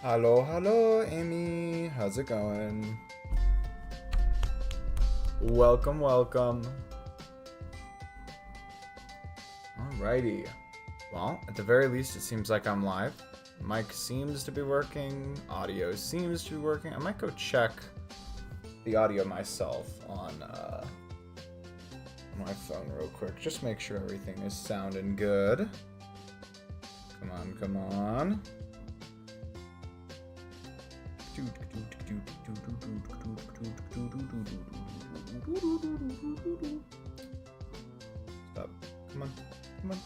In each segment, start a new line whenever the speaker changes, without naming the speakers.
Hello, Amy. How's it going? Welcome. Alrighty. Well, at the very least, it seems like I'm live. Mic seems to be working. Audio seems to be working. I might go check the audio myself on my phone real quick. Just make sure everything is sounding good. Come on. Stop. Come on.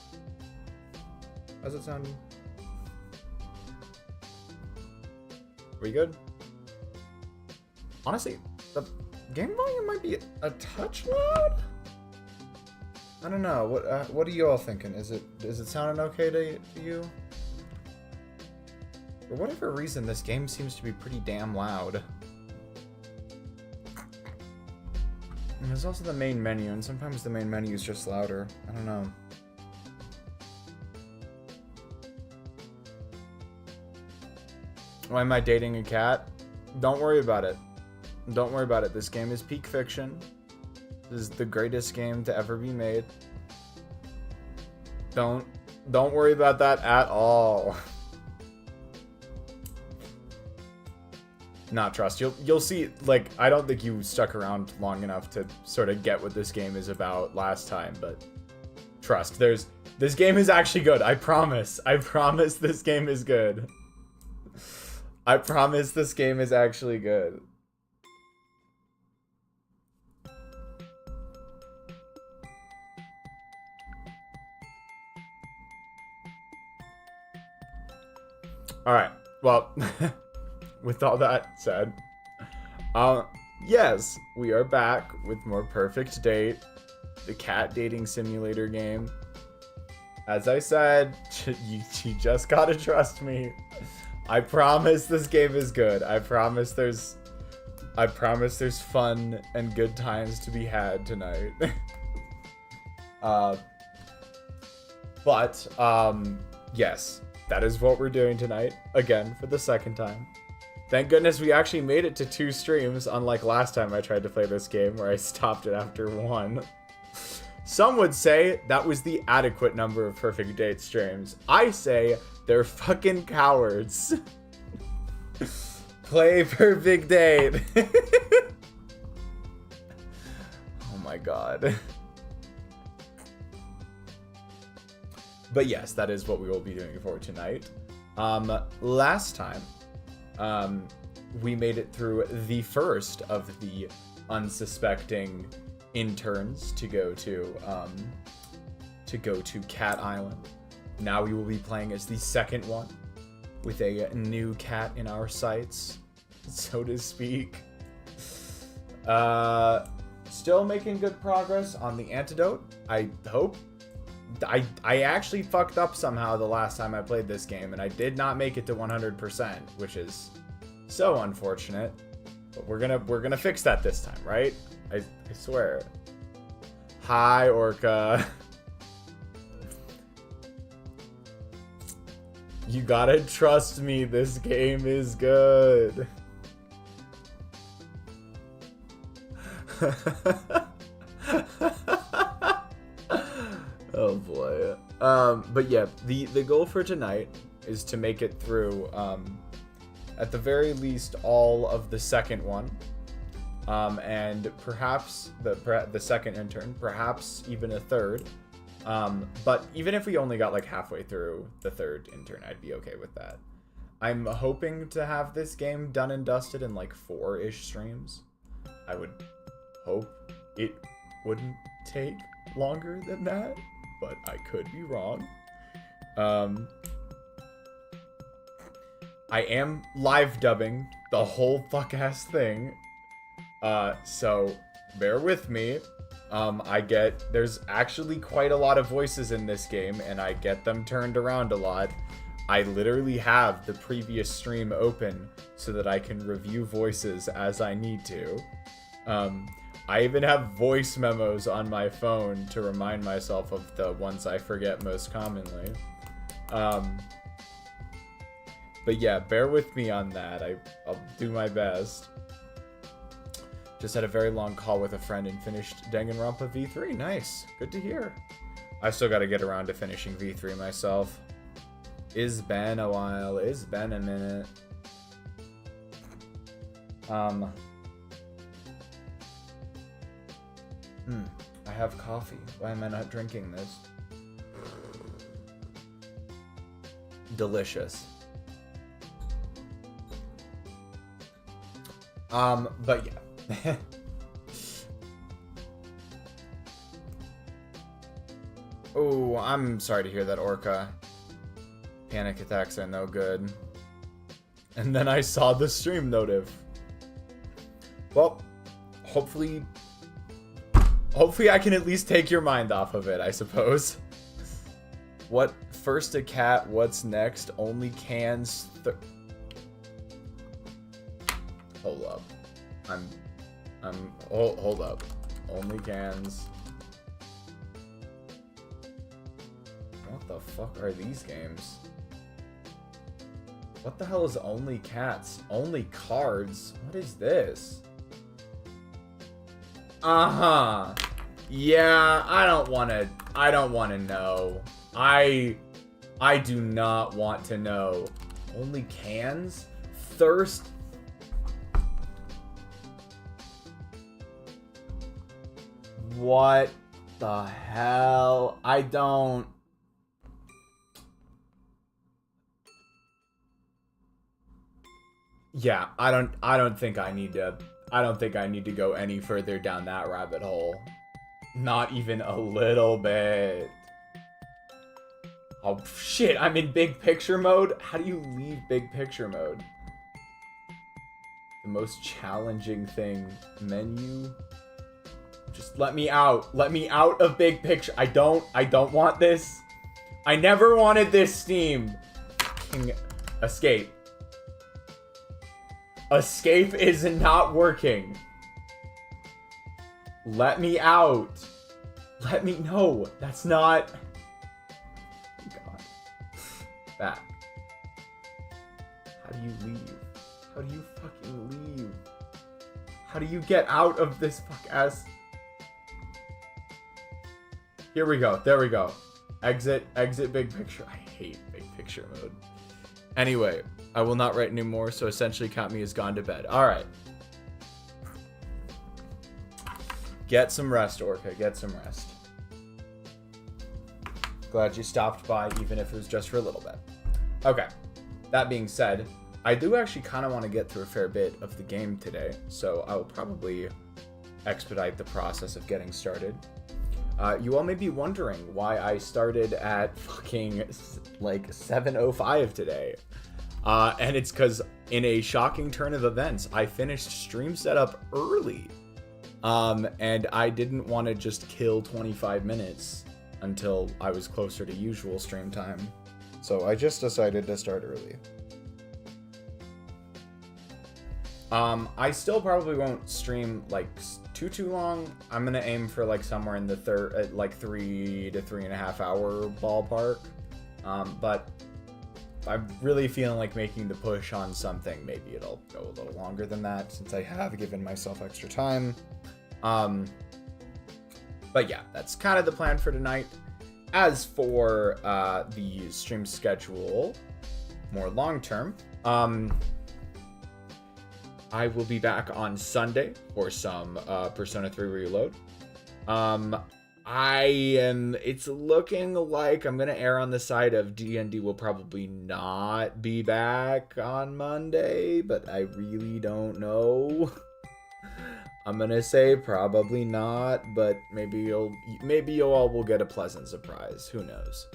How's it sounding? We good? Honestly, the game volume might be a touch loud. I don't know. What are you all thinking? Is it sounding okay to you? For whatever reason, this game seems to be pretty damn loud. And there's also the main menu, and sometimes the main menu is just louder. I don't know. Why am I dating a cat? Don't worry about it. Don't worry about it. This game is peak fiction. This is the greatest game to ever be made. Don't worry about that at all. Not trust. You'll see, like, I don't think you stuck around long enough to sort of get what this game is about last time, but trust, this game is actually good. I promise this game is good. I promise this game is actually good. Alright, well, with all that said, yes, we are back with more Purrfect Date, the cat dating simulator game. As I said, you just gotta trust me. I promise this game is good. I promise there's fun and good times to be had tonight. Yes, that is what we're doing tonight, again, for the second time. Thank goodness we actually made it to 2 streams, unlike last time I tried to play this game where I stopped it after 1. Some would say that was the adequate number of Purrfect Date streams. I say they're fucking cowards. Play Purrfect Date. Oh my god. But yes, that is what we will be doing for tonight. Last time, we made it through the first of the unsuspecting interns to go to Cat Island. Now we will be playing as the second one with a new cat in our sights, so to speak. Still making good progress on the antidote, I hope. I actually fucked up somehow the last time I played this game, and I did not make it to 100%, which is so unfortunate. But we're gonna fix that this time, right? I swear. Hi, Orca. You gotta trust me, this game is good. Oh boy. But yeah, the goal for tonight is to make it through, at the very least, all of the second one. And perhaps the second intern, perhaps even a third. But even if we only got like halfway through the third intern, I'd be okay with that. I'm hoping to have this game done and dusted in like 4-ish streams. I would hope it wouldn't take longer than that, but I could be wrong. I am live dubbing the whole fuck-ass thing, so bear with me. There's actually quite a lot of voices in this game, and I get them turned around a lot. I literally have the previous stream open so that I can review voices as I need to. I even have voice memos on my phone to remind myself of the ones I forget most commonly. But yeah, bear with me on that. I'll do my best. Just had a very long call with a friend and finished Danganronpa V3. Nice. Good to hear. I still got to get around to finishing V3 myself. It's been a while. It's been a minute. I have coffee. Why am I not drinking this? Delicious. But yeah. Oh, I'm sorry to hear that, Orca. Panic attacks are no good. And then I saw the stream notif. Well, hopefully I can at least take your mind off of it, I suppose. What? First a cat, what's next? Only cans. Hold up. Hold up. Only cans. What the fuck are these games? What the hell is only cats? Only cards? What is this? Uh-huh. Yeah, I don't wanna know. I do not want to know. Only cans? Thirst? What the hell? I don't... Yeah, I don't think I need to go any further down that rabbit hole. Not even a little bit. Oh shit, I'm in big picture mode? How do you leave big picture mode? The most challenging thing. Menu. Just let me out. Let me out of big picture. I don't want this. I never wanted this Steam. Escape. Escape is not working. Let me out. Let me know. That's not... God. Back. How do you leave? How do you fucking leave? How do you get out of this fuck-ass... Here we go. There we go. Exit big picture. I hate big picture mode. Anyway, I will not write anymore, so essentially count me as gone to bed. Alright. Get some rest, Orca. Get some rest. Glad you stopped by, even if it was just for a little bit. Okay. That being said, I do actually kind of want to get through a fair bit of the game today, so I will probably expedite the process of getting started. You all may be wondering why I started at fucking, like, 7:05 today. And it's because, in a shocking turn of events, I finished stream setup early. And I didn't want to just kill 25 minutes until I was closer to usual stream time. So I just decided to start early. I still probably won't stream, like, too long. I'm gonna aim for, like, somewhere in the 3 to 3.5 hour ballpark. But I'm really feeling like making the push on something. Maybe it'll go a little longer than that, since I have given myself extra time. But yeah, that's kind of the plan for tonight. As for the stream schedule, more long term, I will be back on Sunday for some Persona 3 Reload. It's looking like I'm gonna err on the side of D&D will probably not be back on Monday, but I really don't know. I'm gonna say probably not, but maybe you all will get a pleasant surprise. Who knows?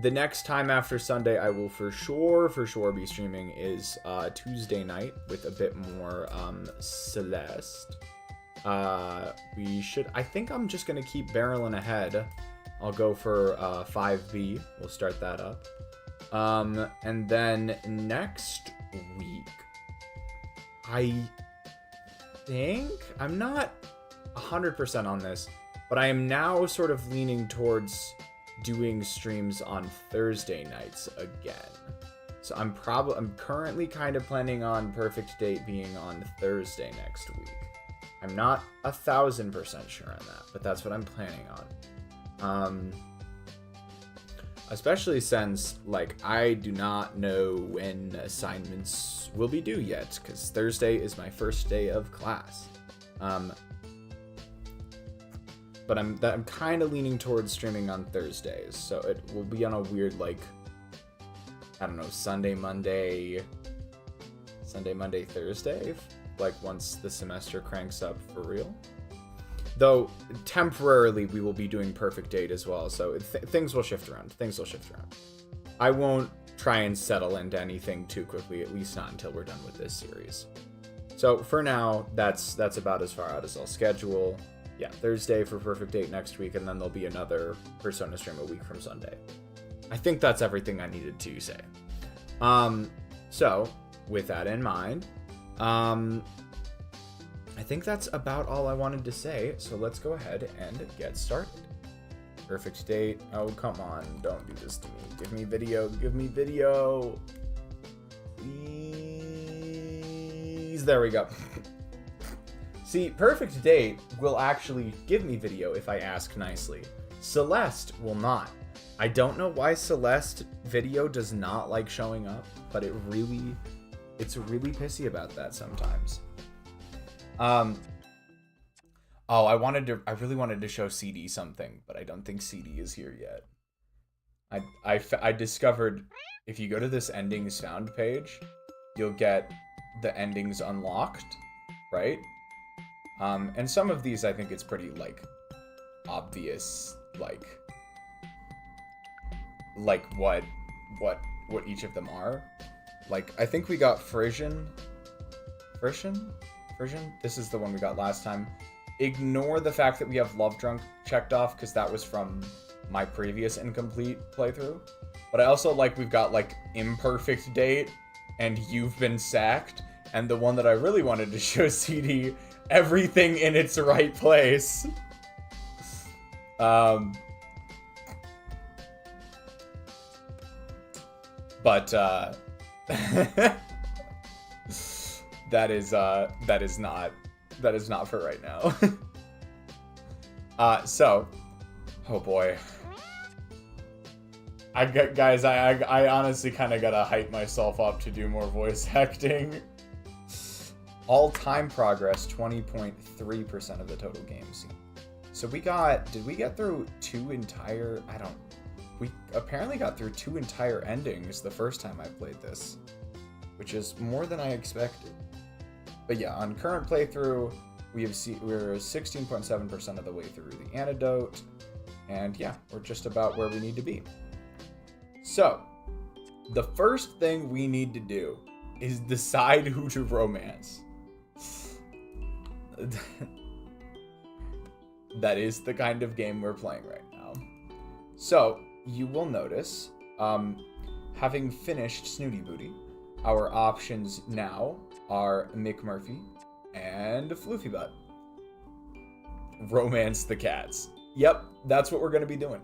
The next time after Sunday I will for sure be streaming is Tuesday night with a bit more Celeste. I think I'm just gonna keep barreling ahead. I'll go for 5B. We'll start that up. And then next week, I think, I'm not 100% on this, but I am now sort of leaning towards doing streams on Thursday nights again. So I'm currently kind of planning on Perfect Date being on Thursday next week. I'm not 1,000% sure on that, but that's what I'm planning on. Especially since, like, I do not know when assignments will be due yet, because Thursday is my first day of class. But I'm kind of leaning towards streaming on Thursdays, so it will be on a weird, like, I don't know, Sunday, Monday, Thursday, like once the semester cranks up for real. Though temporarily we will be doing Perfect Date as well, so things will shift around. I won't try and settle into anything too quickly, at least not until we're done with this series. So for now, that's about as far out as I'll schedule. Yeah, Thursday for Perfect Date next week, and then there'll be another Persona stream a week from Sunday. I think that's everything I needed to say. So with that in mind, I think that's about all I wanted to say. So let's go ahead and get started. Perfect Date. Oh, come on. Don't do this to me. Give me video. Please. There we go. See, Perfect Date will actually give me video if I ask nicely. Celeste will not. I don't know why Celeste video does not like showing up, but it's really pissy about that sometimes. Oh, I really wanted to show CD something, but I don't think CD is here yet. I discovered if you go to this endings found page, you'll get the endings unlocked, right? And some of these I think it's pretty, like, obvious, like what each of them are. Like, I think we got Frisian? This is the one we got last time. Ignore the fact that we have Love Drunk checked off, because that was from my previous incomplete playthrough. But I also like we've got, like, Imperfect Date and You've Been Sacked, and the one that I really wanted to show CD, Everything in Its Right Place. But that is not for right now. So, oh boy. I honestly kind of gotta hype myself up to do more voice acting. All-time progress, 20.3% of the total game scene. So did we get through we apparently got through 2 entire endings the first time I played this, which is more than I expected. But yeah, on current playthrough, we're 16.7% of the way through the antidote, and yeah, we're just about where we need to be. So, the first thing we need to do is decide who to romance. That is the kind of game we're playing right now. So, you will notice, having finished Snooty Booty, our options now are Mick Murphy and Floofy Butt. Romance the cats. Yep, that's what we're going to be doing.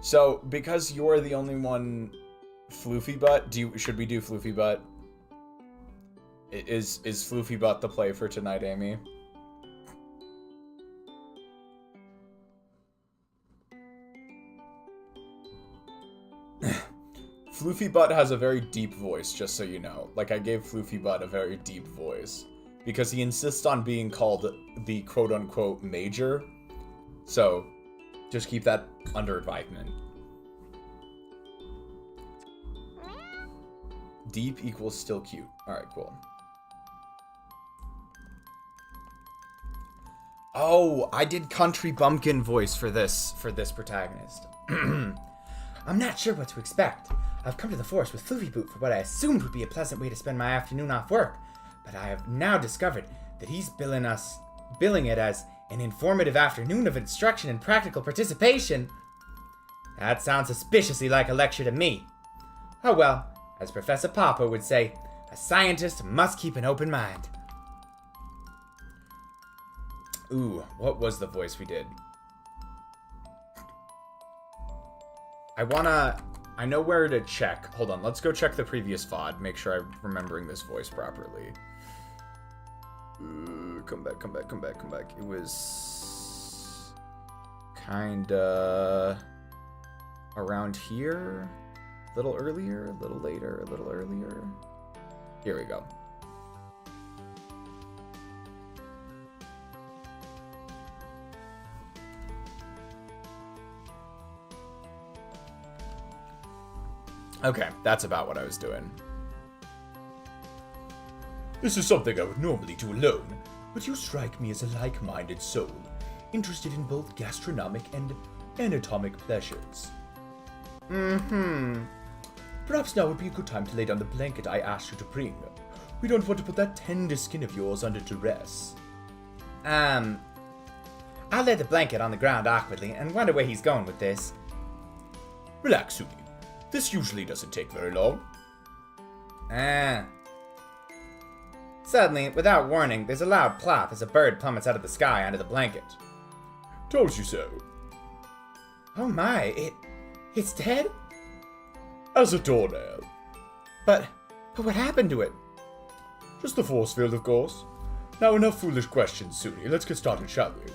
So, because you're the only one Floofy Butt, should we do Floofy Butt? Is Floofy Butt the play for tonight, Amy? Floofy Butt has a very deep voice, just so you know. Like, I gave Floofy Butt a very deep voice, because he insists on being called the quote-unquote major. So, just keep that under advisement. Deep equals still cute. Alright, cool. Oh, I did country bumpkin voice for this protagonist. I'm not sure what to expect. I've come to the forest with Floofy Boot for what I assumed would be a pleasant way to spend my afternoon off work, but I have now discovered that he's billing it as an informative afternoon of instruction and practical participation. That sounds suspiciously like a lecture to me. Oh well, as Professor Pawpur would say, a scientist must keep an open mind. Ooh, what was the voice we did? I know where to check. Hold on, let's go check the previous VOD. Make sure I'm remembering this voice properly. Come back. It was kinda around here. A little earlier, a little later, a little earlier. Here we go. Okay, that's about what I was doing.
This is something I would normally do alone, but you strike me as a like-minded soul, interested in both gastronomic and anatomic pleasures. Perhaps now would be a good time to lay down the blanket I asked you to bring. We don't want to put that tender skin of yours under duress.
I'll lay the blanket on the ground awkwardly and wonder where he's going with this.
Relax, Suny. This usually doesn't take very long.
Suddenly, without warning, there's a loud plop as a bird plummets out of the sky onto the blanket.
Told you so.
Oh my, it's dead?
As a doornail.
But what happened to it?
Just the force field, of course. Now enough foolish questions, Suny. Let's get started, shall we?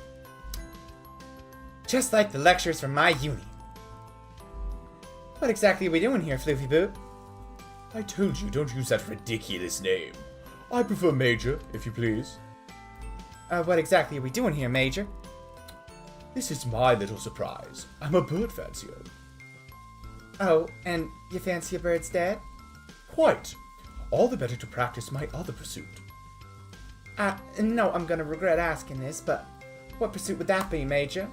Just like the lectures from my uni. What exactly are we doing here, Floofy Boot?
I told you, don't use that ridiculous name. I prefer Major, if you please.
What exactly are we doing here, Major?
This is my little surprise. I'm a bird fancier.
Oh, and you fancy a bird's dad?
Quite. All the better to practice my other pursuit.
No, I'm gonna regret asking this, but what pursuit would that be, Major?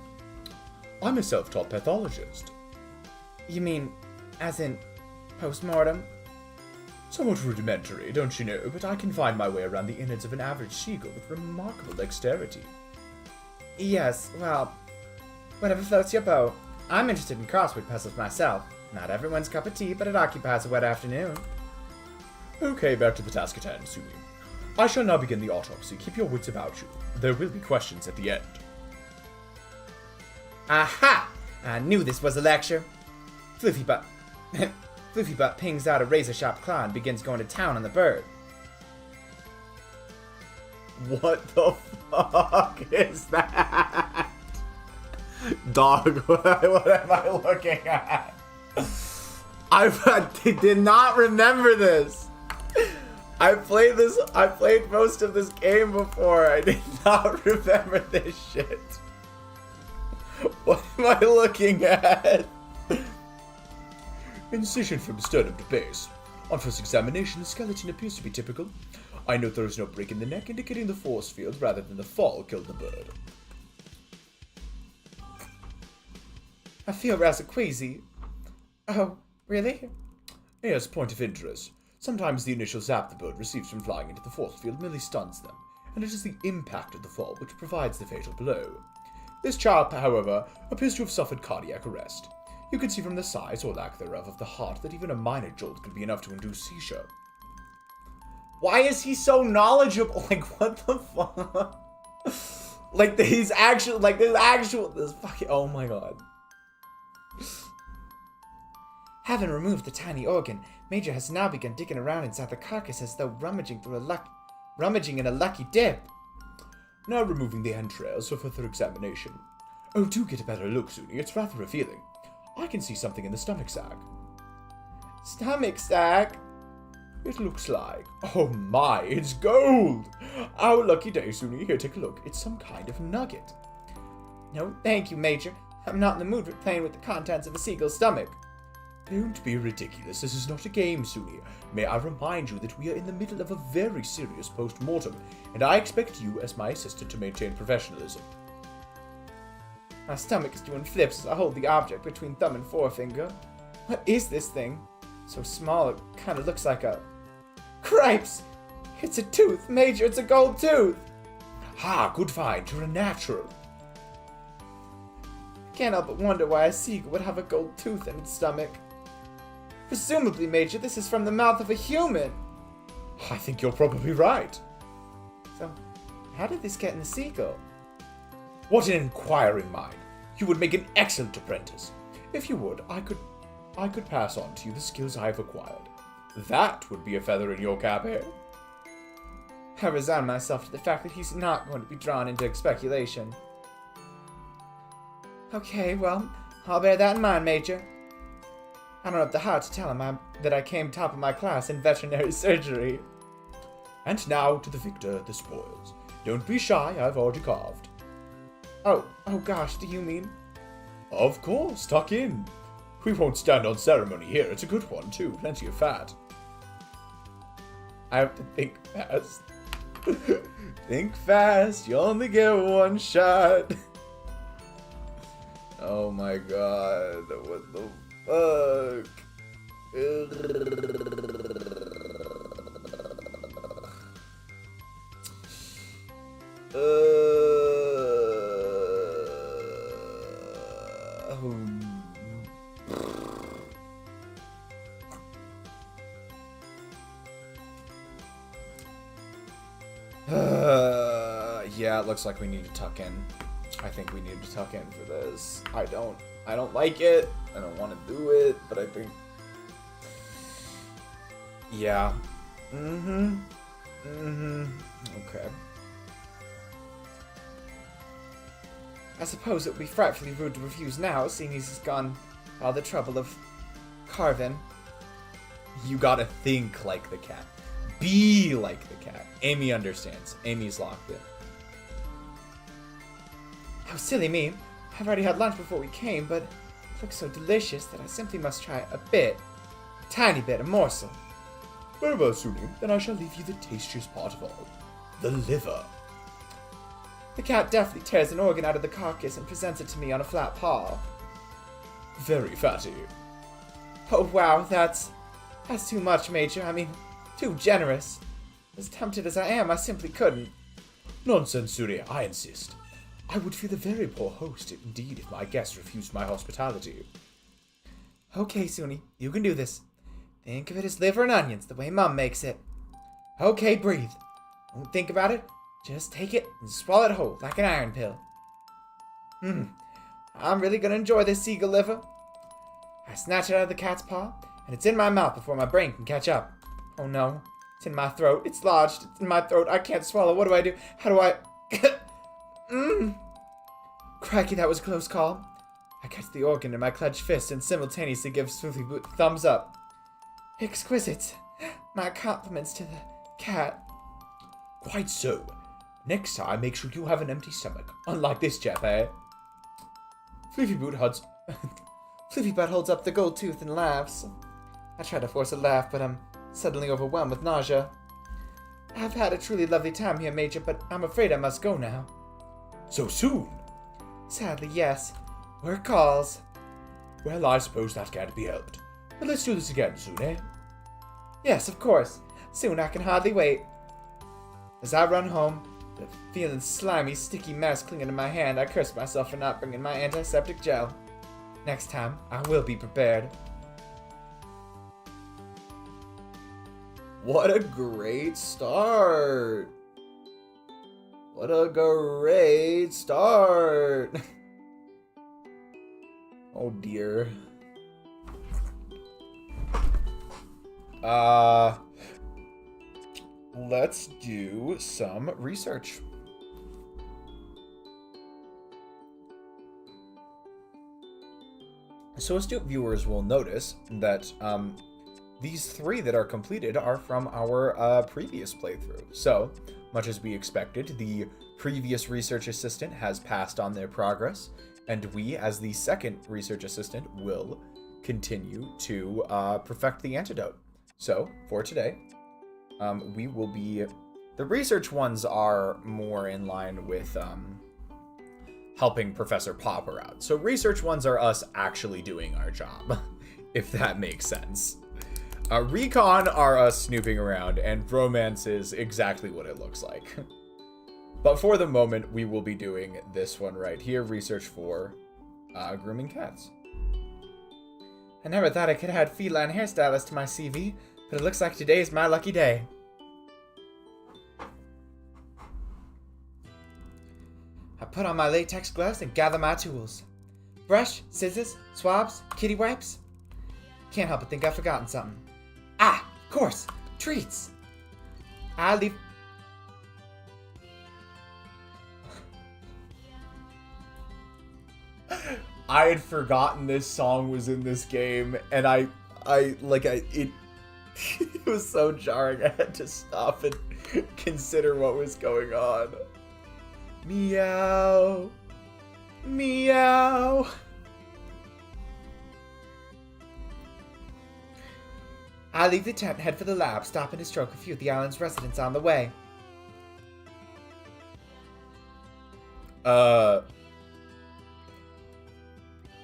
I'm a self-taught pathologist.
You mean, as in, post-mortem?
Somewhat rudimentary, don't you know, but I can find my way around the innards of an average seagull with remarkable dexterity.
Yes, well, whatever floats your boat. I'm interested in crossword puzzles myself. Not everyone's cup of tea, but it occupies a wet afternoon.
Okay, back to the task at hand, Suny. I shall now begin the autopsy. Keep your wits about you. There will be questions at the end.
Aha! I knew this was a lecture. Floofy Butt. Floofy Butt pings out a razor-sharp claw and begins going to town on the bird.
What the fuck is that? Dog, what am I looking at? I did not remember this. I played most of this game before. I did not remember this shit. What am I looking at?
Incision from sternum to base. On first examination, the skeleton appears to be typical. I note there is no break in the neck, indicating the force field rather than the fall killed the bird.
I feel rather queasy. Oh, really?
Yes, point of interest. Sometimes the initial zap the bird receives from flying into the force field merely stuns them, and it is the impact of the fall which provides the fatal blow. This child, however, appears to have suffered cardiac arrest. You can see from the size, or lack thereof, of the heart that even a minor jolt could be enough to induce seizure.
Why is he so knowledgeable? Like, what the fuck? Like, this fucking, oh my god.
Having removed the tiny organ, Major has now begun digging around inside the carcass as though rummaging in a lucky dip.
Now removing the entrails for further examination. Oh, do get a better look, Suny. It's rather revealing. I can see something in the stomach sac.
Stomach sac?
It looks like. Oh my, it's gold! Our lucky day, Suny. Here, take a look. It's some kind of nugget.
No, thank you, Major. I'm not in the mood for playing with the contents of a seagull's stomach.
Don't be ridiculous. This is not a game, Suny. May I remind you that we are in the middle of a very serious post-mortem, and I expect you, as my assistant, to maintain professionalism.
My stomach is doing flips as I hold the object between thumb and forefinger. What is this thing? So small it kind of looks like a... Cripes! It's a tooth, Major, it's a gold tooth!
Ha, good find, you're a natural.
Can't help but wonder why a seagull would have a gold tooth in its stomach. Presumably, Major, this is from the mouth of a human.
I think you're probably right.
So, how did this get in the seagull?
What an inquiring mind. You would make an excellent apprentice. If you would, I could I could pass on to you the skills I have acquired. That would be a feather in your cap, eh?
I resign myself to the fact that he's not going to be drawn into speculation. Okay, well, I'll bear that in mind, Major. I don't have the heart to tell him that I came top of my class in veterinary surgery.
And now to the victor, the spoils. Don't be shy, I've already carved.
Oh gosh, do you mean?
Of course, tuck in. We won't stand on ceremony here, it's a good one too, plenty of fat.
I have to think fast. Think fast, you only get one shot.
Oh my god, what the fuck? Yeah, it looks like we need to tuck in. I think we need to tuck in for this. I don't like it. I don't want to do it, but I think... Yeah. Okay.
I suppose it would be frightfully rude to refuse now, seeing as he's gone all the trouble of carving.
You gotta think like the cat. Be like the cat. Amy understands. Amy's locked in.
How silly me. I've already had lunch before we came, but it looks so delicious that I simply must try a bit. A tiny bit, a morsel.
Very well, Suny, then I shall leave you the tastiest part of all. The liver.
The cat deftly tears an organ out of the carcass and presents it to me on a flat paw.
Very fatty.
Oh wow, that's too much, Major. I mean, too generous. As tempted as I am, I simply couldn't.
Nonsense, Suny, I insist. I would feel a very poor host indeed if my guests refused my hospitality.
Okay, Suny, you can do this. Think of it as liver and onions, the way Mum makes it. Okay, breathe. Don't think about it. Just take it and swallow it whole, like an iron pill. I'm really gonna enjoy this seagull liver. I snatch it out of the cat's paw, and it's in my mouth before my brain can catch up. Oh no, it's in my throat. It's lodged. It's in my throat. I can't swallow. What do I do? How do I... Crikey, that was a close call. I catch the organ in my clenched fist and simultaneously give Swiftly Boot a thumbs up. Exquisite. My compliments to the cat.
Quite so. Next time, make sure you have an empty stomach. Unlike this chap, eh?
Fluffy Butt holds up the gold tooth and laughs. I try to force a laugh, but I'm suddenly overwhelmed with nausea. I've had a truly lovely time here, Major, but I'm afraid I must go now.
So soon?
Sadly, yes. Work calls.
Well, I suppose that can't be helped. But let's do this again soon, eh?
Yes, of course. Soon I can hardly wait. As I run home, the feeling slimy, sticky mess clinging to my hand, I curse myself for not bringing my antiseptic gel. Next time, I will be prepared.
What a great start! What a great start! Oh dear. Let's do some research. So astute viewers will notice that these three that are completed are from our previous playthrough. So, much as we expected, the previous research assistant has passed on their progress, and we, as the second research assistant, will continue to perfect the antidote. So, for today, we will be... The research ones are more in line with helping Professor Pawpur out. So research ones are us actually doing our job, if that makes sense. Recon are us snooping around, and romance is exactly what it looks like. But for the moment, we will be doing this one right here, research for grooming cats.
I never thought I could add feline hairstylist to my CV, but it looks like today is my lucky day. I put on my latex gloves and gather my tools. Brush, scissors, swabs, kitty wipes. Can't help but think I've forgotten something. Ah, of course, treats. I leave...
I had forgotten this song was in this game, and it was so jarring. I had to stop and consider what was going on. Meow, meow.
I leave the tent and head for the lab, stopping to stroke a few of the island's residents on the way.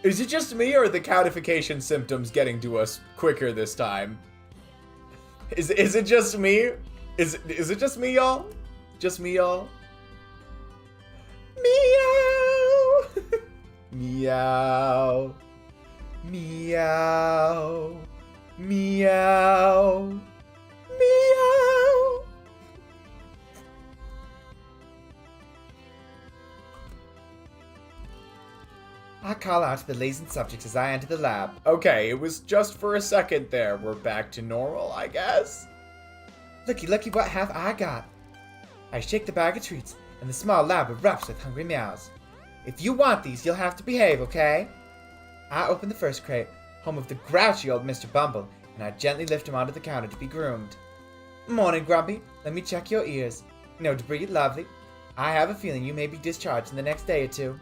Is it just me, or are the catification symptoms getting to us quicker this time? Is it just me? Is it just me, y'all? Just me, y'all? Meow! Meow. Meow. Meow. Meow.
I call out to the lazy subjects as I enter the lab.
Okay, it was just for a second there. We're back to normal, I guess.
Looky, what have I got? I shake the bag of treats, and the small lab erupts with hungry meows. If you want these, you'll have to behave, okay? I open the first crate, home of the grouchy old Mr. Bumble, and I gently lift him onto the counter to be groomed. Morning, Grumpy. Let me check your ears. No debris, lovely. I have a feeling you may be discharged in the next day or two.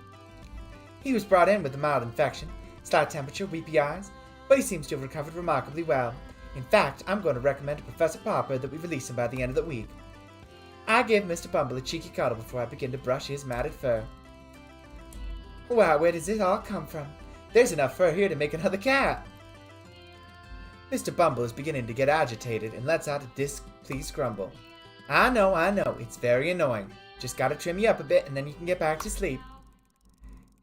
He was brought in with a mild infection, slight temperature, weepy eyes, but he seems to have recovered remarkably well. In fact, I'm going to recommend to Professor Pawpur that we release him by the end of the week. I give Mr. Bumble a cheeky cuddle before I begin to brush his matted fur. Wow, where does it all come from? There's enough fur here to make another cat. Mr. Bumble is beginning to get agitated and lets out a displeased grumble. I know, it's very annoying. Just gotta trim you up a bit and then you can get back to sleep.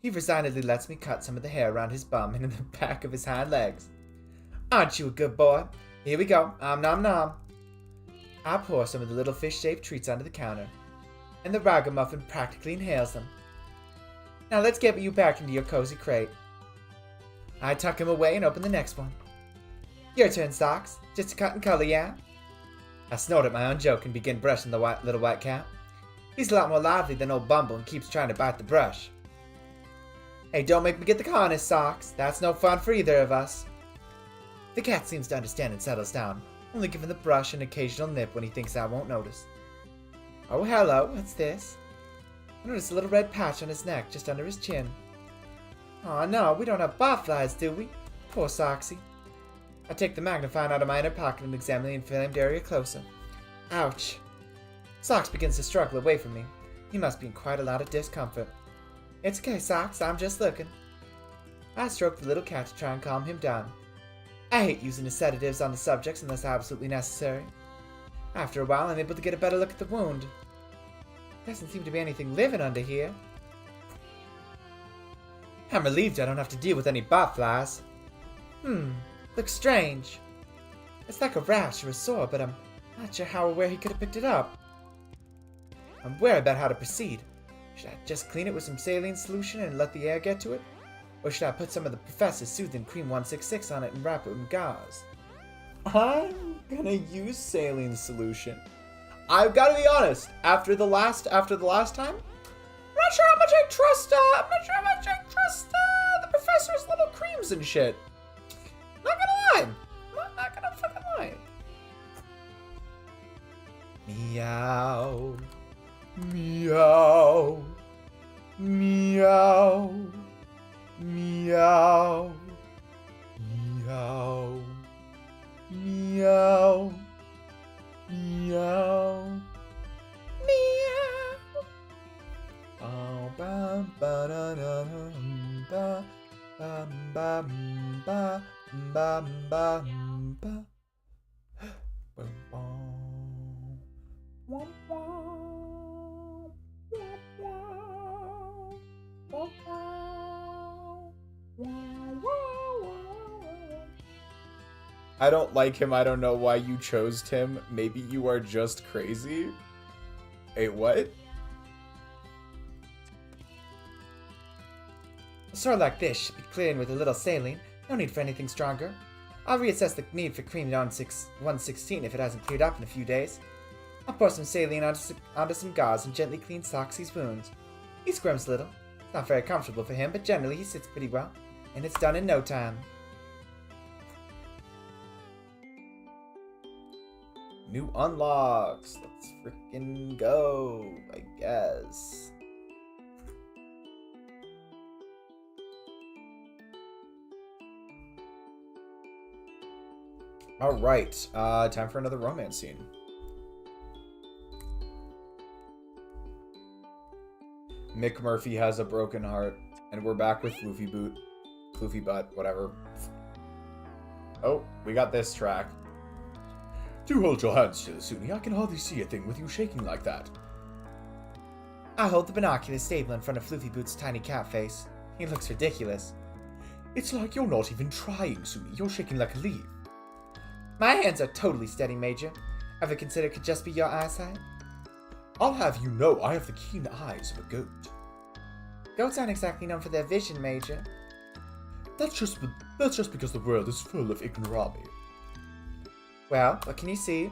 He resignedly lets me cut some of the hair around his bum and in the back of his hind legs. Aren't you a good boy? Here we go. Nom nom. I pour some of the little fish-shaped treats onto the counter, and the ragamuffin practically inhales them. Now let's get you back into your cozy crate. I tuck him away and open the next one. Your turn, Socks. Just a cut and color, yeah? I snort at my own joke and begin brushing the little white cat. He's a lot more lively than old Bumble and keeps trying to bite the brush. Hey, don't make me get the harness, Socks. That's no fun for either of us. The cat seems to understand and settles down, only giving the brush an occasional nip when he thinks I won't notice. Oh, hello. What's this? I notice a little red patch on his neck, just under his chin. Aw, no, we don't have botflies, do we? Poor Socksy. I take the magnifying out of my inner pocket and examine the inflamed area closer. Ouch. Socks begins to struggle away from me. He must be in quite a lot of discomfort. It's okay, Socks, I'm just looking. I stroke the little cat to try and calm him down. I hate using the sedatives on the subjects unless absolutely necessary. After a while, I'm able to get a better look at the wound. Doesn't seem to be anything living under here. I'm relieved I don't have to deal with any botflies. Looks strange. It's like a rash or a sore, but I'm not sure how or where he could have picked it up. I'm wary about how to proceed. Should I just clean it with some saline solution and let the air get to it? Or should I put some of the Professor's Soothing Cream 166 on it and wrap it in gauze?
I'm gonna use saline solution. I've got to be honest. After the last time, I'm not sure how much I trust. The Professor's little creams and shit. Not gonna lie. Not gonna fucking lie.
Meow. Meow. Meow. Meow. Meow. Meow. Meow. Meow. Oh, bam, ba, da, da, ba, bam, bam, ba, bam, bam, ba. Bam, bam. Womp, womp. Womp, womp. Womp, womp. Womp, womp.
I don't like him. I don't know why you chose him. Maybe you are just crazy. Wait, what?
A sore like this should be cleared with a little saline. No need for anything stronger. I'll reassess the need for cream on 116 if it hasn't cleared up in a few days. I'll pour some saline onto some gauze and gently clean Soxy's wounds. He squirms a little. It's not very comfortable for him, but generally he sits pretty well. And it's done in no time.
New unlocks. Let's freaking go, I guess. Alright, time for another romance scene. Mick Murphy has a broken heart, and we're back with Floofy Butt, whatever. Oh, we got this track.
Do hold your hands still, Suny. I can hardly see a thing with you shaking like that.
I hold the binoculars stable in front of Floofy Boots' tiny cat face. He looks ridiculous.
It's like you're not even trying, Suny. You're shaking like a leaf.
My hands are totally steady, Major. Ever consider it could just be your eyesight?
I'll have you know I have the keen eyes of a goat.
Goats aren't exactly known for their vision, Major.
That's just because the world is full of ignorami.
Well, what can you see?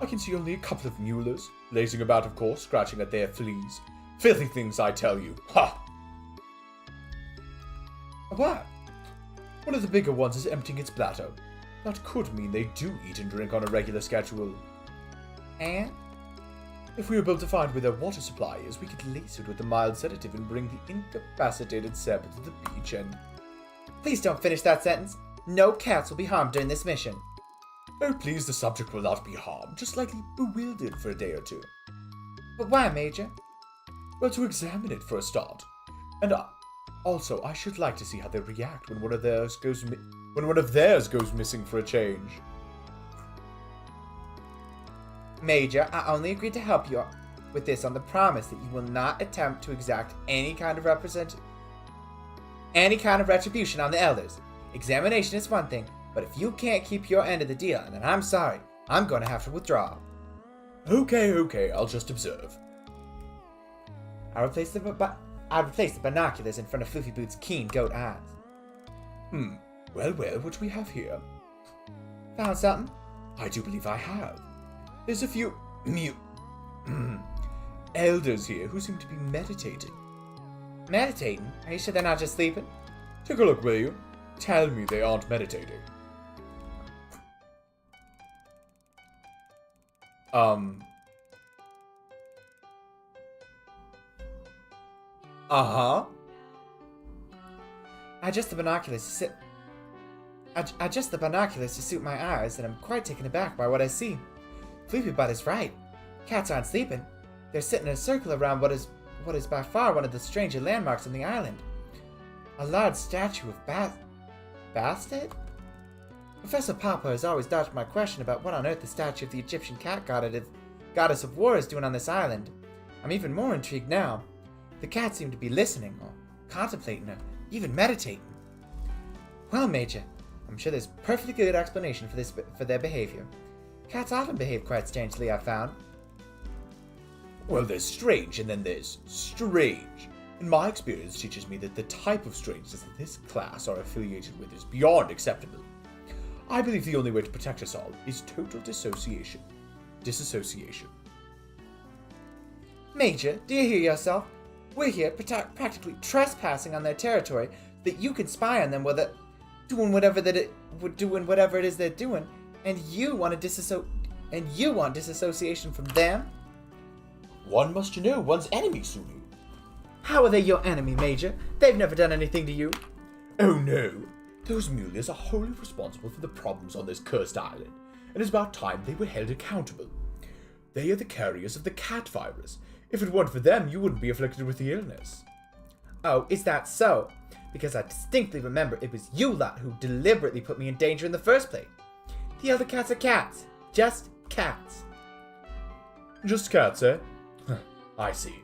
I can see only a couple of mulers, lazing about, of course, scratching at their fleas. Filthy things, I tell you. Ha!
What?
One of the bigger ones is emptying its bladder. That could mean they do eat and drink on a regular schedule.
And?
If we were able to find where their water supply is, we could lace it with a mild sedative and bring the incapacitated Seb to the beach and...
Please don't finish that sentence. No cats will be harmed during this mission.
Oh, please, the subject will not be harmed, just likely bewildered for a day or two.
But why, Major?
Well, to examine it for a start. And also, I should like to see how they react when one of theirs goes missing for a change.
Major, I only agreed to help you with this on the promise that you will not attempt to exact any kind of retribution on the elders. Examination is one thing, but if you can't keep your end of the deal, then I'm sorry. I'm going to have to withdraw.
Okay, I'll just observe.
I replaced the binoculars in front of Floofy Boots' keen goat eyes.
Well, what do we have here?
Found something?
I do believe I have. There's a few elders here who seem to be meditating.
Meditating? Are you sure they're not just sleeping?
Take a look, will you? Tell me they aren't meditating.
I adjust the binoculars to suit my eyes, and I'm quite taken aback by what I see. Floofy Butt is right. Cats aren't sleeping. They're sitting in a circle around what is by far one of the stranger landmarks on the island. A large statue of Bastet? Professor Pawpur has always dodged my question about what on earth the statue of the Egyptian cat goddess of war is doing on this island. I'm even more intrigued now. The cats seem to be listening, or contemplating, or even meditating. Well, Major, I'm sure there's a perfectly good explanation for their behavior. Cats often behave quite strangely, I've found.
Well, there's strange, and then there's strange. And my experience teaches me that the type of strangeness that this class are affiliated with is beyond acceptable. I believe the only way to protect us all is total disassociation.
Major, do you hear yourself? We're here practically trespassing on their territory that you can spy on them with doing whatever it is they're doing, and you want disassociation from them?
One must know one's enemy, Suny.
How are they your enemy, Major? They've never done anything to you.
Oh no, those mules are wholly responsible for the problems on this cursed island, and it's about time they were held accountable. They are the carriers of the cat virus. If it weren't for them, you wouldn't be afflicted with the illness.
Oh, is that so? Because I distinctly remember it was you lot who deliberately put me in danger in the first place. The other cats are cats. Just cats.
Just cats, eh? I see.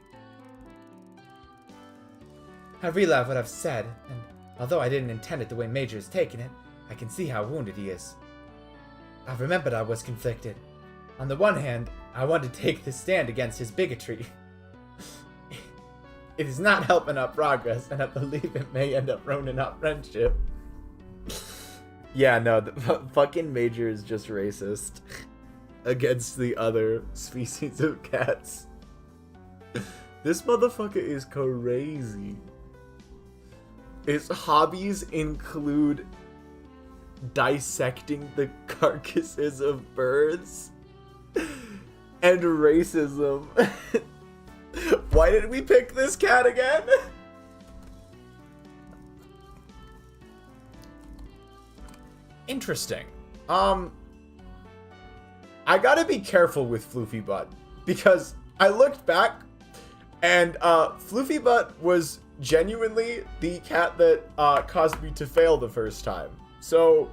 I realize what I've said, and although I didn't intend it the way Major has taken it, I can see how wounded he is. I've remembered I was conflicted. On the one hand, I wanted to take this stand against his bigotry. It is not helping our progress, and I believe it may end up ruining our friendship.
Yeah, no, the fucking Major is just racist against the other species of cats. This motherfucker is crazy. His hobbies include dissecting the carcasses of birds and racism. Why did we pick this cat again? Interesting. I gotta be careful with Floofy Butt because I looked back and Floofy Butt was genuinely the cat that caused me to fail the first time. So,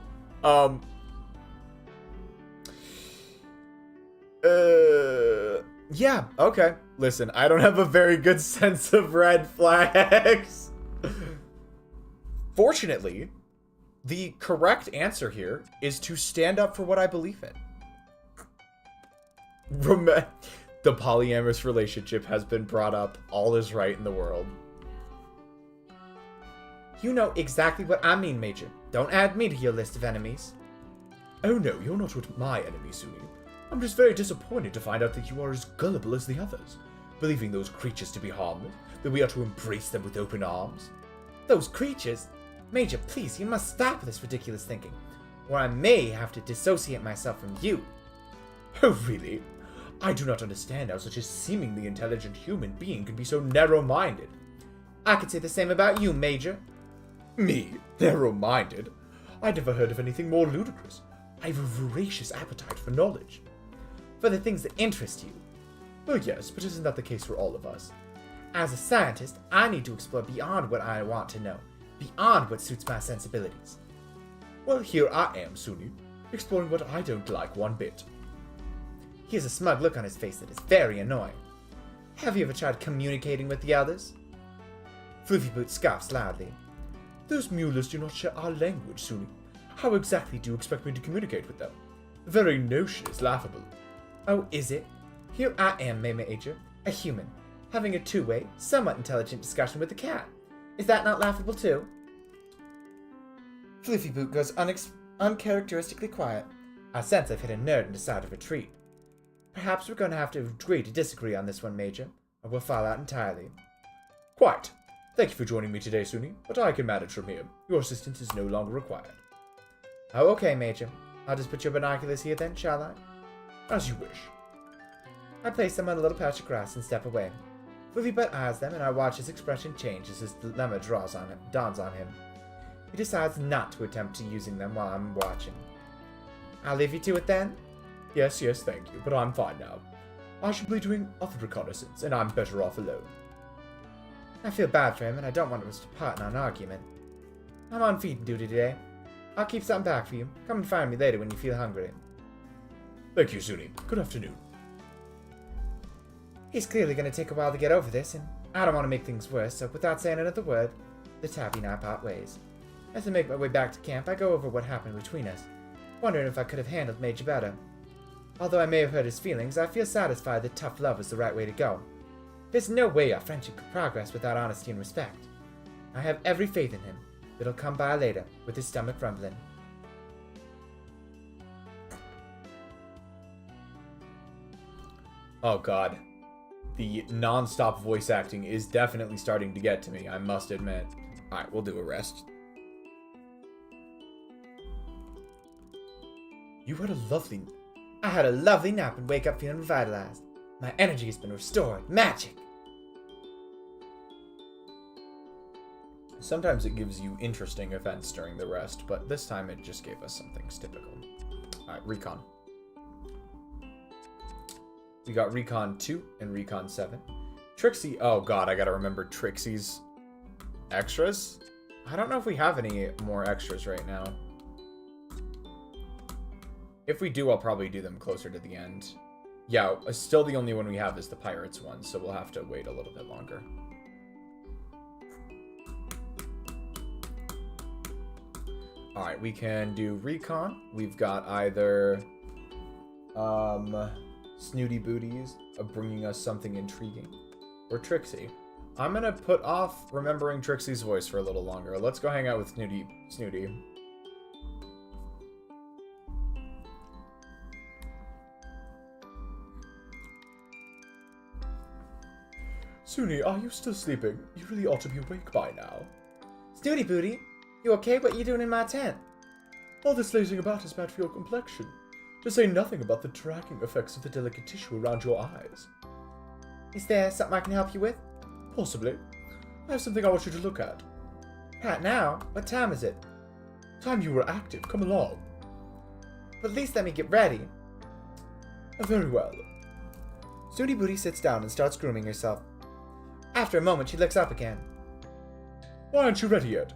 yeah, okay. Listen, I don't have a very good sense of red flags. Fortunately, the correct answer here is to stand up for what I believe in. The polyamorous relationship has been brought up. All is right in the world.
You know exactly what I mean, Major. Don't add me to your list of enemies.
Oh no, you're not my enemy, Suny. I'm just very disappointed to find out that you are as gullible as the others, believing those creatures to be harmless, that we are to embrace them with open arms.
Those creatures? Major, please, you must stop this ridiculous thinking, or I may have to dissociate myself from you.
Oh, really? I do not understand how such a seemingly intelligent human being can be so narrow-minded.
I could say the same about you, Major.
Me? Narrow-minded? I never heard of anything more ludicrous. I have a voracious appetite for knowledge.
For the things that interest you.
Well, yes, but isn't that the case for all of us?
As a scientist, I need to explore beyond what I want to know, beyond what suits my sensibilities.
Well, here I am, Suny, exploring what I don't like one bit.
He has a smug look on his face that is very annoying. Have you ever tried communicating with the others?
Floofy Boot scoffs loudly. Those mulers do not share our language, Suny. How exactly do you expect me to communicate with them? The very notion is laughable.
Oh, is it? Here I am, Major, a human, having a two-way, somewhat intelligent discussion with a cat. Is that not laughable too? Floofy Boot goes uncharacteristically quiet. I sense I've hit a nerd and decide to retreat. Perhaps we're going to have to agree to disagree on this one, Major, or we'll fall out entirely.
Quite. Thank you for joining me today, Suny, but I can manage from here. Your assistance is no longer required.
Oh, okay, Major. I'll just put your binoculars here then, shall I?
As you wish.
I place them on a little patch of grass and step away. Floofy Butt eyes them, and I watch his expression change as his dilemma dawns on him. He decides not to attempt using them while I'm watching. I'll leave you to it then?
Yes, thank you, but I'm fine now. I should be doing other reconnaissance, and I'm better off alone.
I feel bad for him, and I don't want us to part in an argument. I'm on feeding duty today. I'll keep something back for you. Come and find me later when you feel hungry.
Thank you, Suny. Good afternoon.
He's clearly going to take a while to get over this, and I don't want to make things worse, so without saying another word, the tabby and I part ways. As I make my way back to camp, I go over what happened between us, wondering if I could have handled Major better. Although I may have hurt his feelings, I feel satisfied that tough love was the right way to go. There's no way our friendship could progress without honesty and respect. I have every faith in him. It'll come by later, with his stomach rumbling.
Oh god. The non-stop voice acting is definitely starting to get to me, I must admit. Alright, we'll do a rest.
I had a lovely nap and wake up feeling revitalized. My energy has been restored. Magic!
Sometimes it gives you interesting events during the rest, but this time it just gave us something typical. Alright, Recon. We got Recon 2 and Recon 7. Trixie, oh god, I gotta remember Trixie's extras? I don't know if we have any more extras right now. If we do, I'll probably do them closer to the end. Yeah, still the only one we have is the Pirates one, so we'll have to wait a little bit longer. Alright, we can do Recon. We've got either Snooty Booties of bringing us something intriguing, or Trixie I'm gonna put off remembering Trixie's voice for a little longer. Let's go hang out with Snooty.
Suny, are you still sleeping? You really ought to be awake by now.
Snooty Booty, you okay? What you doing in my tent?
All this lazing about is bad for your complexion. To say nothing about the tracking effects of the delicate tissue around your eyes.
Is there something I can help you with?
Possibly. I have something I want you to look at.
Right now? What time is it?
Time you were active. Come along.
But at least let me get ready.
Very well.
Snooty Booty sits down and starts grooming herself. After a moment, she looks up again.
Why aren't you ready yet?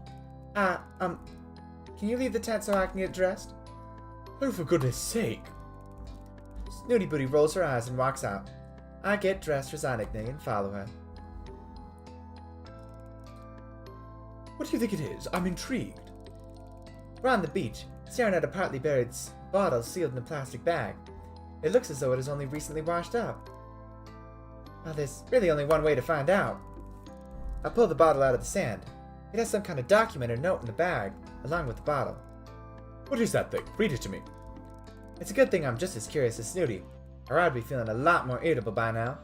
Can you leave the tent so I can get dressed?
Oh, for goodness sake.
Snooty Booty rolls her eyes and walks out. I get dressed resignedly and follow her.
What do you think it is? I'm intrigued.
We're on the beach, staring at a partly buried bottle sealed in a plastic bag. It looks as though it is only recently washed up. Well, there's really only one way to find out. I pull the bottle out of the sand. It has some kind of document or note in the bag, along with the bottle.
What is that thing? Read it to me.
It's a good thing I'm just as curious as Snooty, or I'd be feeling a lot more irritable by now.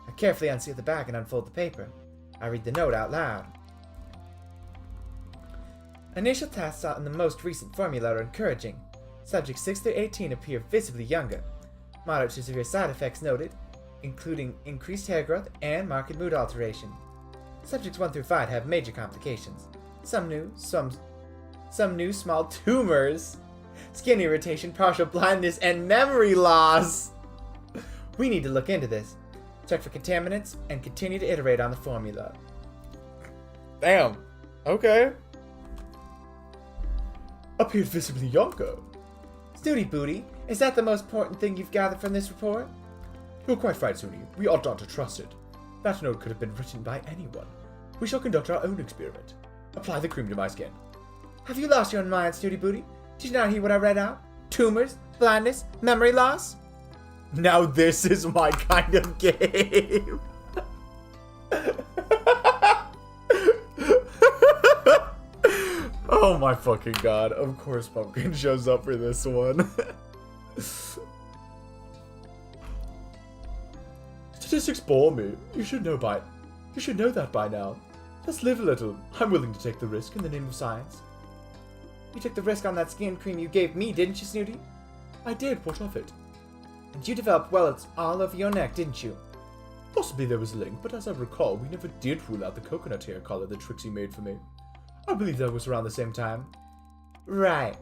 I carefully unseal the bag and unfold the paper. I read the note out loud. Initial tests in the most recent formula are encouraging. Subjects 6 through 18 appear visibly younger. Moderate to severe side effects noted, including increased hair growth and marked mood alteration. Subjects 1 through 5 have major complications. Some new small tumors, skin irritation, partial blindness, and memory loss. We need to look into this, check for contaminants, and continue to iterate on the formula.
Damn. Okay.
Appeared visibly younger.
Snooty Booty, is that the most important thing you've gathered from this report?
You're quite right, Suny. We ought not to trust it. That note could have been written by anyone. We shall conduct our own experiment. Apply the cream to my skin.
Have you lost your mind, Snooty Booty? Did you not hear what I read out? Tumors, blindness, memory loss?
Now this is my kind of game. Oh my fucking god. Of course Pumpkin shows up for this one.
Statistics bore me. You should know that by now. Let's live a little. I'm willing to take the risk in the name of science.
You took the risk on that skin cream you gave me, didn't you, Snooty?
I did. What of it?
And you developed wellets all over your neck, didn't you?
Possibly there was a link, but as I recall, we never did rule out the coconut hair color that Trixie made for me. I believe that was around the same time.
Right.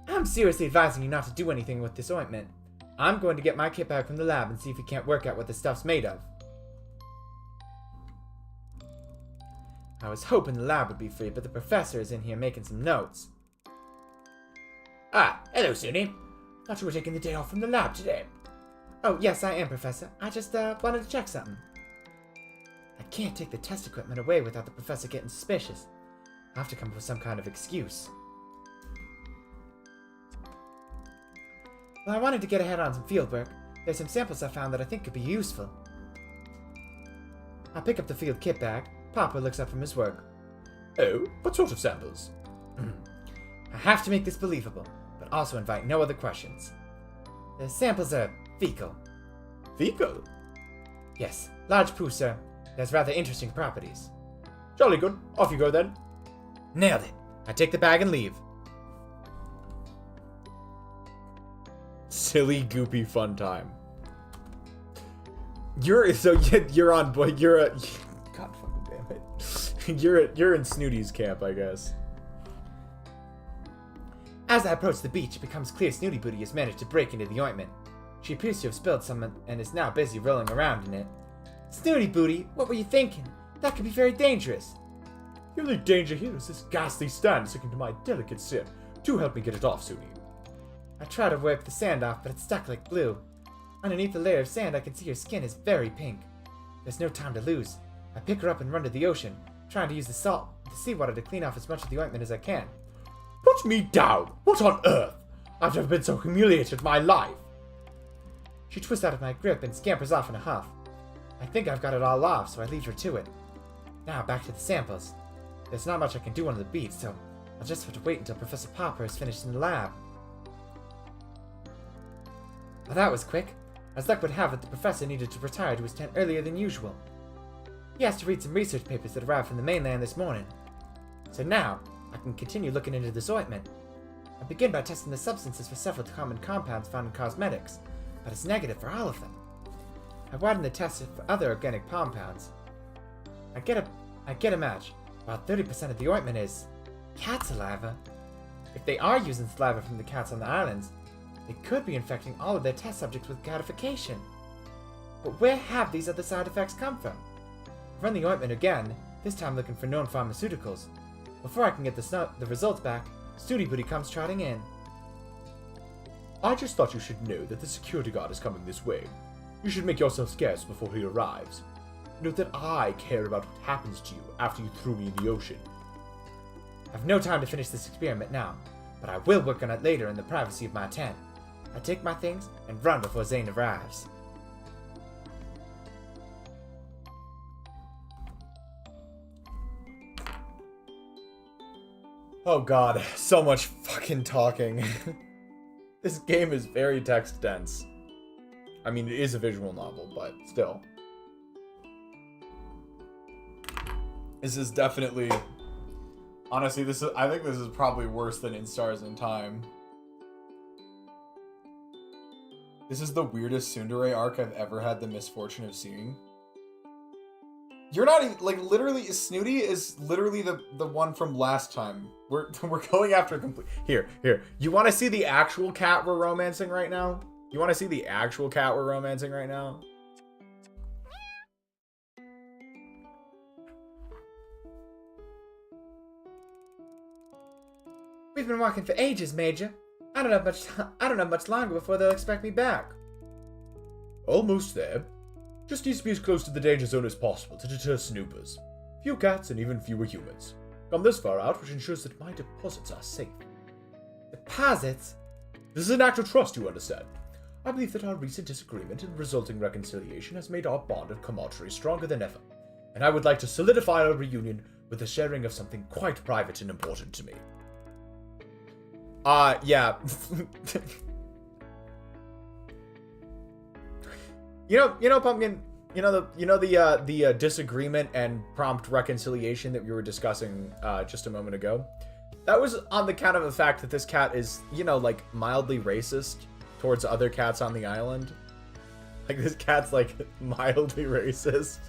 I'm seriously advising you not to do anything with this ointment. I'm going to get my kit bag from the lab and see if we can't work out what this stuff's made of. I was hoping the lab would be free, but the professor is in here making some notes.
Ah, hello, Suny. Thought you were taking the day off from the lab today.
Oh, yes, I am, Professor. I just wanted to check something. I can't take the test equipment away without the professor getting suspicious. I'll have to come up with some kind of excuse. Well, I wanted to get ahead on some field work. There's some samples I found that I think could be useful. I pick up the field kit bag. Papa looks up from his work.
Oh, what sort of samples?
I have to make this believable, but also invite no other questions. The samples are fecal.
Fecal?
Yes, large poo, sir. It has rather interesting properties.
Jolly good. Off you go then.
Nailed it. I take the bag and leave.
Silly, goopy, fun time. You're on, boy. God fucking damn it. You're in Snooty's camp, I guess.
As I approach the beach, it becomes clear Snooty Booty has managed to break into the ointment. She appears to have spilled some and is now busy rolling around in it. Snooty Booty, what were you thinking? That could be very dangerous.
The only danger here is this ghastly stand sticking to my delicate skin. Do help me get it off, Suny.
I try to wipe the sand off, but it's stuck like glue. Underneath the layer of sand, I can see her skin is very pink. There's no time to lose. I pick her up and run to the ocean, trying to use the seawater to clean off as much of the ointment as I can.
Put me down! What on earth? I've never been so humiliated in my life.
She twists out of my grip and scampers off in a huff. I think I've got it all off, so I leave her to it. Now, back to the samples. There's not much I can do on the beat, so I'll just have to wait until Professor Pawpur is finished in the lab. Well, that was quick. As luck would have it, the professor needed to retire to his tent earlier than usual. He has to read some research papers that arrived from the mainland this morning. So now, I can continue looking into this ointment. I begin by testing the substances for several common compounds found in cosmetics, but it's negative for all of them. I widen the test for other organic compounds. I get a match. About 30% of the ointment is cat saliva. If they are using saliva from the cats on the islands, they could be infecting all of their test subjects with catification. But where have these other side effects come from? I run the ointment again, this time looking for known pharmaceuticals. Before I can get the results back, Snooty Booty comes trotting in.
I just thought you should know that the security guard is coming this way. You should make yourself scarce before he arrives. Note that I care about what happens to you after you threw me in the ocean.
I have no time to finish this experiment now, but I will work on it later in the privacy of my tent. I take my things and run before Zane arrives.
Oh god, so much fucking talking. This game is very text dense. I mean, it is a visual novel, but still. This is definitely... Honestly, I think this is probably worse than In Stars in Time. This is the weirdest tsundere arc I've ever had the misfortune of seeing. You're not even, like, literally, Snooty is literally the one from last time. We're going after complete... Here. You want to see the actual cat we're romancing right now? You want to see the actual cat we're romancing right now?
We've been walking for ages, Major. I don't know much longer before they'll expect me back.
Almost there. Just needs to be as close to the danger zone as possible to deter snoopers. Few cats and even fewer humans. Come this far out, which ensures that my deposits are safe.
Deposits?
This is an act of trust, you understand. I believe that our recent disagreement and resulting reconciliation has made our bond of camaraderie stronger than ever, and I would like to solidify our reunion with the sharing of something quite private and important to me.
Yeah. you know, Pumpkin. You know the disagreement and prompt reconciliation that we were discussing just a moment ago. That was on the count of the fact that this cat is, like mildly racist towards other cats on the island. Like this cat's like mildly racist.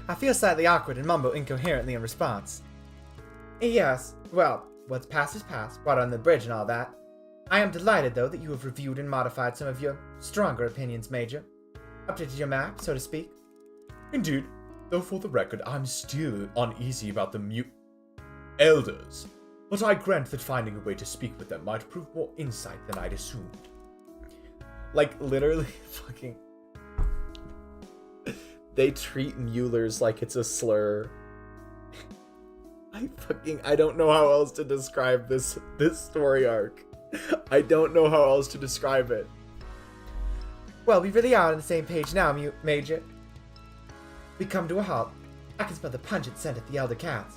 I feel slightly awkward and mumble incoherently in response. Yes, well, what's past is past, water on the bridge and all that. I am delighted, though, that you have reviewed and modified some of your stronger opinions, Major. Updated your map, so to speak.
Indeed, though for the record, I'm still uneasy about the elders. But I grant that finding a way to speak with them might prove more insight than I'd assumed.
Like, literally, fucking... They treat Muellers like it's a slur. I don't know how else to describe this story arc. I don't know how else to describe it.
Well, we really are on the same page now, Major. We come to a halt. I can smell the pungent scent of the elder cats.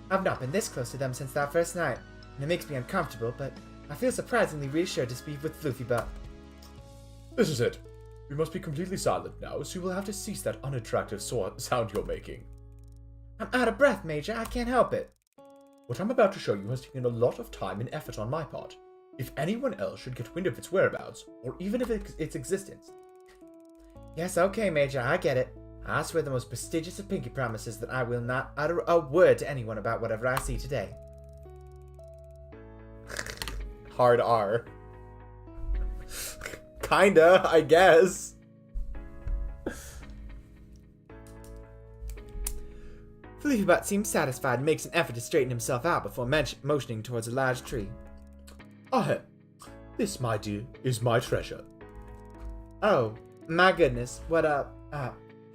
I've not been this close to them since that first night, and it makes me uncomfortable, but I feel surprisingly reassured to speak with Floofy.
This is it. We must be completely silent now, so you will have to cease that unattractive sound you're making.
I'm out of breath, Major. I can't help it.
What I'm about to show you has taken a lot of time and effort on my part. If anyone else should get wind of its whereabouts, or even of its existence...
Yes, okay, Major, I get it. I swear the most prestigious of pinky promises that I will not utter a word to anyone about whatever I see today.
Hard R. Kinda, I guess.
Floofybot seems satisfied and makes an effort to straighten himself out before motioning towards a large tree.
Ah, this, my dear, is my treasure.
Oh, my goodness, what a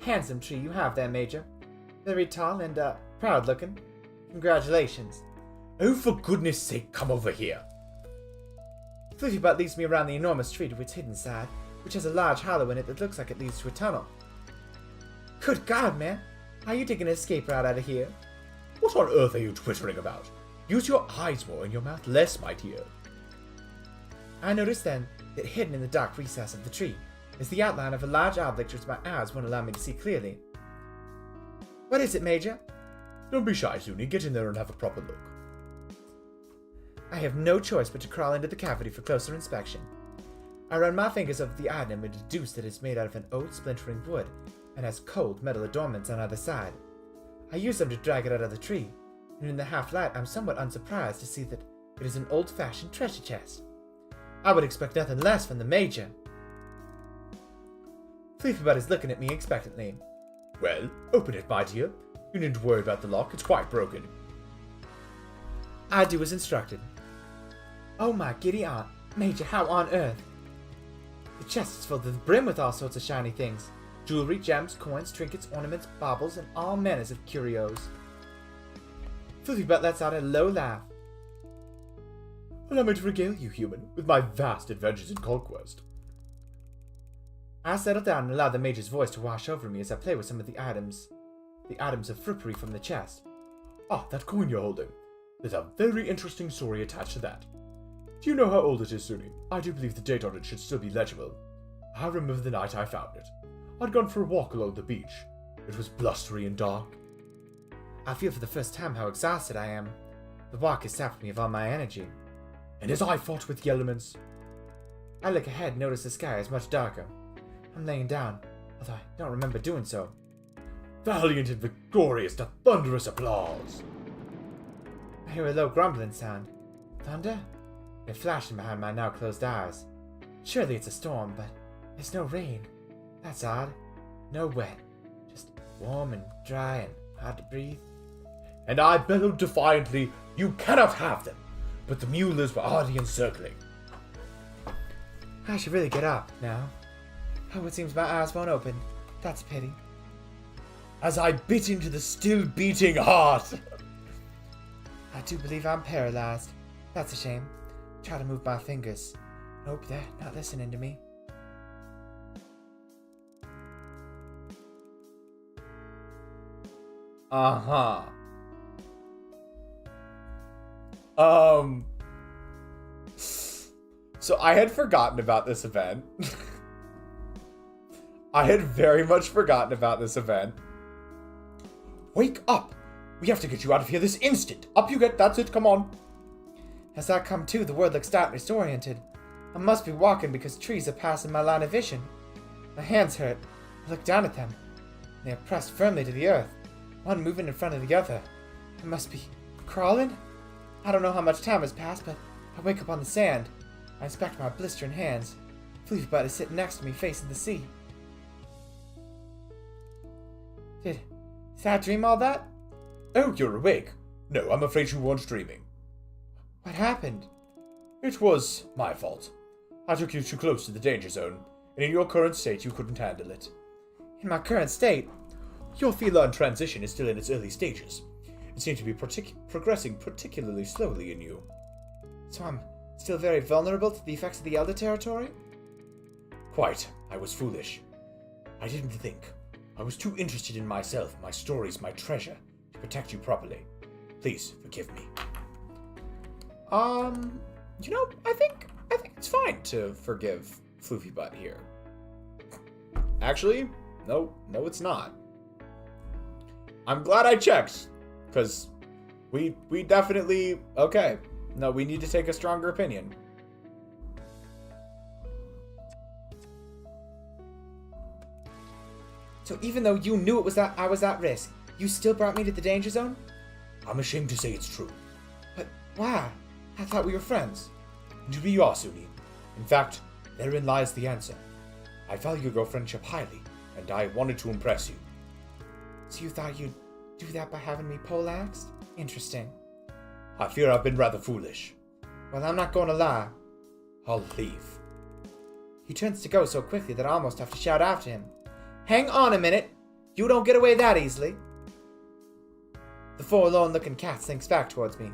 handsome tree you have there, Major. Very tall and proud looking. Congratulations.
Oh, for goodness sake, come over here.
Floofybot leads me around the enormous tree to its hidden side, which has a large hollow in it that looks like it leads to a tunnel. Good God, man! How are you digging an escape route out of here?
What on earth are you twittering about? Use your eyes more and your mouth less, my dear.
I noticed then that hidden in the dark recess of the tree is the outline of a large object which my eyes won't allow me to see clearly. What is it, Major?
Don't be shy, Suny. Get in there and have a proper look.
I have no choice but to crawl into the cavity for closer inspection. I run my fingers over the item and deduce that it's made out of an old splintering wood and has cold metal adornments on either side. I use them to drag it out of the tree, and in the half-light I'm somewhat unsurprised to see that it is an old-fashioned treasure chest. I would expect nothing less from the Major. Fleefybutt is looking at me expectantly.
Well, open it, my dear. You needn't worry about the lock. It's quite broken.
I do as instructed. Oh my giddy aunt, Major, how on earth? The chest is filled to the brim with all sorts of shiny things. Jewelry, gems, coins, trinkets, ornaments, baubles, and all manners of curios. Fleefybutt lets out a low laugh.
Allow me to regale you, human, with my vast adventures in conquest.
I settle down and allow the Major's voice to wash over me as I play with some of the items of frippery from the chest.
Ah, that coin you're holding. There's a very interesting story attached to that. Do you know how old it is, Suny? I do believe the date on it should still be legible. I remember the night I found it. I'd gone for a walk along the beach. It was blustery and dark.
I feel for the first time how exhausted I am. The walk has sapped me of all my energy.
And as I fought with the elements,
I look ahead and notice the sky is much darker. I'm laying down, although I don't remember doing so.
Valiant and victorious to thunderous applause.
I hear a low grumbling sound. Thunder? It flashing behind my now closed eyes. Surely it's a storm, but there's no rain. That's odd. No wet. Just warm and dry and hard to breathe.
And I bellowed defiantly, "You cannot have them!" But the mulers were already encircling.
I should really get up now. Oh, it seems my eyes won't open. That's a pity.
As I bit into the still beating heart.
I do believe I'm paralyzed. That's a shame. Try to move my fingers. Nope, they're not listening to me.
Uh-huh. So I had forgotten about this event. I had very much forgotten about this event.
Wake up! We have to get you out of here this instant. Up you get, that's it, come on.
As I come to, the world looks darkly disoriented. I must be walking because trees are passing my line of vision. My hands hurt. I look down at them. They are pressed firmly to the earth, one moving in front of the other. I must be crawling? I don't know how much time has passed, but I wake up on the sand. I inspect my blistering hands. Fleefybutt is sitting next to me, facing the sea. Did I dream all that?
Oh, you're awake. No, I'm afraid you weren't dreaming.
What happened?
It was my fault. I took you too close to the danger zone, and in your current state you couldn't handle it.
In my current state?
Your feline transition is still in its early stages. It seemed to be progressing particularly slowly in you.
So I'm still very vulnerable to the effects of the Elder Territory?
Quite. I was foolish. I didn't think. I was too interested in myself, my stories, my treasure, to protect you properly. Please, forgive me.
You know, I think it's fine to forgive Fleefybutt here. Actually, no, it's not. I'm glad I checked, because we definitely, okay. No, we need to take a stronger opinion.
So even though you knew I was at risk, you still brought me to the danger zone?
I'm ashamed to say it's true.
But why? I thought we were friends.
And we are, Suny. In fact, therein lies the answer. I value your friendship highly, and I wanted to impress you.
So you thought you'd do that by having me poleaxed? Interesting.
I fear I've been rather foolish.
Well, I'm not going to lie.
I'll leave.
He turns to go so quickly that I almost have to shout after him. Hang on a minute! You don't get away that easily! The forlorn-looking cat slinks back towards me.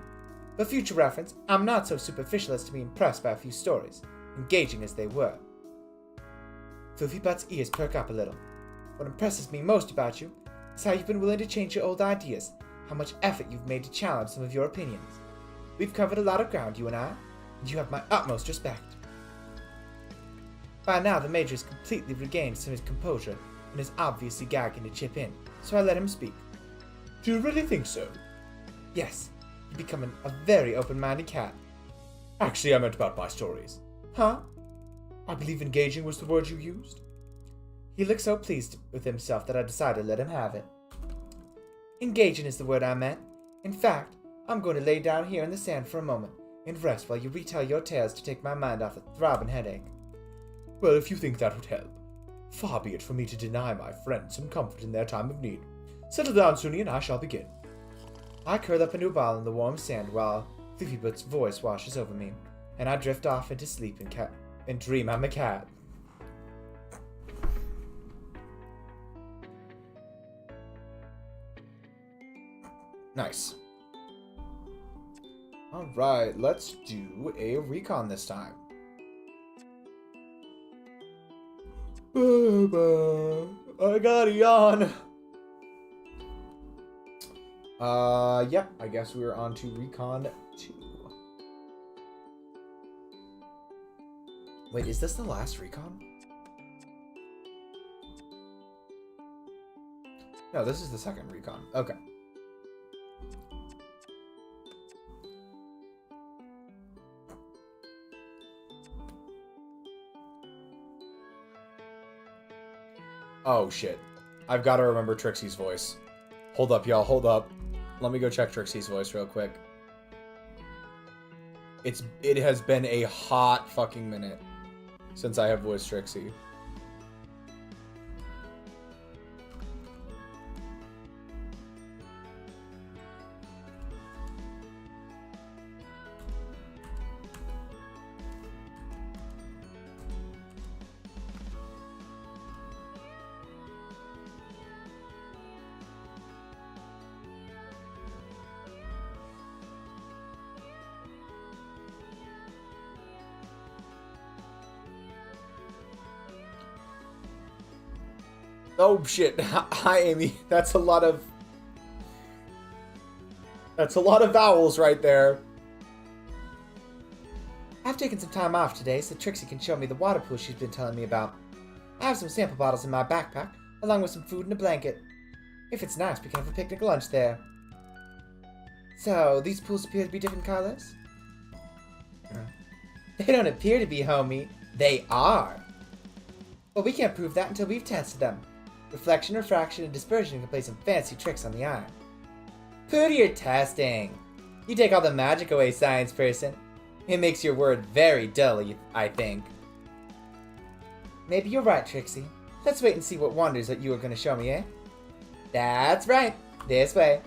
For future reference, I'm not so superficial as to be impressed by a few stories, engaging as they were. Butt's ears perk up a little. What impresses me most about you is how you've been willing to change your old ideas, how much effort you've made to challenge some of your opinions. We've covered a lot of ground, you and I, and you have my utmost respect. By now, the Major has completely regained some of his composure and is obviously gagging to chip in, so I let him speak.
Do you really think so?
Yes, you're becoming a very open-minded cat.
Actually, I meant about my stories.
Huh?
I believe engaging was the word you used.
He looked so pleased with himself that I decided to let him have it. Engaging is the word I meant. In fact, I'm going to lay down here in the sand for a moment and rest while you retell your tales to take my mind off a throbbing headache.
Well, if you think that would help, far be it from me to deny my friends some comfort in their time of need. Settle down, Suny, and I shall begin.
I curl up into a ball in the warm sand while Fluffybutt's voice washes over me, and I drift off into sleep and dream I'm a cat.
Nice. Alright, let's do a recon this time.
I got a yawn.
Yep, I guess we're on to recon 2. Wait, is this the last recon? No, this is the second recon. Okay. Oh, shit. I've got to remember Trixie's voice. Hold up, y'all. Hold up. Let me go check Trixie's voice real quick. It has been a hot fucking minute since I have voiced Trixie. Oh shit. Hi Amy. That's a lot of vowels right there.
I've taken some time off today so Trixie can show me the water pool she's been telling me about. I have some sample bottles in my backpack, along with some food and a blanket. If it's nice, we can have a picnic lunch there. So, these pools appear to be different colors? They don't appear to be, homie. They are. But we can't prove that until we've tested them. Reflection, refraction, and dispersion can play some fancy tricks on the eye. Poo to your testing. You take all the magic away, science person. It makes your word very dull, I think. Maybe you're right, Trixie. Let's wait and see what wonders that you are going to show me, eh? That's right. This way.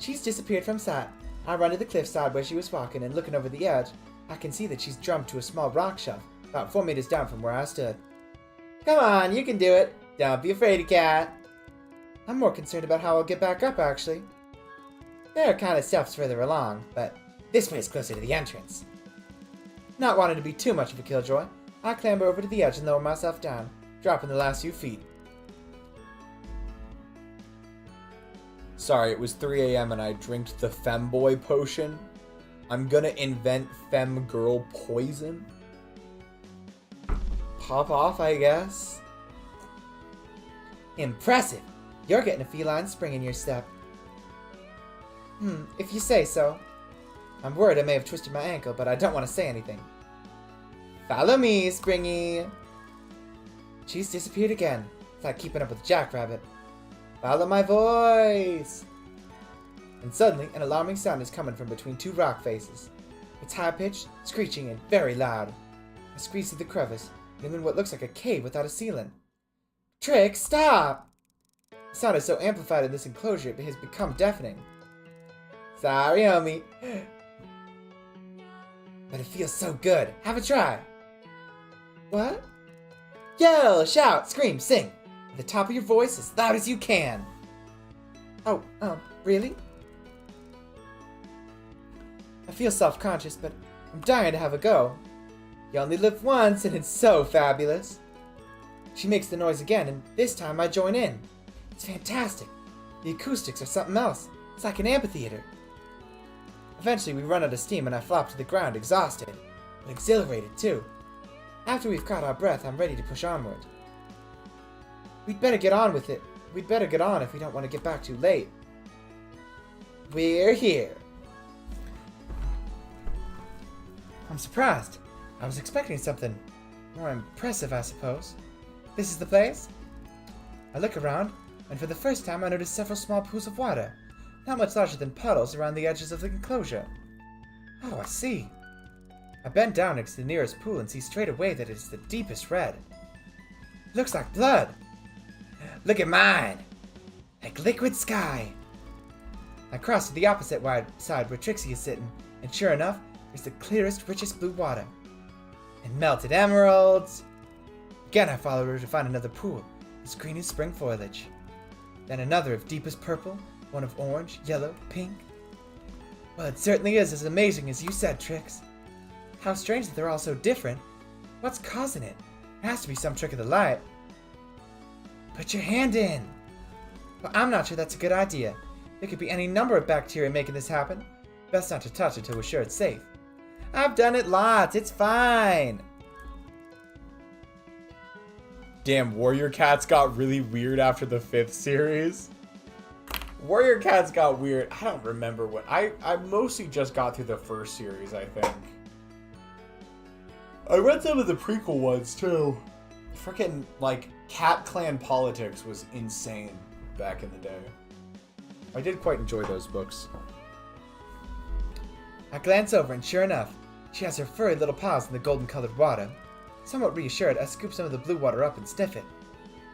She's disappeared from sight. I run to the cliffside where she was walking, and looking over the edge, I can see that she's jumped to a small rock shelf, about 4 meters down from where I stood. Come on, you can do it. Don't be afraid, cat. I'm more concerned about how I'll get back up, actually. There are kind of steps further along, but this way is closer to the entrance. Not wanting to be too much of a killjoy, I clamber over to the edge and lower myself down, dropping the last few feet.
Sorry, it was 3 a.m. and I drank the femboy potion. I'm gonna invent femgirl poison. Pop off, I guess. Impressive. You're getting a feline spring in your step. If you say so. I'm worried I may have twisted my ankle, but I don't want to say anything. Follow me, Springy. She's disappeared again. It's like keeping up with Jackrabbit. Follow my voice. And suddenly, an alarming sound is coming from between two rock faces. It's high-pitched, screeching, and very loud. I squeeze through the crevice, and I'm in what looks like a cave without a ceiling. Trick, stop! The sound is so amplified in this enclosure it has become deafening. Sorry, homie. But it feels so good. Have a try. What? Yell, shout, scream, sing. At the top of your voice as loud as you can. Oh, really? I feel self-conscious, but I'm dying to have a go.
You only live once, and it's so fabulous. She makes the noise again, and this time I join in. It's fantastic. The acoustics are something else. It's like an amphitheater. Eventually, we run out of steam, and I flop to the ground, exhausted, but exhilarated too. After we've caught our breath, I'm ready to push onward. We'd better get on with it. We'd better get on if we don't want to get back too late. We're here. I'm surprised. I was expecting something more impressive, I suppose. This is the place? I look around, and for the first time I notice several small pools of water, not much larger than puddles around the edges of the enclosure. Oh, I see. I bend down next to the nearest pool and see straight away that it is the deepest red. It looks like blood. Look at mine. Like liquid sky. I cross to the opposite side where Trixie is sitting, and sure enough, there's the clearest, richest blue water. And melted emeralds. Again I follow her to find another pool, with green as spring foliage. Then another of deepest purple, one of orange, yellow, pink. Well, it certainly is as amazing as you said, Trix. How strange that they're all so different. What's causing it? It has to be some trick of the light. Put your hand in. Well, I'm not sure that's a good idea. There could be any number of bacteria making this happen. Best not to touch until we're sure it's safe. I've done it lots. It's fine.
Damn, Warrior Cats got really weird after the 5th series. Warrior Cats got weird. I don't remember what. I mostly just got through the 1st series, I think. I read some of the prequel ones, too. Frickin', like, Cat Clan politics was insane back in the day. I did quite enjoy those books.
I glance over and sure enough, she has her furry little paws in the golden-colored water. Somewhat reassured, I scoop some of the blue water up and sniff it.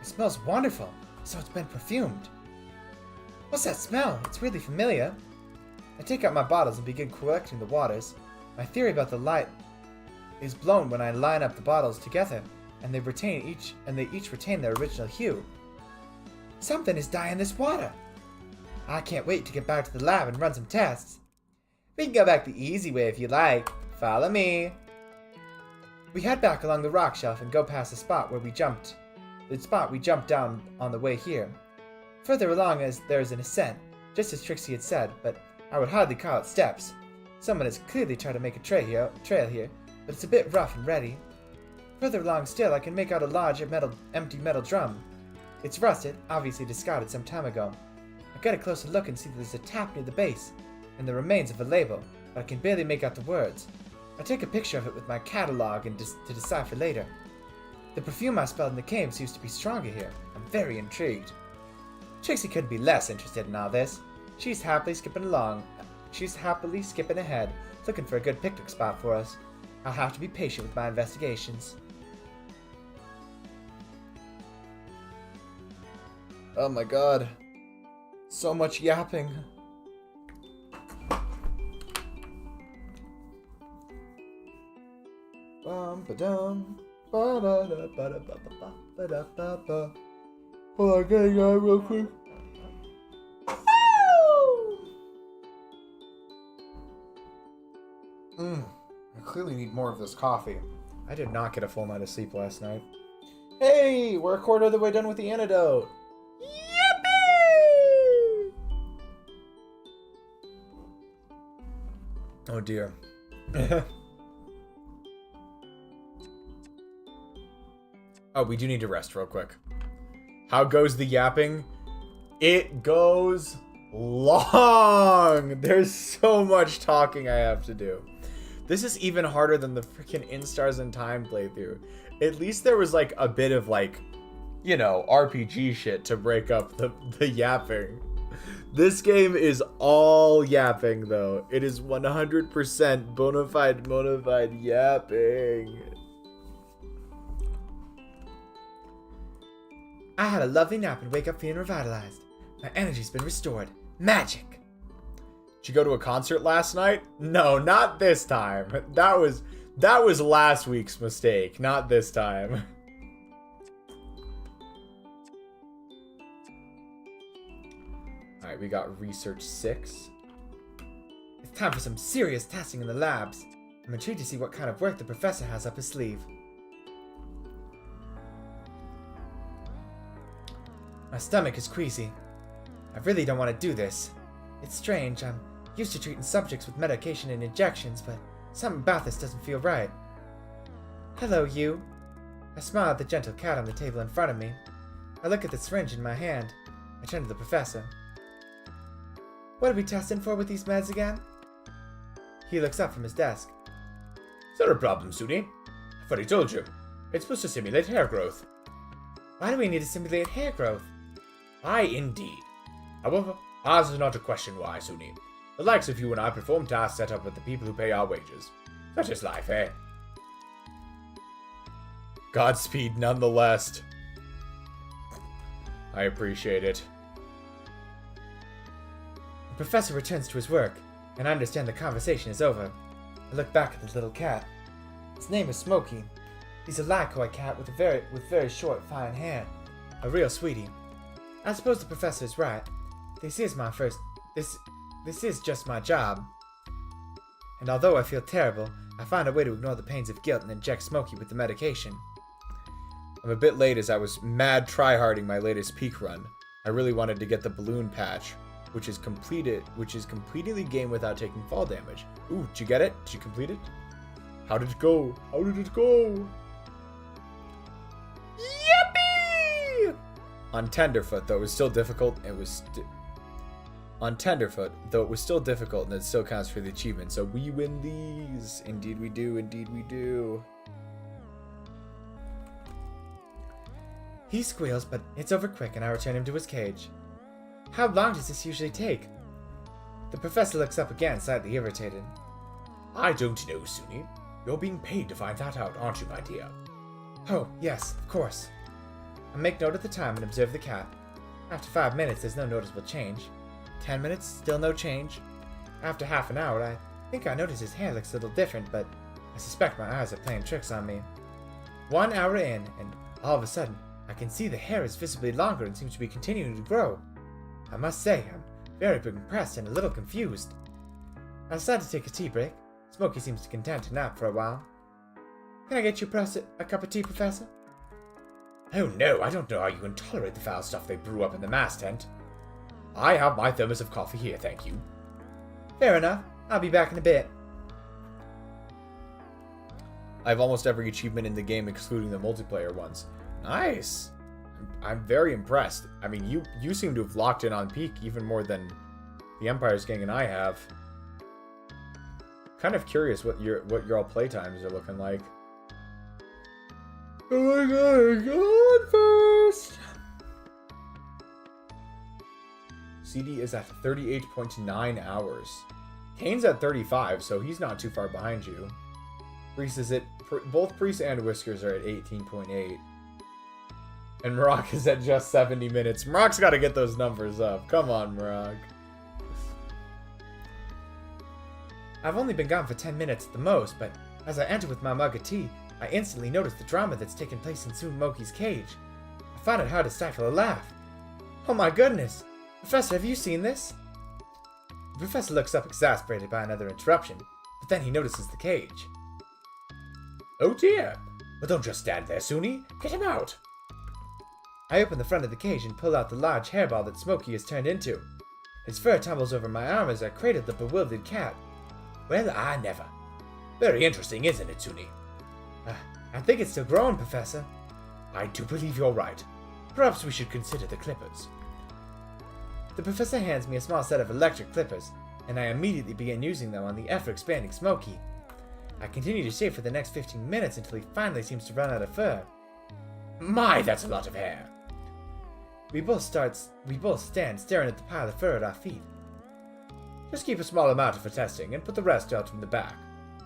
It smells wonderful, so it's been perfumed. What's that smell? It's weirdly familiar. I take out my bottles and begin collecting the waters. My theory about the light is blown when I line up the bottles together, and they each retain their original hue. Something is dyeing this water. I can't wait to get back to the lab and run some tests. We can go back the easy way if you like. Follow me. We head back along the rock shelf and go past the spot we jumped down on the way here. Further along there is an ascent, just as Trixie had said, but I would hardly call it steps. Someone has clearly tried to make a trail here, but it's a bit rough and ready. Further along still, I can make out a large empty metal drum. It's rusted, obviously discarded some time ago. I get a closer look and see that there's a tap near the base, and the remains of a label, but I can barely make out the words. I take a picture of it with my catalog and to decipher later. The perfume I smelled in the cave seems to be stronger here. I'm very intrigued. Trixie couldn't be less interested in all this. She's happily skipping ahead, looking for a good picnic spot for us. I'll have to be patient with my investigations.
Oh my god. So much yapping. Bum-ba-dum. Ba-da-da-ba-da-ba-ba-ba-da-ba-ba. Hold on, getting out real quick. I clearly need more of this coffee. I did not get a full night of sleep last night. Hey, we're a quarter of the way done with the antidote. Yippee! Oh dear. Oh, we do need to rest real quick. How goes the yapping? It goes long. There's so much talking I have to do. This is even harder than the freaking Instars in Time playthrough. At least there was like a bit of like, you know, RPG shit to break up the yapping. This game is all yapping though. It is 100% bona fide yapping.
I had a lovely nap and wake up feeling revitalized. My energy's been restored. Magic!
Did you go to a concert last night? No, not this time. That was last week's mistake, not this time. Alright, we got research 6.
It's time for some serious testing in the labs. I'm intrigued to see what kind of work the professor has up his sleeve. My stomach is queasy. I really don't want to do this. It's strange, I'm used to treating subjects with medication and injections, but something about this doesn't feel right. Hello, you. I smile at the gentle cat on the table in front of me. I look at the syringe in my hand. I turn to the professor. What are we testing for with these meds again? He looks up from his desk.
Is there a problem, Suny? I've already told you. It's supposed to simulate hair growth.
Why do we need to simulate hair growth?
Aye, indeed. However, ours is not a question why, Suny. The likes of you and I perform tasks set up with the people who pay our wages. Such is life, eh?
Godspeed nonetheless. I appreciate it.
The professor returns to his work, and I understand the conversation is over. I look back at the little cat. His name is Smokey. He's a Lycoid cat with very short, fine hair. A real sweetie. I suppose the professor is right. This is just my job. And although I feel terrible, I find a way to ignore the pains of guilt and inject Smokey with the medication.
I'm a bit late as I was mad tryharding my latest peak run. I really wanted to get the balloon patch, which is completing the game without taking fall damage. Ooh, did you get it? Did you complete it? How did it go? How did it go? Yippee! On Tenderfoot, though it was still difficult, and it still counts for the achievement. So we win these. Indeed we do. Indeed we do.
He squeals, but it's over quick and I return him to his cage. How long does this usually take? The professor looks up again, slightly irritated.
I don't know, Suny. You're being paid to find that out, aren't you, my dear?
Oh, yes, of course. I make note of the time and observe the cat. After 5 minutes, there's no noticeable change. 10 minutes, still no change. After half an hour, I think I notice his hair looks a little different, but I suspect my eyes are playing tricks on me. 1 hour in, and all of a sudden, I can see the hair is visibly longer and seems to be continuing to grow. I must say, I'm very impressed and a little confused. I decide to take a tea break. Smokey seems content to nap for a while. Can I get you a cup of tea, Professor?
Oh no, I don't know how you can tolerate the foul stuff they brew up in the mass tent. I have my thermos of coffee here, thank you.
Fair enough. I'll be back in a bit.
I have almost every achievement in the game excluding the multiplayer ones. Nice. I'm very impressed. I mean, you seem to have locked in on peak even more than the Empire's Gang and I have. Kind of curious what your all playtimes are looking like. Oh my god, go first! CD is at 38.9 hours. Kane's at 35, so he's not too far behind you. Priest is both Priest and Whiskers are at 18.8. And Maroc is at just 70 minutes. Maroc's got to get those numbers up. Come on, Maroc.
I've only been gone for 10 minutes at the most, but as I enter with my mug of tea, I instantly notice the drama that's taken place in Sumoki's cage. I find it hard to stifle a laugh. Oh my goodness! Professor, have you seen this? The professor looks up exasperated by another interruption, but then he notices the cage.
Oh dear! Well, don't just stand there, Suny. Get him out!
I open the front of the cage and pull out the large hairball that Smokey has turned into. His fur tumbles over my arm as I cradle the bewildered cat.
Well, I never. Very interesting, isn't it, Suny?
I think it's still growing, Professor.
I do believe you're right. Perhaps we should consider the clippers.
The professor hands me a small set of electric clippers, and I immediately begin using them on the ever-expanding Smokey. I continue to shave for the next 15 minutes until he finally seems to run out of fur.
My, that's a lot of hair.
We both stand staring at the pile of fur at our feet.
Just keep a small amount for testing and put the rest out in the back.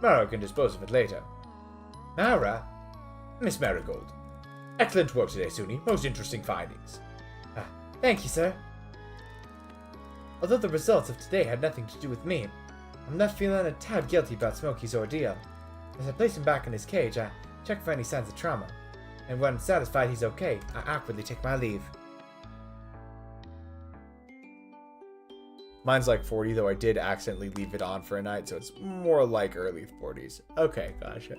Mara can dispose of it later.
Mara?
Miss Marigold. Excellent work today, Suny. Most interesting findings.
Thank you, sir. Although the results of today had nothing to do with me, I'm left feeling a tad guilty about Smokey's ordeal. As I place him back in his cage, I check for any signs of trauma, and when satisfied he's okay, I awkwardly take my leave.
Mine's like 40, though I did accidentally leave it on for a night, so it's more like early 40s. Okay, gotcha.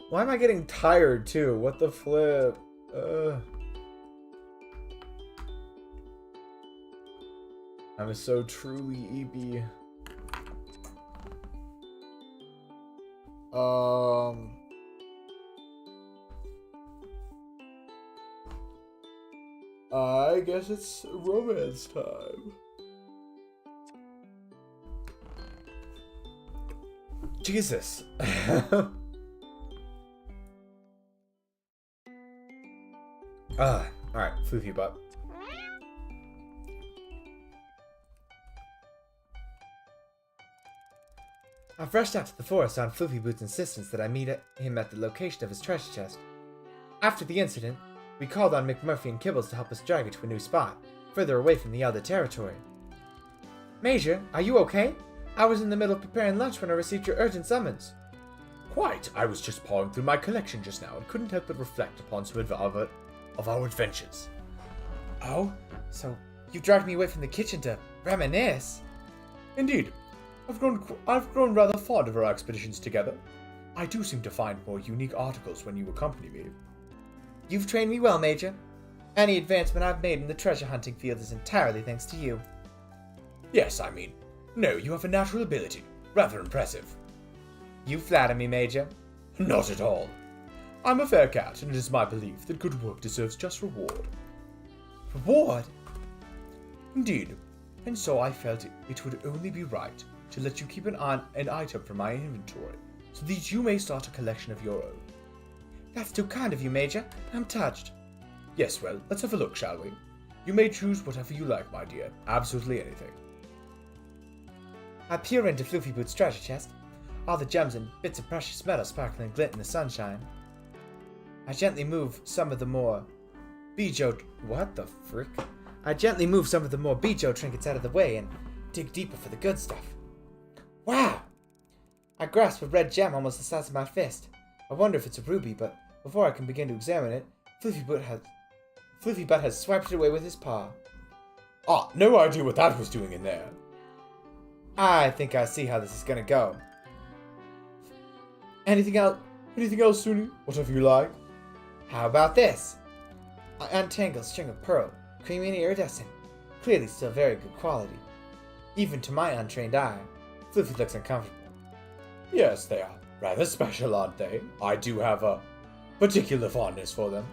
Why am I getting tired, too? What the flip? I'm so truly EB. I guess it's romance time. Jesus. Alright, floofy butt.
I've rushed out to the forest on Floofy Boot's insistence that I meet him at the location of his treasure chest. After the incident, we called on McMurphy and Kibbles to help us drag it to a new spot, further away from the other territory. Major, are you okay? I was in the middle of preparing lunch when I received your urgent summons.
Quite. I was just pawing through my collection just now and couldn't help but reflect upon some of our adventures.
Oh? So you dragged me away from the kitchen to reminisce?
Indeed. I've grown rather fond of our expeditions together. I do seem to find more unique articles when you accompany me.
You've trained me well, Major. Any advancement I've made in the treasure hunting field is entirely thanks to you.
Yes, no, you have a natural ability. Rather impressive.
You flatter me, Major.
Not at all. I'm a fair cat, and it is my belief that good work deserves just reward.
Reward?
Indeed. And so I felt it would only be right to let you keep an item from my inventory, so that you may start a collection of your own.
That's too kind of you, Major. I'm touched.
Yes, well, let's have a look, shall we? You may choose whatever you like, my dear. Absolutely anything.
I peer into Floofy Boot's treasure chest. All the gems and bits of precious metal sparkle and glint in the sunshine. I gently move some of the more
What the frick?
I gently move some of the more Bijo trinkets out of the way and dig deeper for the good stuff. Wow! I grasp a red gem almost the size of my fist. I wonder if it's a ruby, but before I can begin to examine it, Floofy Butt has swiped it away with his paw.
Ah, no idea what that was doing in there.
I think I see how this is gonna go.
Anything else, Suni? Whatever you like.
How about this? I untangle a string of pearl, creamy and iridescent, clearly still very good quality. Even to my untrained eye, Floofy looks uncomfortable.
Yes, they are rather special, aren't they? I do have a particular fondness for them.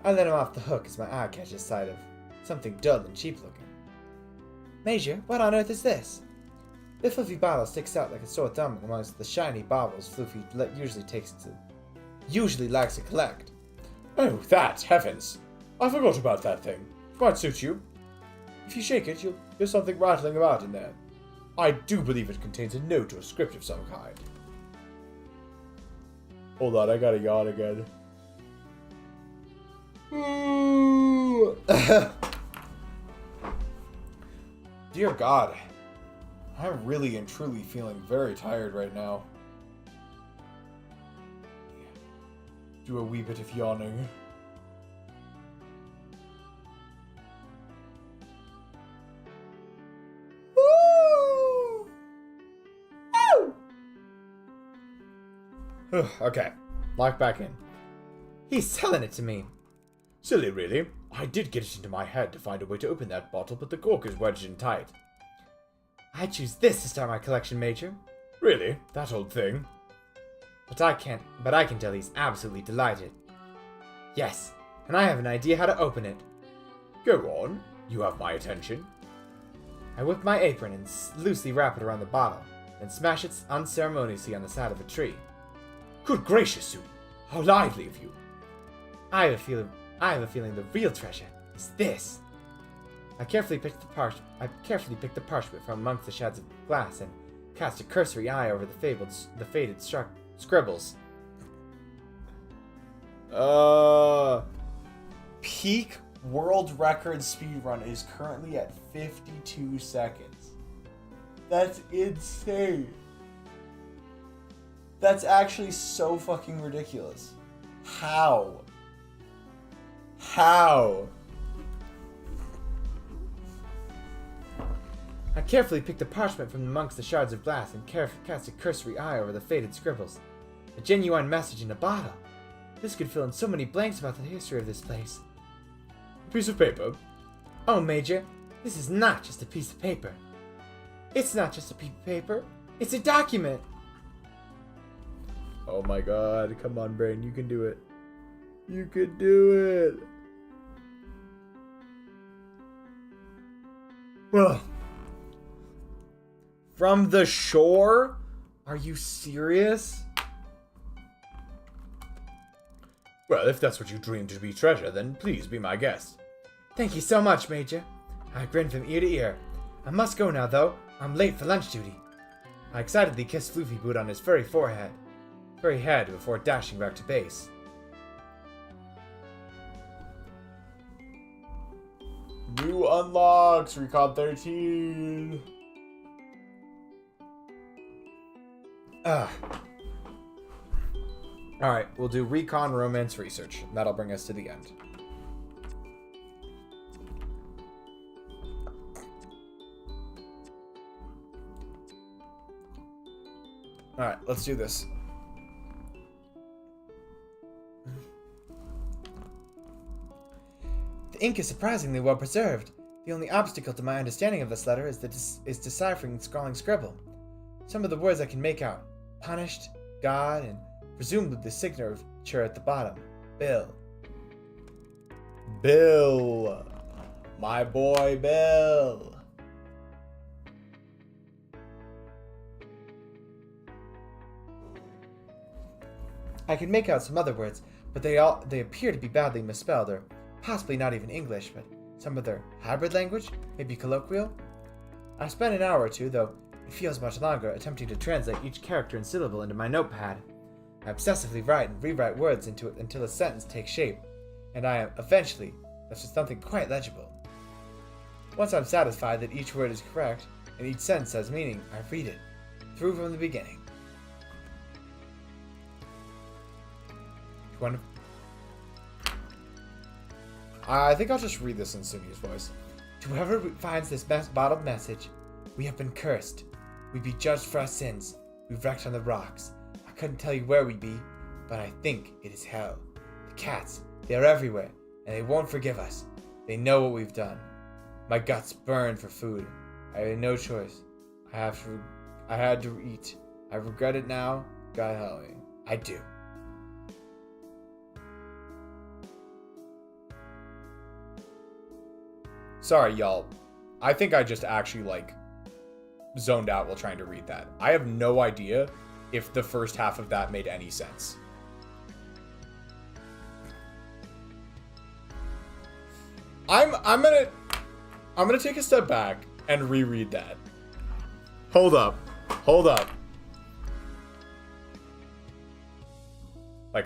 I let him off the hook as my eye catches sight of something dull and cheap looking. Major, what on earth is this? The Floofy bottle sticks out like a sore thumb amongst the shiny baubles Floofy usually likes to collect.
Oh, that, heavens! I forgot about that thing. Might suit you. If you shake it, you'll hear something rattling about in there. I do believe it contains a note or script of some kind. Hold on, I gotta yawn again. Dear God, I'm really and truly feeling very tired right now. Do a wee bit of yawning.
Okay, lock back in.
He's selling it to me.
Silly, really. I did get it into my head to find a way to open that bottle, but the cork is wedged in tight.
I choose this to start my collection, Major.
Really? That old thing?
But I can tell he's absolutely delighted. Yes, and I have an idea how to open it.
Go on. You have my attention.
I whip my apron and loosely wrap it around the bottle, then smash it unceremoniously on the side of a tree.
Good gracious, Suni! How lively of you!
I have a feeling the real treasure is this. I carefully pick the parchment from amongst the shards of glass and cast a cursory eye over the faded scribbles.
Peak world record speedrun is currently at 52 seconds. That's insane. That's actually so fucking ridiculous. How?
I carefully picked the parchment from amongst the shards of glass and cast a cursory eye over the faded scribbles. A genuine message in a bottle. This could fill in so many blanks about the history of this place.
A piece of paper?
Oh, Major, this is not just a piece of paper. It's not just a piece of paper. It's a document.
Oh my god, come on, Brain, you can do it. You can do it.
Ugh. From the shore? Are you serious?
Well, if that's what you dream to be treasure, then please be my guest.
Thank you so much, Major. I grinned from ear to ear. I must go now, though. I'm late for lunch duty. I excitedly kissed Floofy Boot on his furry head before dashing back to base.
New unlocks, Recon 13.
Alright, we'll do recon romance research. That'll bring us to the end. Alright, let's do this.
The ink is surprisingly well preserved. The only obstacle to my understanding of this letter is deciphering the scrawling scribble. Some of the words I can make out. Punished, God, and presumably the signature at the bottom. Bill.
Bill. My boy, Bill.
I can make out some other words, but they appear to be badly misspelled, or possibly not even English, but some other hybrid language, maybe colloquial. I spent an hour or two, though it feels much longer, attempting to translate each character and syllable into my notepad. I obsessively write and rewrite words into it until a sentence takes shape, and I am eventually left with something quite legible. Once I'm satisfied that each word is correct and each sentence has meaning, I read it through from the beginning.
I think I'll just read this in Suni's voice.
To whoever finds this bottled message, we have been cursed. We be judged for our sins. We wrecked on the rocks. I couldn't tell you where we be, but I think it is hell. The cats, they are everywhere, and they won't forgive us. They know what we've done. My guts burn for food. I had no choice. I had to eat. I regret it now. God help me. I do.
Sorry, y'all. I think I just actually, zoned out while trying to read that. I have no idea if the first half of that made any sense. I'm gonna take a step back and reread that. Hold up.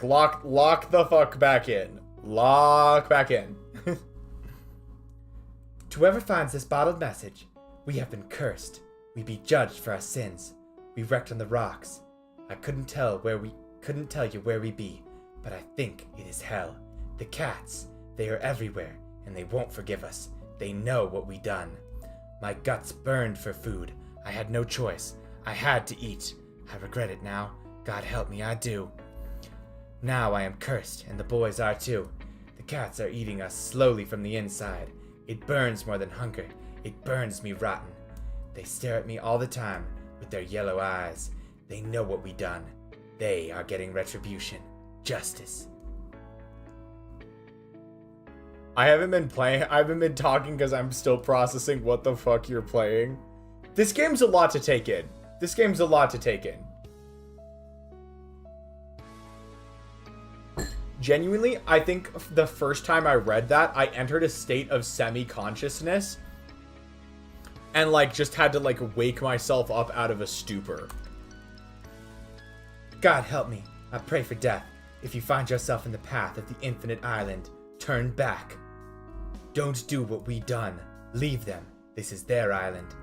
Lock the fuck back in. Lock back in.
To whoever finds this bottled message, we have been cursed. We be judged for our sins. We wrecked on the rocks. I couldn't tell you where we be, but I think it is hell. The cats, they are everywhere, and they won't forgive us. They know what we done. My guts burned for food. I had no choice. I had to eat. I regret it now. God help me, I do. Now I am cursed, and the boys are too. The cats are eating us slowly from the inside. It burns more than hunger. It burns me rotten. They stare at me all the time with their yellow eyes. They know what we done. They are getting retribution. Justice.
I haven't been talking because I'm still processing what the fuck you're playing. This game's a lot to take in. Genuinely, I think the first time I read that, I entered a state of semi-consciousness and just had to wake myself up out of a stupor.
God help me. I pray for death. If you find yourself in the path of the infinite island, turn back. Don't do what we done. Leave them. This is their island.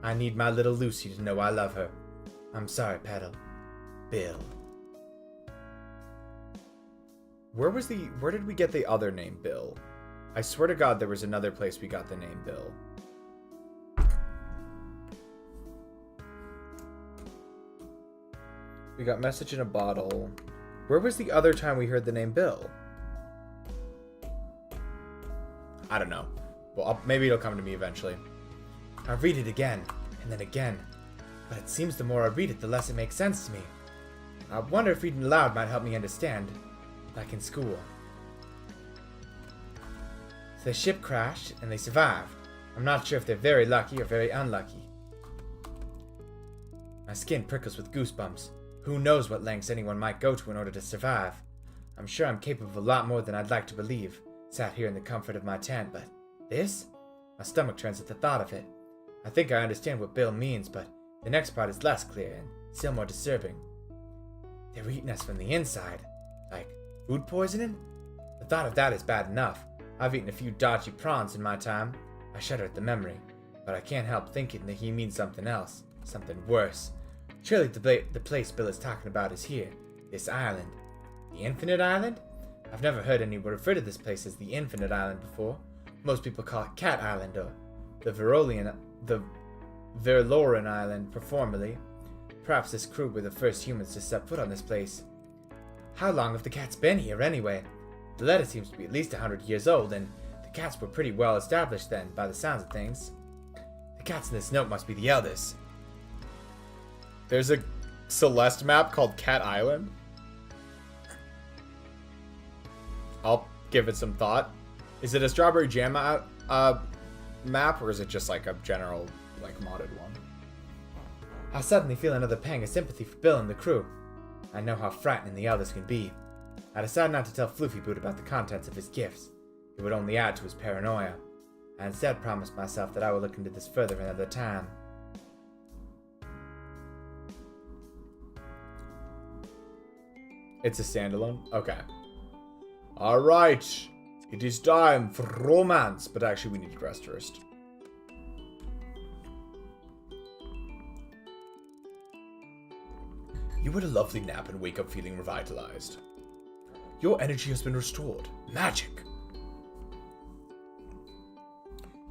I need my little Lucy to know I love her. I'm sorry, Petal. Bill.
Where did we get the other name Bill? I swear to God there was another place we got the name Bill. We got message in a bottle. Where was the other time we heard the name Bill? I don't know. Well, maybe it'll come to me eventually.
I read it again, and then again. But it seems the more I read it, the less it makes sense to me. I wonder if reading aloud might help me understand, like in school. So the ship crashed, and they survived. I'm not sure if they're very lucky or very unlucky. My skin prickles with goosebumps. Who knows what lengths anyone might go to in order to survive. I'm sure I'm capable of a lot more than I'd like to believe, sat here in the comfort of my tent, but this? My stomach turns at the thought of it. I think I understand what Bill means, but the next part is less clear and still more disturbing. They're eating us from the inside. Like food poisoning? The thought of that is bad enough. I've eaten a few dodgy prawns in my time. I shudder at the memory, but I can't help thinking that he means something else, something worse. Surely the place Bill is talking about is here, this island. The Infinite Island? I've never heard anyone refer to this place as the Infinite Island before. Most people call it Cat Island or the Verloren Island, formerly. Perhaps this crew were the first humans to step foot on this place. How long have the cats been here anyway? The letter seems to be at least 100 years old, and the cats were pretty well established then, by the sounds of things. The cats in this note must be the eldest.
There's a Celeste map called Cat Island. I'll give it some thought. Is it a Strawberry Jam map, or is it just like a general, like, modded one?
I suddenly feel another pang of sympathy for Bill and the crew. I know how frightening the eldest can be. I decide not to tell Floofy Boot about the contents of his gifts. It would only add to his paranoia. I instead promised myself that I will look into this further another time.
It's a standalone? Okay. Alright. It is time for romance. But actually, we need to rest first. You had a lovely nap and wake up feeling revitalized. Your energy has been restored. Magic.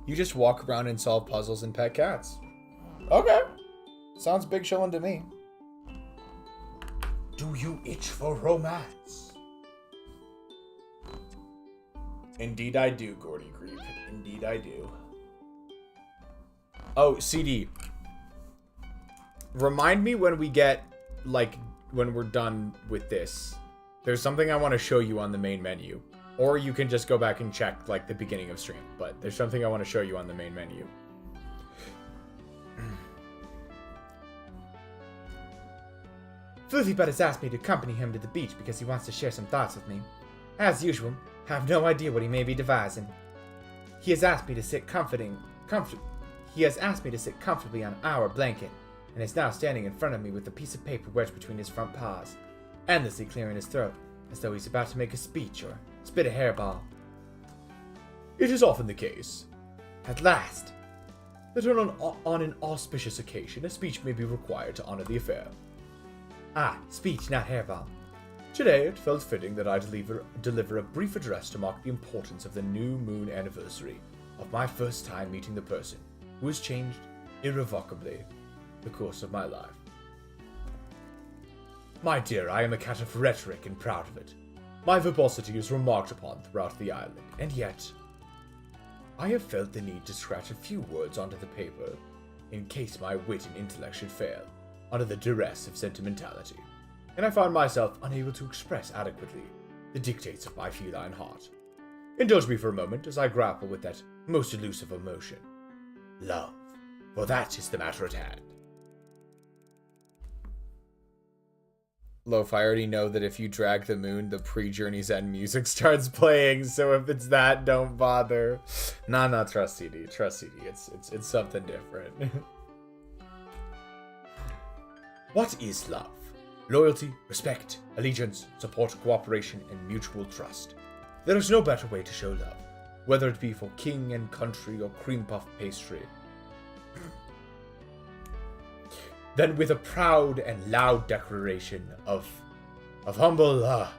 You just walk around and solve puzzles and pet cats. Okay. Sounds big chillin' to me. Do you itch for romance? Indeed I do, Gordy Creep. Indeed I do. Oh, CD. Remind me when we get, like, when we're done with this. There's something I want to show you on the main menu. Or you can just go back and check, like, the beginning of stream. But there's something I want to show you on the main menu.
Floofy Butt has asked me to accompany him to the beach because he wants to share some thoughts with me. As usual, I have no idea what he may be devising. He has asked me to sit comfortably on our blanket, and is now standing in front of me with a piece of paper wedged between his front paws, endlessly clearing his throat, as though he's about to make a speech or spit a hairball.
It is often the case
At last!
that on an auspicious occasion, a speech may be required to honor the affair.
Ah, speech, not hairball.
Today, it felt fitting that I deliver a brief address to mark the importance of the new moon anniversary of my first time meeting the person who has changed irrevocably the course of my life. My dear, I am a cat of rhetoric and proud of it. My verbosity is remarked upon throughout the island, and yet I have felt the need to scratch a few words onto the paper in case my wit and intellect should fail under the duress of sentimentality, and I find myself unable to express adequately the dictates of my feline heart. Indulge me for a moment as I grapple with that most elusive emotion, love, for that is the matter at hand. Loaf, I already know that if you drag the moon, the pre-Journey's End music starts playing, so if it's that, don't bother. Nah, trust CD. Trust CD. It's something different. What is love? Loyalty, respect, allegiance, support, cooperation, and mutual trust. There is no better way to show love, whether it be for king and country or cream puff pastry, than with a proud and loud declaration of humble.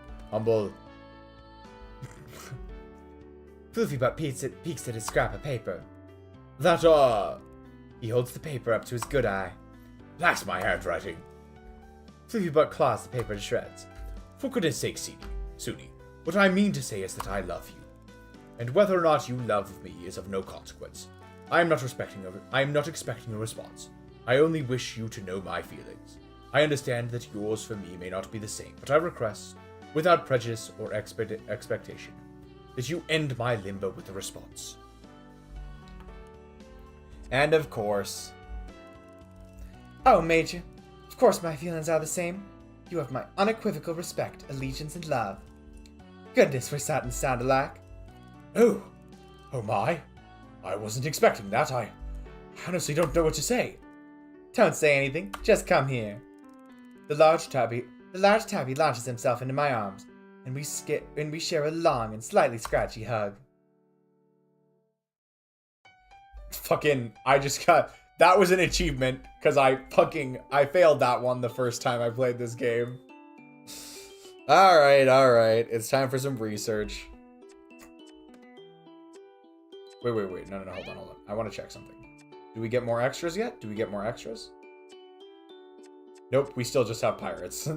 Floofy Butt peeks at his scrap of paper.
That,
He holds the paper up to his good eye.
That's my handwriting.
Flippy but claws the paper to shreds.
For goodness sake, Suni, what I mean to say is that I love you. And whether or not you love me is of no consequence. I am not expecting a response. I only wish you to know my feelings. I understand that yours for me may not be the same, but I request, without prejudice or expectation, that you end my limbo with a response.
And of course...
Oh, Major. Of course my feelings are the same. You have my unequivocal respect, allegiance, and love. Goodness, we're starting to sound alike.
Oh my. I wasn't expecting that. I honestly don't know what to say.
Don't say anything, just come here. The large tabby launches himself into my arms, and we share a long and slightly scratchy hug.
That was an achievement, because I failed that one the first time I played this game. Alright, it's time for some research. Wait, no, hold on. I want to check something. Do we get more extras yet? Nope, we still just have pirates.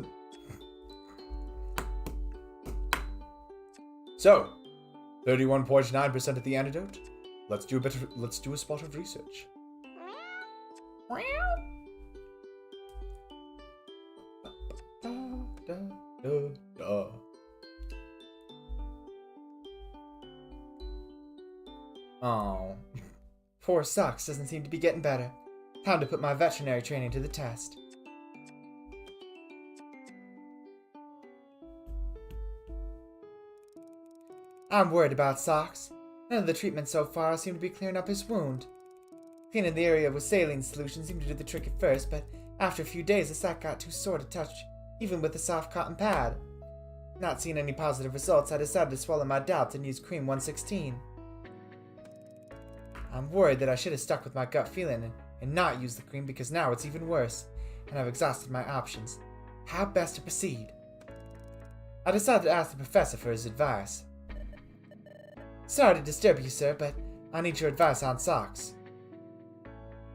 So, 31.9% of the antidote. Let's do a spot of research.
Oh. Poor Socks doesn't seem to be getting better. Time to put my veterinary training to the test. I'm worried about Socks. None of the treatments so far seem to be clearing up his wound. Cleaning the area with saline solution seemed to do the trick at first, but after a few days the sac got too sore to touch, even with a soft cotton pad. Not seeing any positive results, I decided to swallow my doubts and use cream 116. I'm worried that I should have stuck with my gut feeling and not used the cream because now it's even worse, and I've exhausted my options. How best to proceed? I decided to ask the professor for his advice. Sorry to disturb you, sir, but I need your advice on Socks.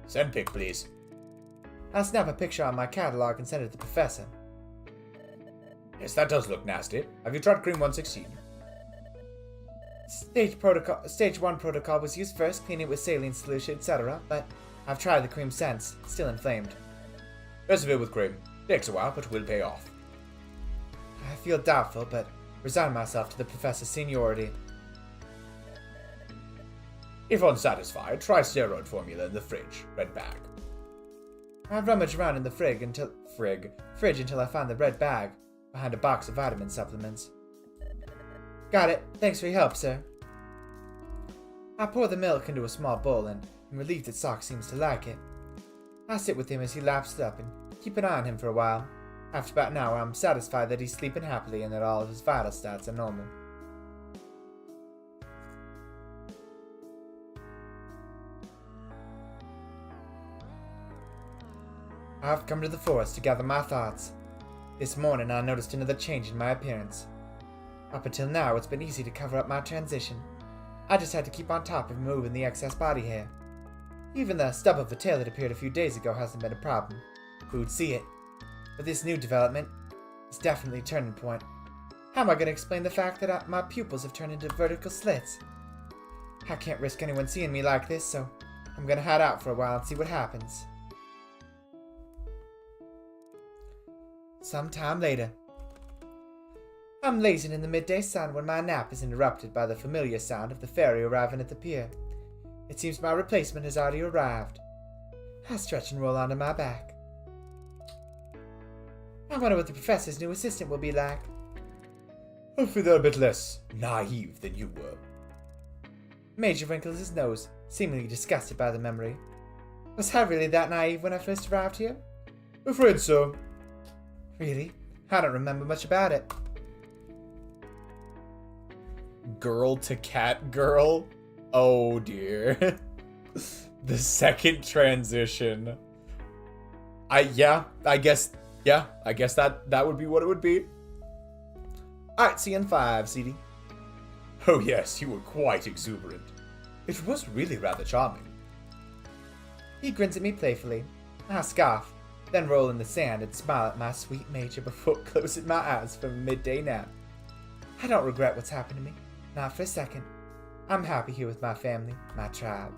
Send pic, please.
I'll snap a picture on my catalog and send it to the professor.
Yes, that does look nasty. Have you tried cream 116?
Stage 1 protocol was used first, cleaning it with saline solution, etc., but I've tried the cream since. Still inflamed.
Persevere with cream. Takes a while, but will pay off.
I feel doubtful, but resign myself to the professor's seniority.
If unsatisfied, try steroid formula in the fridge. Red bag.
I rummaged around in the fridge until I found the red bag behind a box of vitamin supplements. Got it. Thanks for your help, sir. I pour the milk into a small bowl and am relieved that Sock seems to like it. I sit with him as he laps it up and keep an eye on him for a while. After about an hour, I'm satisfied that he's sleeping happily and that all of his vital stats are normal. I've come to the forest to gather my thoughts. This morning I noticed another change in my appearance. Up until now it's been easy to cover up my transition. I just had to keep on top of removing the excess body hair. Even the stub of the tail that appeared a few days ago hasn't been a problem. Who'd see it? But this new development is definitely a turning point. How am I going to explain the fact that my pupils have turned into vertical slits? I can't risk anyone seeing me like this, so I'm going to hide out for a while and see what happens. Sometime later. I'm lazing in the midday sun when my nap is interrupted by the familiar sound of the ferry arriving at the pier. It seems my replacement has already arrived. I stretch and roll onto my back. I wonder what the professor's new assistant will be like.
Hopefully they're a bit less naive than you were.
Major wrinkles his nose, seemingly disgusted by the memory. Was I really that naive when I first arrived here?
Afraid so.
Really? I don't remember much about it.
Girl to cat girl? Oh dear. The second transition. I guess that would be what it would be. Alright, see you in 5, CD.
Oh yes, you were quite exuberant. It was really rather charming.
He grins at me playfully. I scoff. then roll in the sand and smile at my sweet nature before closing my eyes for a midday nap. I don't regret what's happened to me, not for a second. I'm happy here with my family, my tribe.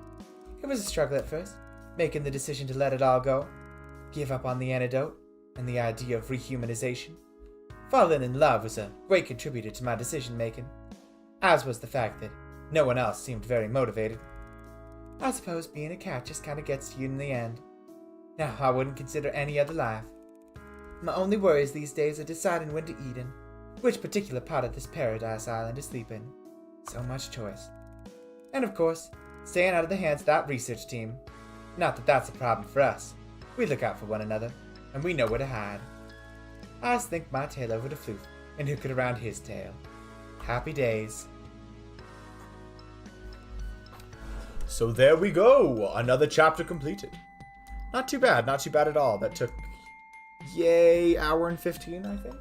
It was a struggle at first, making the decision to let it all go, give up on the antidote, and the idea of rehumanization. Falling in love was a great contributor to my decision-making, as was the fact that no one else seemed very motivated. I suppose being a cat just kinda gets to you in the end. Now, I wouldn't consider any other life. My only worries these days are deciding when to eat in, which particular part of this paradise island to sleep in. So much choice. And of course, staying out of the hands of that research team. Not that that's a problem for us. We look out for one another, and we know where to hide. I just think my tail over to Floof and hook it around his tail. Happy days.
So there we go. Another chapter completed. Not too bad at all. That took, yay, hour and 15, I think.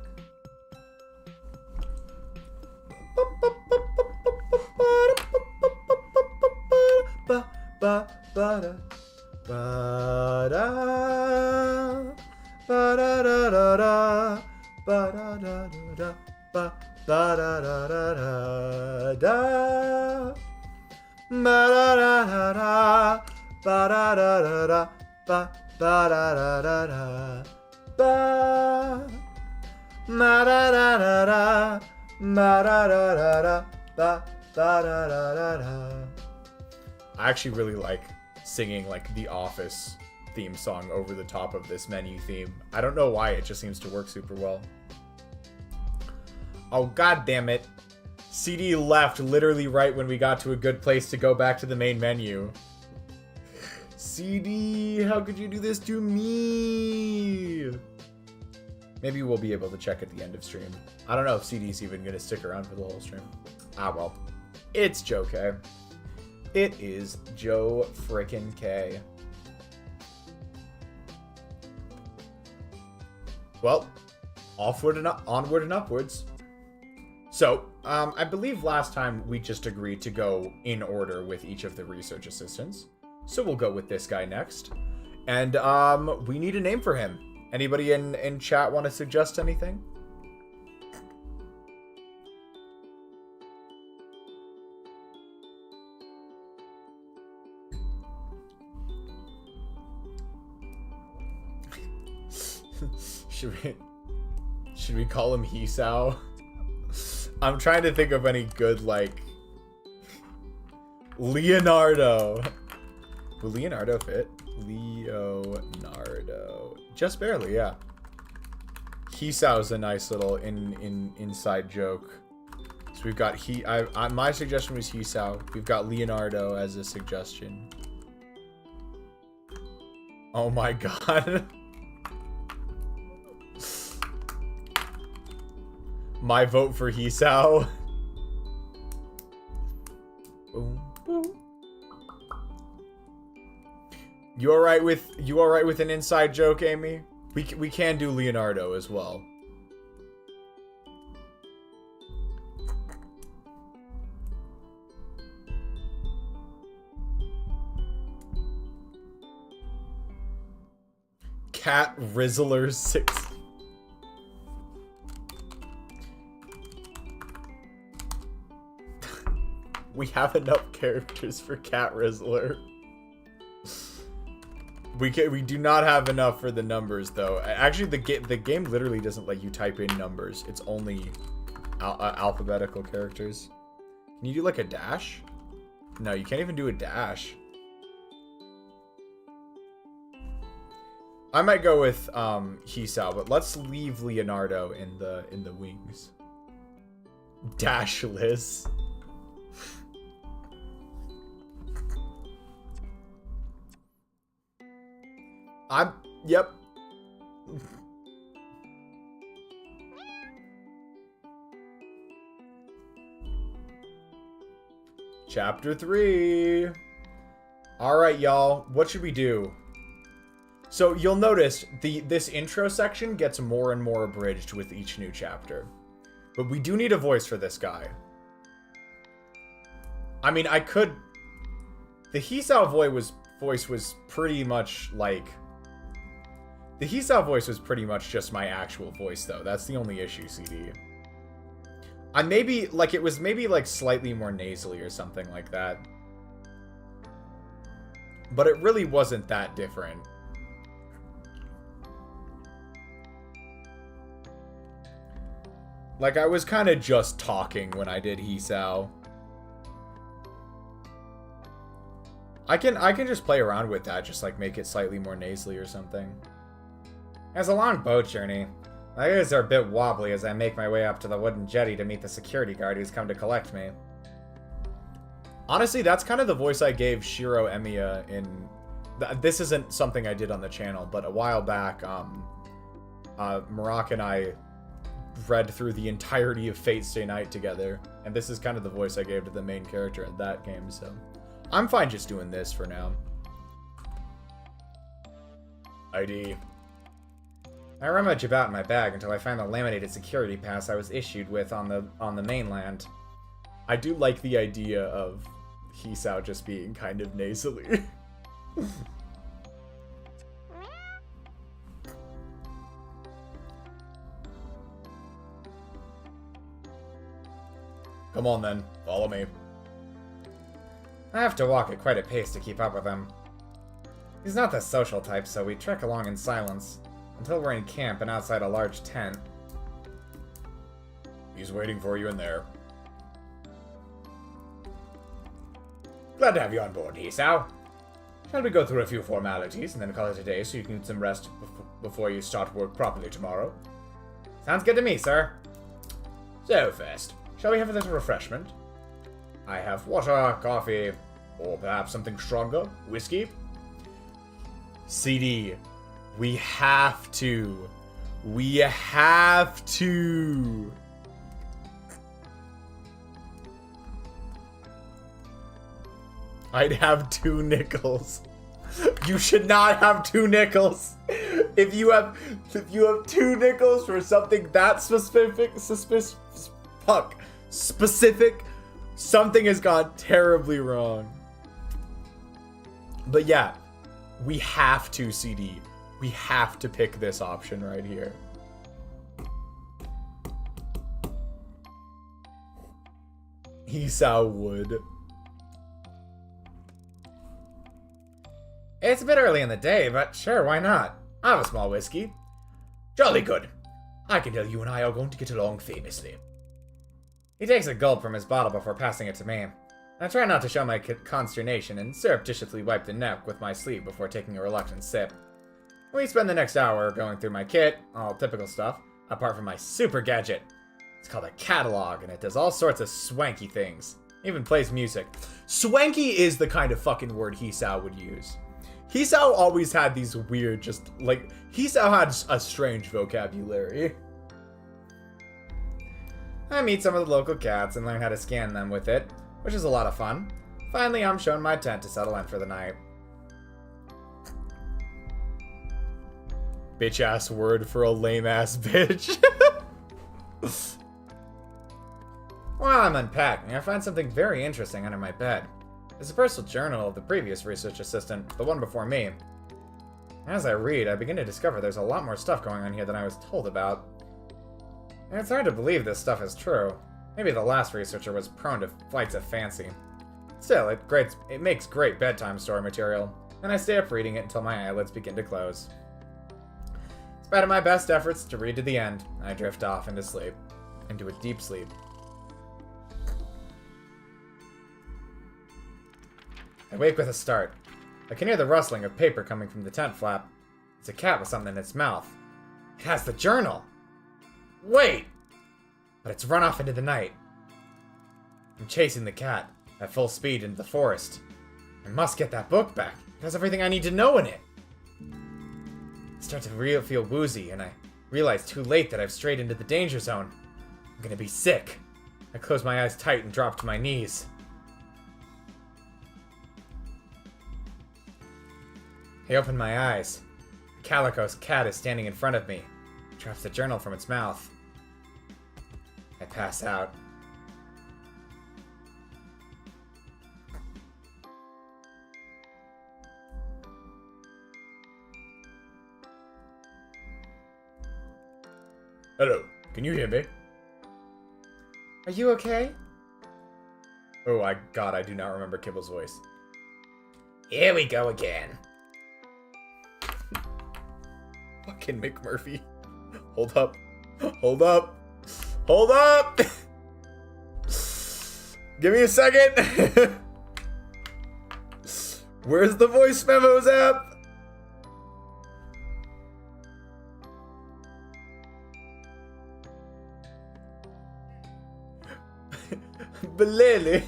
I actually really like singing like the Office theme song over the top of this menu theme. I don't know why, it just seems to work super well. Oh, god damn it. CD left literally right when we got to a good place to go back to the main menu. CD, how could you do this to me? Maybe we'll be able to check at the end of stream. I don't know if CD's even going to stick around for the whole stream. Ah, well. It's Joe K. It is Joe frickin' K. Well, onward and upwards. So, I believe last time we just agreed to go in order with each of the research assistants. So we'll go with this guy next. And, we need a name for him. Anybody in chat want to suggest anything? Should we call him Hisao? I'm trying to think of any good, like... Leonardo. Will Leonardo fit? Leonardo. Just barely, yeah. Hisao's a nice little inside joke. So we've got my suggestion was Hisao. We've got Leonardo as a suggestion. Oh my god. My vote for Hisao. Boom, boom. You alright with an inside joke, Amy? We can do Leonardo as well. Cat Rizzler 6. We have enough characters for Cat Rizzler. We do not have enough for the numbers though. Actually, the game literally doesn't let you type in numbers. It's only alphabetical characters. Can you do like a dash? No, you can't even do a dash. I might go with Hisao, but let's leave Leonardo in the wings. Dashless. Yep. Chapter 3. Alright, y'all. What should we do? So, you'll notice this intro section gets more and more abridged with each new chapter. But we do need a voice for this guy. I mean, I could... The Hisao voice was pretty much, like... The Hisao voice was pretty much just my actual voice, though. That's the only issue, CD. I maybe, like, it was maybe, like, slightly more nasally or something like that. But it really wasn't that different. Like, I was kind of just talking when I did Hisao. I can just play around with that, just, like, make it slightly more nasally or something. It's a long boat journey. My ears are a bit wobbly as I make my way up to the wooden jetty to meet the security guard who's come to collect me. Honestly, that's kind of the voice I gave Shiro Emiya in... This isn't something I did on the channel, but a while back, Marak and I read through the entirety of Fate Stay Night together, and this is kind of the voice I gave to the main character in that game, so... I'm fine just doing this for now. ID. I rummage about in my bag until I find the laminated security pass I was issued with on the mainland. I do like the idea of Hisao just being kind of nasally. Come on then, follow me. I have to walk at quite a pace to keep up with him. He's not the social type, so we trek along in silence, until we're in camp and outside a large tent. He's waiting for you in there. Glad to have you on board, Hisao. Shall we go through a few formalities and then call it a day so you can get some rest before you start work properly tomorrow? Sounds good to me, sir. So first, shall we have a little refreshment? I have water, coffee, or perhaps something stronger, whiskey. CD, we have to. We have to. I'd have 2 nickels. You should not have 2 nickels. If you have 2 nickels for something that specific, something has gone terribly wrong. But yeah, we have to, CD. We have to pick this option right here. Hisao would. It's a bit early in the day, but sure, why not? I have a small whiskey. Jolly good. I can tell you and I are going to get along famously. He takes a gulp from his bottle before passing it to me. I try not to show my consternation and surreptitiously wipe the neck with my sleeve before taking a reluctant sip. We spend the next hour going through my kit, all typical stuff, apart from my super gadget. It's called a catalog, and it does all sorts of swanky things. It even plays music. Swanky is the kind of fucking word Hisao would use. Hisao always had these weird, just, like, Hisao had a strange vocabulary. I meet some of the local cats and learn how to scan them with it, which is a lot of fun. Finally, I'm shown my tent to settle in for the night. Bitch-ass word for a lame-ass bitch. While I'm unpacking, I find something very interesting under my bed. It's a personal journal of the previous research assistant, the one before me. As I read, I begin to discover there's a lot more stuff going on here than I was told about. And it's hard to believe this stuff is true. Maybe the last researcher was prone to flights of fancy. Still, it makes great bedtime story material, and I stay up reading it until my eyelids begin to close. In spite of my best efforts to read to the end, I drift off into sleep. Into a deep sleep. I wake with a start. I can hear the rustling of paper coming from the tent flap. It's a cat with something in its mouth. It has the journal! Wait! But it's run off into the night. I'm chasing the cat at full speed into the forest. I must get that book back. It has everything I need to know in it. I start to feel woozy, and I realize too late that I've strayed into the danger zone. I'm gonna be sick. I close my eyes tight and drop to my knees. I open my eyes. A calico's cat is standing in front of me. It drops the journal from its mouth. I pass out.
Hello, can you hear me?
Are you okay?
Oh, God, I do not remember Kibble's voice.
Here we go again.
Fucking McMurphy. Hold up. Hold up. Hold up! Give me a second. Where's the voice memos app? Belele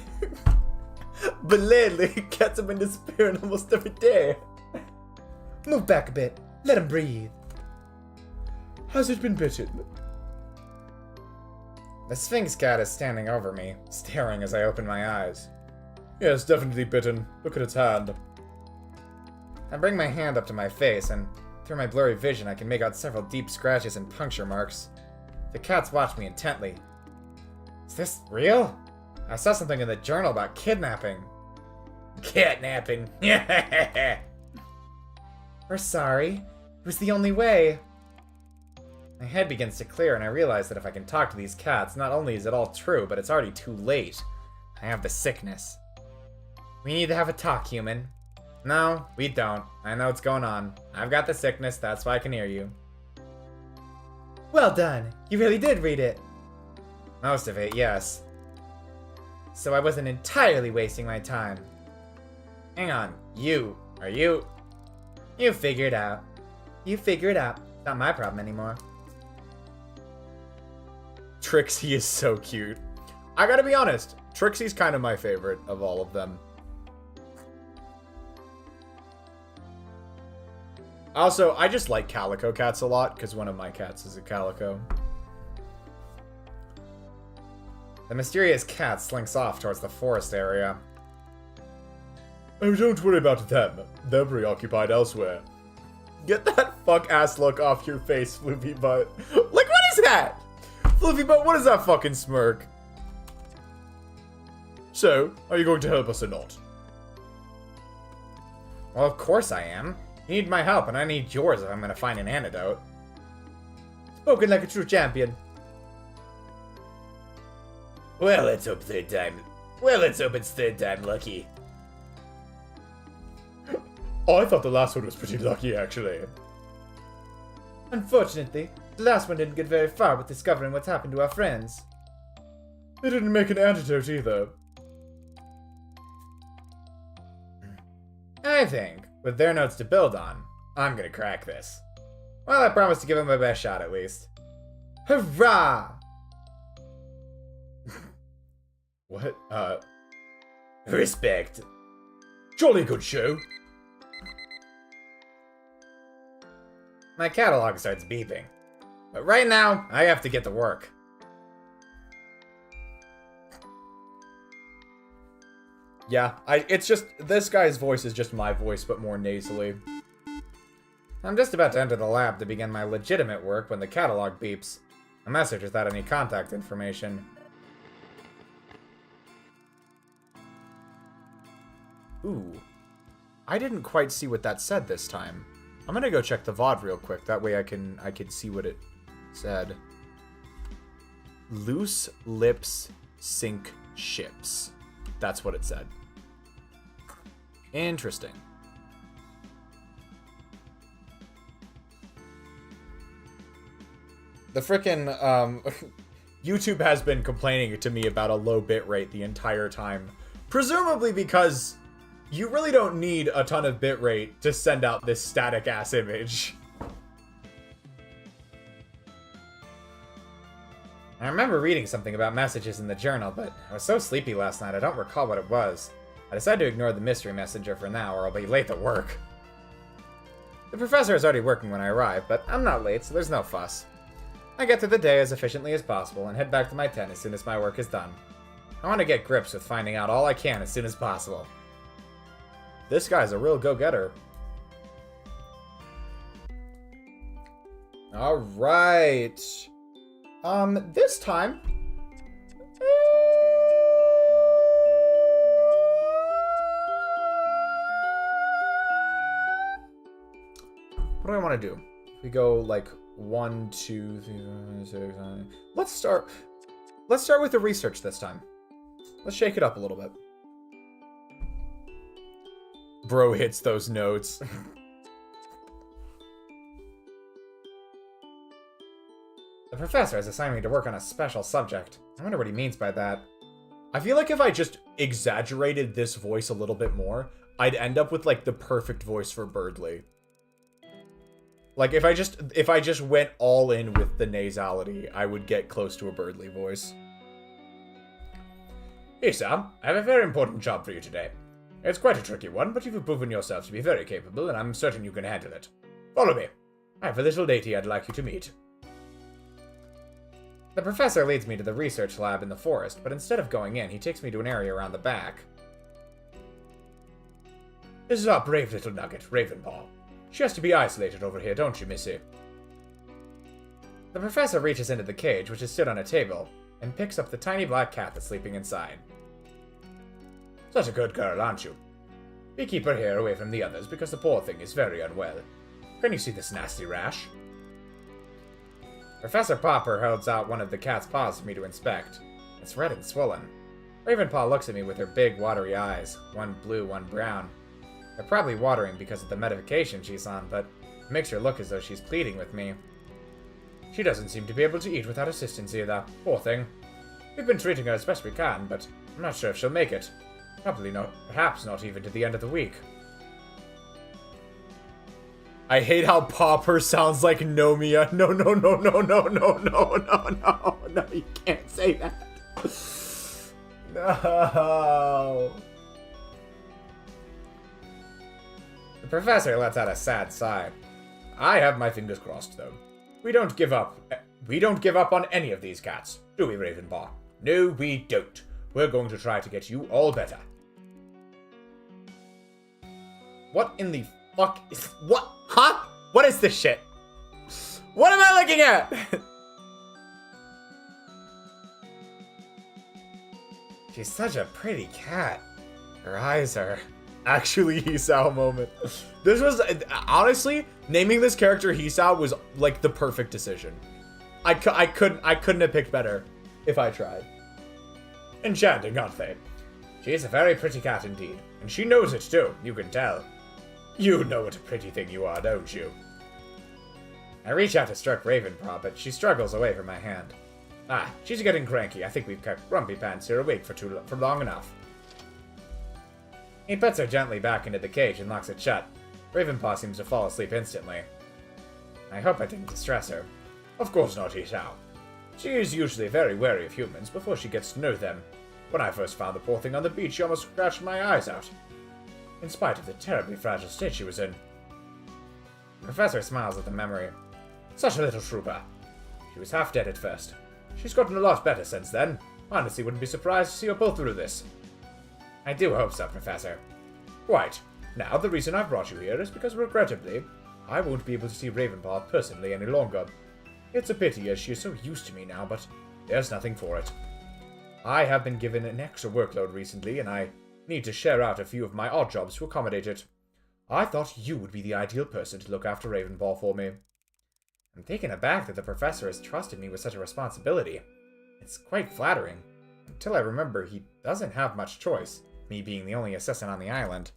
gets him in despair almost every day.
Move back a bit. Let him breathe.
Has it been bitten?
The Sphinx cat is standing over me, staring as I open my eyes.
Yes, definitely bitten. Look at its hand.
I bring my hand up to my face, and through my blurry vision I can make out several deep scratches and puncture marks. The cats watch me intently. Is this real? I saw something in the journal about kidnapping.
Catnapping.
We're sorry. It was the only way. My head begins to clear, and I realize that if I can talk to these cats, not only is it all true, but it's already too late. I have the sickness. We need to have a talk, human. No, we don't. I know what's going on. I've got the sickness, that's why I can hear you. Well done. You really did read it. Most of it, yes. So I wasn't entirely wasting my time. Hang on. You figure it out. You figure it out. It's not my problem anymore.
Trixie is so cute. I gotta be honest, Trixie's kind of my favorite of all of them. Also, I just like calico cats a lot, because one of my cats is a calico.
The mysterious cat slinks off towards the forest area.
Oh, don't worry about them. They're preoccupied elsewhere.
Get that fuck-ass look off your face, Floofy Butt. Like, what is that? Floofy Butt, what is that fucking smirk?
So, are you going to help us or not?
Well, of course I am. You need my help, and I need yours if I'm going to find an antidote. Spoken like a true champion.
Well, let's hope it's third time lucky.
Oh, I thought the last one was pretty lucky, actually.
Unfortunately, the last one didn't get very far with discovering what's happened to our friends.
They didn't make an antidote either.
I think, with their notes to build on, I'm gonna crack this. Well, I promise to give it my best shot at least. Hurrah!
What?
Respect.
Jolly good show.
My catalog starts beeping. But right now, I have to get to work.
Yeah, it's just, this guy's voice is just my voice, but more nasally.
I'm just about to enter the lab to begin my legitimate work when the catalog beeps. A message without any contact information.
Ooh. I didn't quite see what that said this time. I'm gonna go check the VOD real quick. That way I can see what it said. Loose lips sink ships. That's what it said. Interesting. The frickin' YouTube has been complaining to me about a low bitrate the entire time. Presumably because you really don't need a ton of bitrate to send out this static-ass image.
I remember reading something about messages in the journal, but I was so sleepy last night I don't recall what it was. I decided to ignore the mystery messenger for now, or I'll be late to work. The professor is already working when I arrive, but I'm not late, so there's no fuss. I get through the day as efficiently as possible and head back to my tent as soon as my work is done. I want to get grips with finding out all I can as soon as possible.
This guy's a real go-getter. Alright. This time... What do I want to do? We go, like, 1, 2, 3, 4, 5, 6, 7. Let's start with the research this time. Let's shake it up a little bit. Bro hits those notes.
The professor has assigned me to work on a special subject. I wonder what he means by that.
I feel like if I just exaggerated this voice a little bit more, I'd end up with like the perfect voice for Birdly. Like if I just went all in with the nasality, I would get close to a Birdly voice.
Hey Sam, I have a very important job for you today. It's quite a tricky one, but you've proven yourself to be very capable, and I'm certain you can handle it. Follow me. I have a little lady I'd like you to meet.
The professor leads me to the research lab in the forest, but instead of going in, he takes me to an area around the back.
This is our brave little nugget, Ravenpaw. She has to be isolated over here, don't you, Missy?
The professor reaches into the cage, which is stood on a table, and picks up the tiny black cat that's sleeping inside.
Such a good girl, aren't you? We keep her here away from the others because the poor thing is very unwell. Can you see this nasty rash?
Professor Pawpur holds out one of the cat's paws for me to inspect. It's red and swollen. Ravenpaw looks at me with her big, watery eyes, one blue, one brown. They're probably watering because of the medication she's on, but it makes her look as though she's pleading with me.
She doesn't seem to be able to eat without assistance either, poor thing. We've been treating her as best we can, but I'm not sure if she'll make it. Probably not, perhaps not even to the end of the week.
I hate how Pawpur sounds like Nomia. No, you can't say that. No.
The professor lets out a sad sigh.
I have my fingers crossed, though. We don't give up. We don't give up on any of these cats, do we, Ravenpaw? No, we don't. We're going to try to get you all better.
What in the fuck is... What? Huh? What is this shit? What am I looking at?
She's such a pretty cat. Her eyes are...
Actually, Hisao moment. This was... Honestly, naming this character Hisao was like the perfect decision. I couldn't have picked better if I tried.
Enchanting, aren't they? She's a very pretty cat indeed, and she knows it too, you can tell. You know what a pretty thing you are, don't you?
I reach out to stroke Ravenpaw, but she struggles away from my hand.
Ah, she's getting cranky. I think we've kept Grumpy Pants here awake for long enough.
He puts her gently back into the cage and locks it shut. Ravenpaw seems to fall asleep instantly. I hope I didn't distress her.
Of course not, Hisao. She is usually very wary of humans before she gets to know them. When I first found the poor thing on the beach, she almost scratched my eyes out. In spite of the terribly fragile state she was in.
The professor smiles at the memory.
Such a little trooper. She was half dead at first. She's gotten a lot better since then. Honestly, wouldn't be surprised to see her pull through this.
I do hope so, Professor.
Quite. Now, the reason I brought you here is because, regrettably, I won't be able to see Ravenpaw personally any longer. It's a pity, as she is so used to me now, but there's nothing for it. I have been given an extra workload recently, and I need to share out a few of my odd jobs to accommodate it. I thought you would be the ideal person to look after Ravenpaw for me.
I'm taken aback that the professor has trusted me with such a responsibility. It's quite flattering, until I remember he doesn't have much choice, me being the only assistant on the island.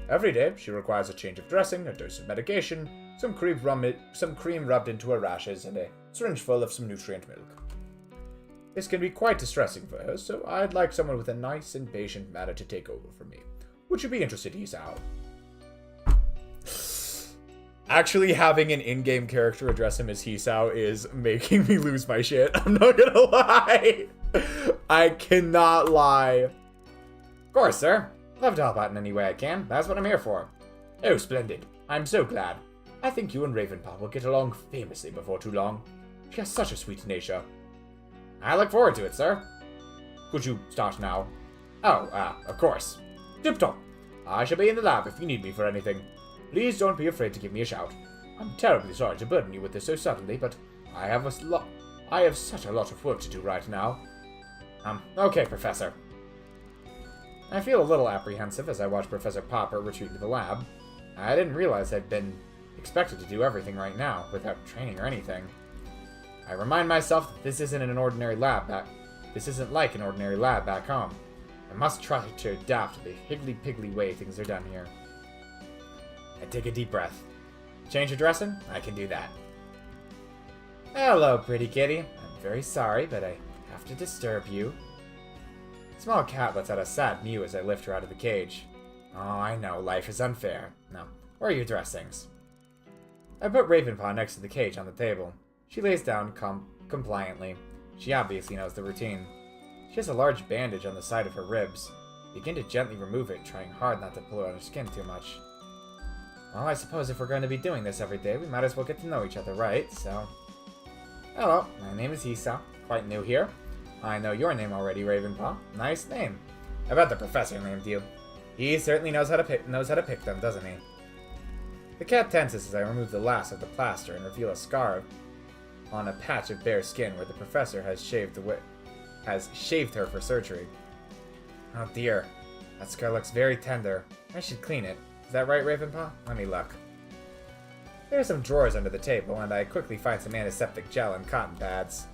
Every day, she requires a change of dressing, a dose of medication, some cream rubbed into her rashes, and a syringe full of some nutrient milk. This can be quite distressing for her, so I'd like someone with a nice and patient manner to take over for me. Would you be interested, Hisao?
Actually, having an in-game character address him as Hisao is making me lose my shit. I'm not gonna lie. I cannot lie.
Of course, sir. Love to help out in any way I can. That's what I'm here for.
Oh, splendid. I'm so glad. I think you and Ravenpaw will get along famously before too long. She has such a sweet nature.
I look forward to it, sir.
Could you start now?
Oh, of course.
Tip-top. I shall be in the lab if you need me for anything. Please don't be afraid to give me a shout. I'm terribly sorry to burden you with this so suddenly, but I have such a lot of work to do right now.
Okay, Professor. I feel a little apprehensive as I watch Professor Pawpur retreat to the lab. I didn't realize I'd been
expected to do everything right now, without training or anything. I remind myself that this isn't like an ordinary lab back home. I must try to adapt to the higgly-piggly way things are done here. I take a deep breath. Change your dressing? I can do that. Hello, pretty kitty. I'm very sorry, but I have to disturb you. The small cat lets out a sad mew as I lift her out of the cage. Oh, I know, life is unfair. Now, where are your dressings? I put Ravenpaw next to the cage on the table. She lays down compliantly. She obviously knows the routine. She has a large bandage on the side of her ribs. I begin to gently remove it, trying hard not to pull on her skin too much. Well, I suppose if we're going to be doing this every day, we might as well get to know each other, right? So... Hello, my name is Esau. Quite new here. I know your name already, Ravenpaw. Nice name. I bet the professor named you. He certainly knows how to pick them, doesn't he? The cat tenses as I remove the last of the plaster and reveal a scar on a patch of bare skin where the professor has shaved her for surgery. Oh dear, that scar looks very tender. I should clean it. Is that right, Ravenpaw? Let me look. There are some drawers under the table, and I quickly find some antiseptic gel and cotton pads.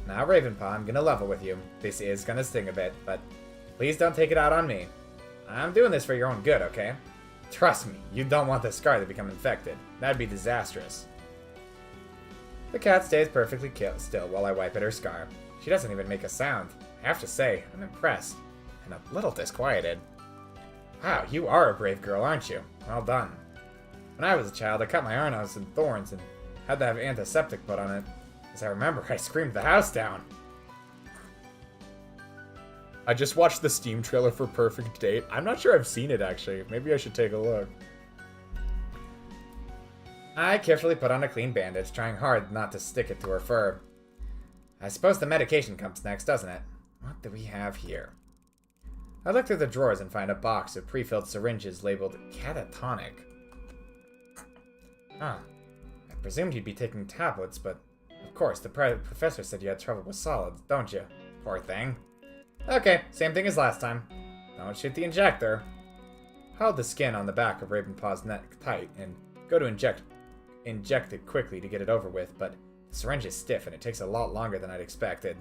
Now, Ravenpaw, I'm gonna level with you. This is gonna sting a bit, but please don't take it out on me. I'm doing this for your own good, okay? Trust me, you don't want the scar to become infected. That'd be disastrous. The cat stays perfectly still while I wipe at her scar. She doesn't even make a sound. I have to say, I'm impressed, and a little disquieted. Wow, you are a brave girl, aren't you? Well done. When I was a child, I cut my arm out in thorns and had to have antiseptic put on it. As I remember, I screamed the house down.
I just watched the Steam trailer for Perfect Date. I'm not sure I've seen it, actually. Maybe I should take a look.
I carefully put on a clean bandage, trying hard not to stick it to her fur. I suppose the medication comes next, doesn't it? What do we have here? I look through the drawers and find a box of pre-filled syringes labeled catatonic. Ah, I presumed you'd be taking tablets, but of course, the professor said you had trouble with solids, don't you? Poor thing. Okay, same thing as last time. Don't shoot the injector. I held the skin on the back of Ravenpaw's neck tight and go to inject it quickly to get it over with, but the syringe is stiff and it takes a lot longer than I'd expected.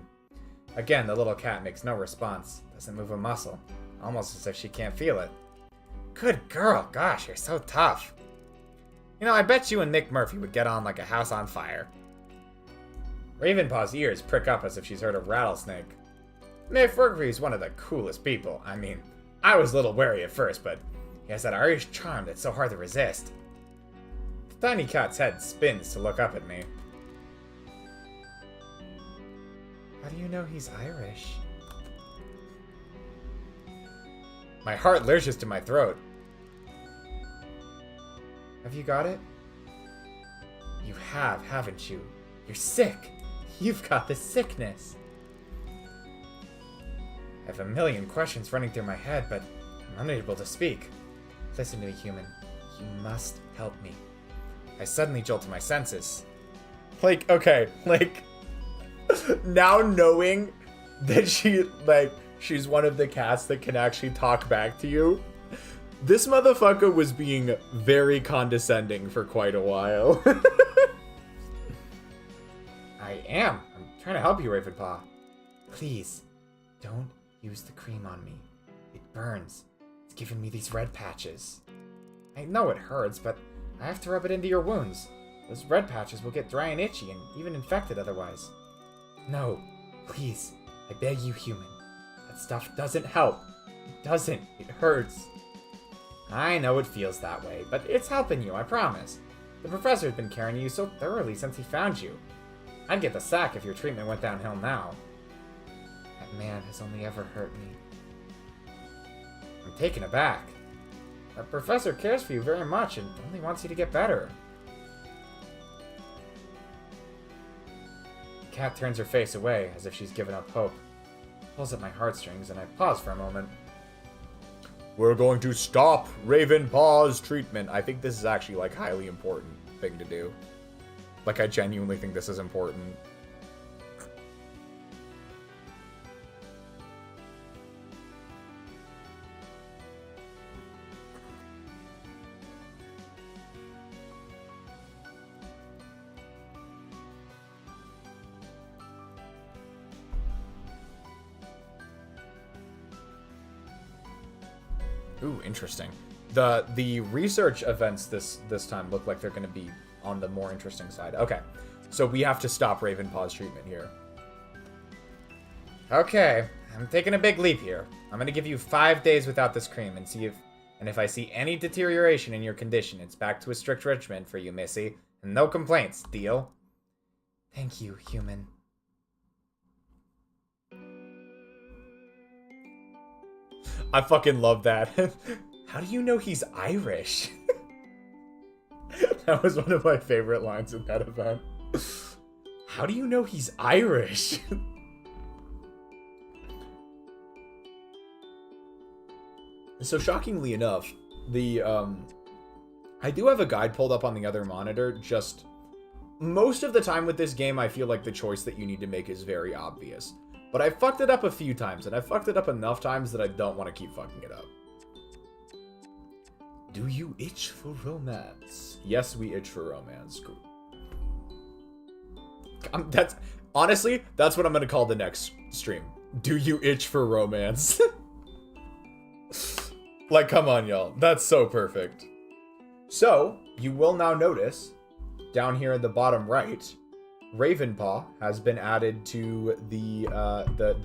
Again, the little cat makes no response, doesn't move a muscle, almost as if she can't feel it. Good girl, gosh, you're so tough. You know, I bet you and Nick Murphy would get on like a house on fire. Ravenpaw's ears prick up as if she's heard a rattlesnake. Nick Murphy's one of the coolest people. I mean, I was a little wary at first, but he has that Irish charm that's so hard to resist. The tiny cat's head spins to look up at me. How do you know he's Irish? My heart lurches to my throat. Have you got it? You have, haven't you? You're sick. You've got the sickness. I have a million questions running through my head, but I'm unable to speak. Listen to me, human. You must help me. I suddenly jolt to my senses.
Okay, now knowing that she's one of the cats that can actually talk back to you, this motherfucker was being very condescending for quite a while.
I am. I'm trying to help you, Ravenpaw. Please, don't use the cream on me. It burns. It's giving me these red patches. I know it hurts, but I have to rub it into your wounds. Those red patches will get dry and itchy and even infected otherwise. No, please, I beg you, human. That stuff doesn't help. It doesn't. It hurts. I know it feels that way, but it's helping you, I promise. The professor's been caring you so thoroughly since he found you. I'd get the sack if your treatment went downhill now. That man has only ever hurt me. I'm taken aback. The professor cares for you very much and only wants you to get better. The cat turns her face away as if she's given up hope. Pulls at my heartstrings and I pause for a moment.
We're going to stop Ravenpaw's treatment. I think this is actually like highly important thing to do. Like I genuinely think this is important.
Ooh, interesting. The research events this time look like they're going to be on the more interesting side. Okay, so we have to stop Ravenpaw's treatment here. Okay, I'm taking a big leap here. I'm going to give you 5 days without this cream and see if I see any deterioration in your condition, it's back to a strict regimen for you, Missy. And no complaints, deal?
Thank you, human.
I fucking love that. How do you know he's Irish? That was one of my favorite lines in that event. How do you know he's Irish? So shockingly enough, I do have a guide pulled up on the other monitor. Just most of the time with this game, I feel like the choice that you need to make is very obvious. But I fucked it up a few times, and I fucked it up enough times that I don't want to keep fucking it up. Do you itch for romance? Yes, we itch for romance. Honestly, that's what I'm gonna call the next stream. Do you itch for romance? Like, come on, y'all. That's so perfect. So, you will now notice, down here in the bottom right, Ravenpaw has been added to the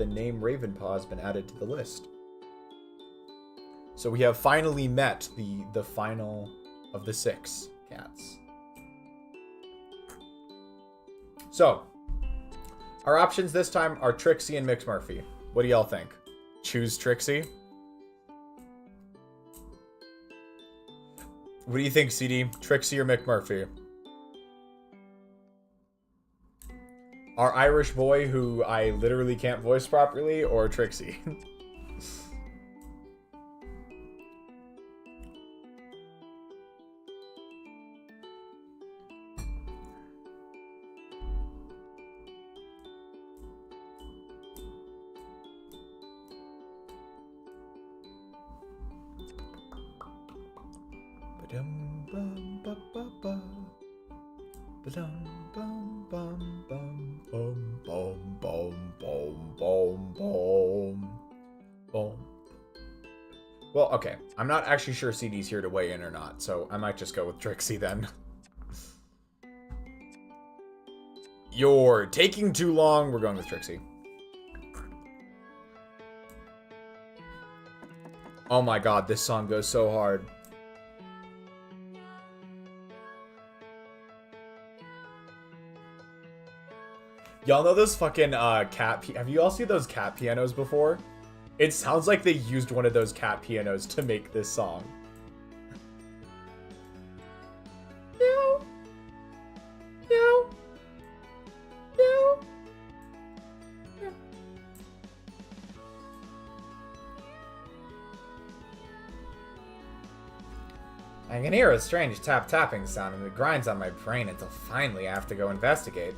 name Ravenpaw has been added to the list. So we have finally met the final of the 6 cats. So, our options this time are Trixie and McMurphy. What do y'all think? Choose Trixie? What do you think, CD? Trixie or McMurphy? Our Irish boy who I literally can't voice properly, or Trixie? Well, okay. I'm not actually sure CD's here to weigh in or not, so I might just go with Trixie then. You're taking too long. We're going with Trixie. Oh my god, this song goes so hard. Y'all know those fucking have you all seen those cat pianos before? It sounds like they used one of those cat pianos to make this song. Meow. Meow. Meow. Meow. I can hear a strange tap-tapping sound and it grinds on my brain until finally I have to go investigate.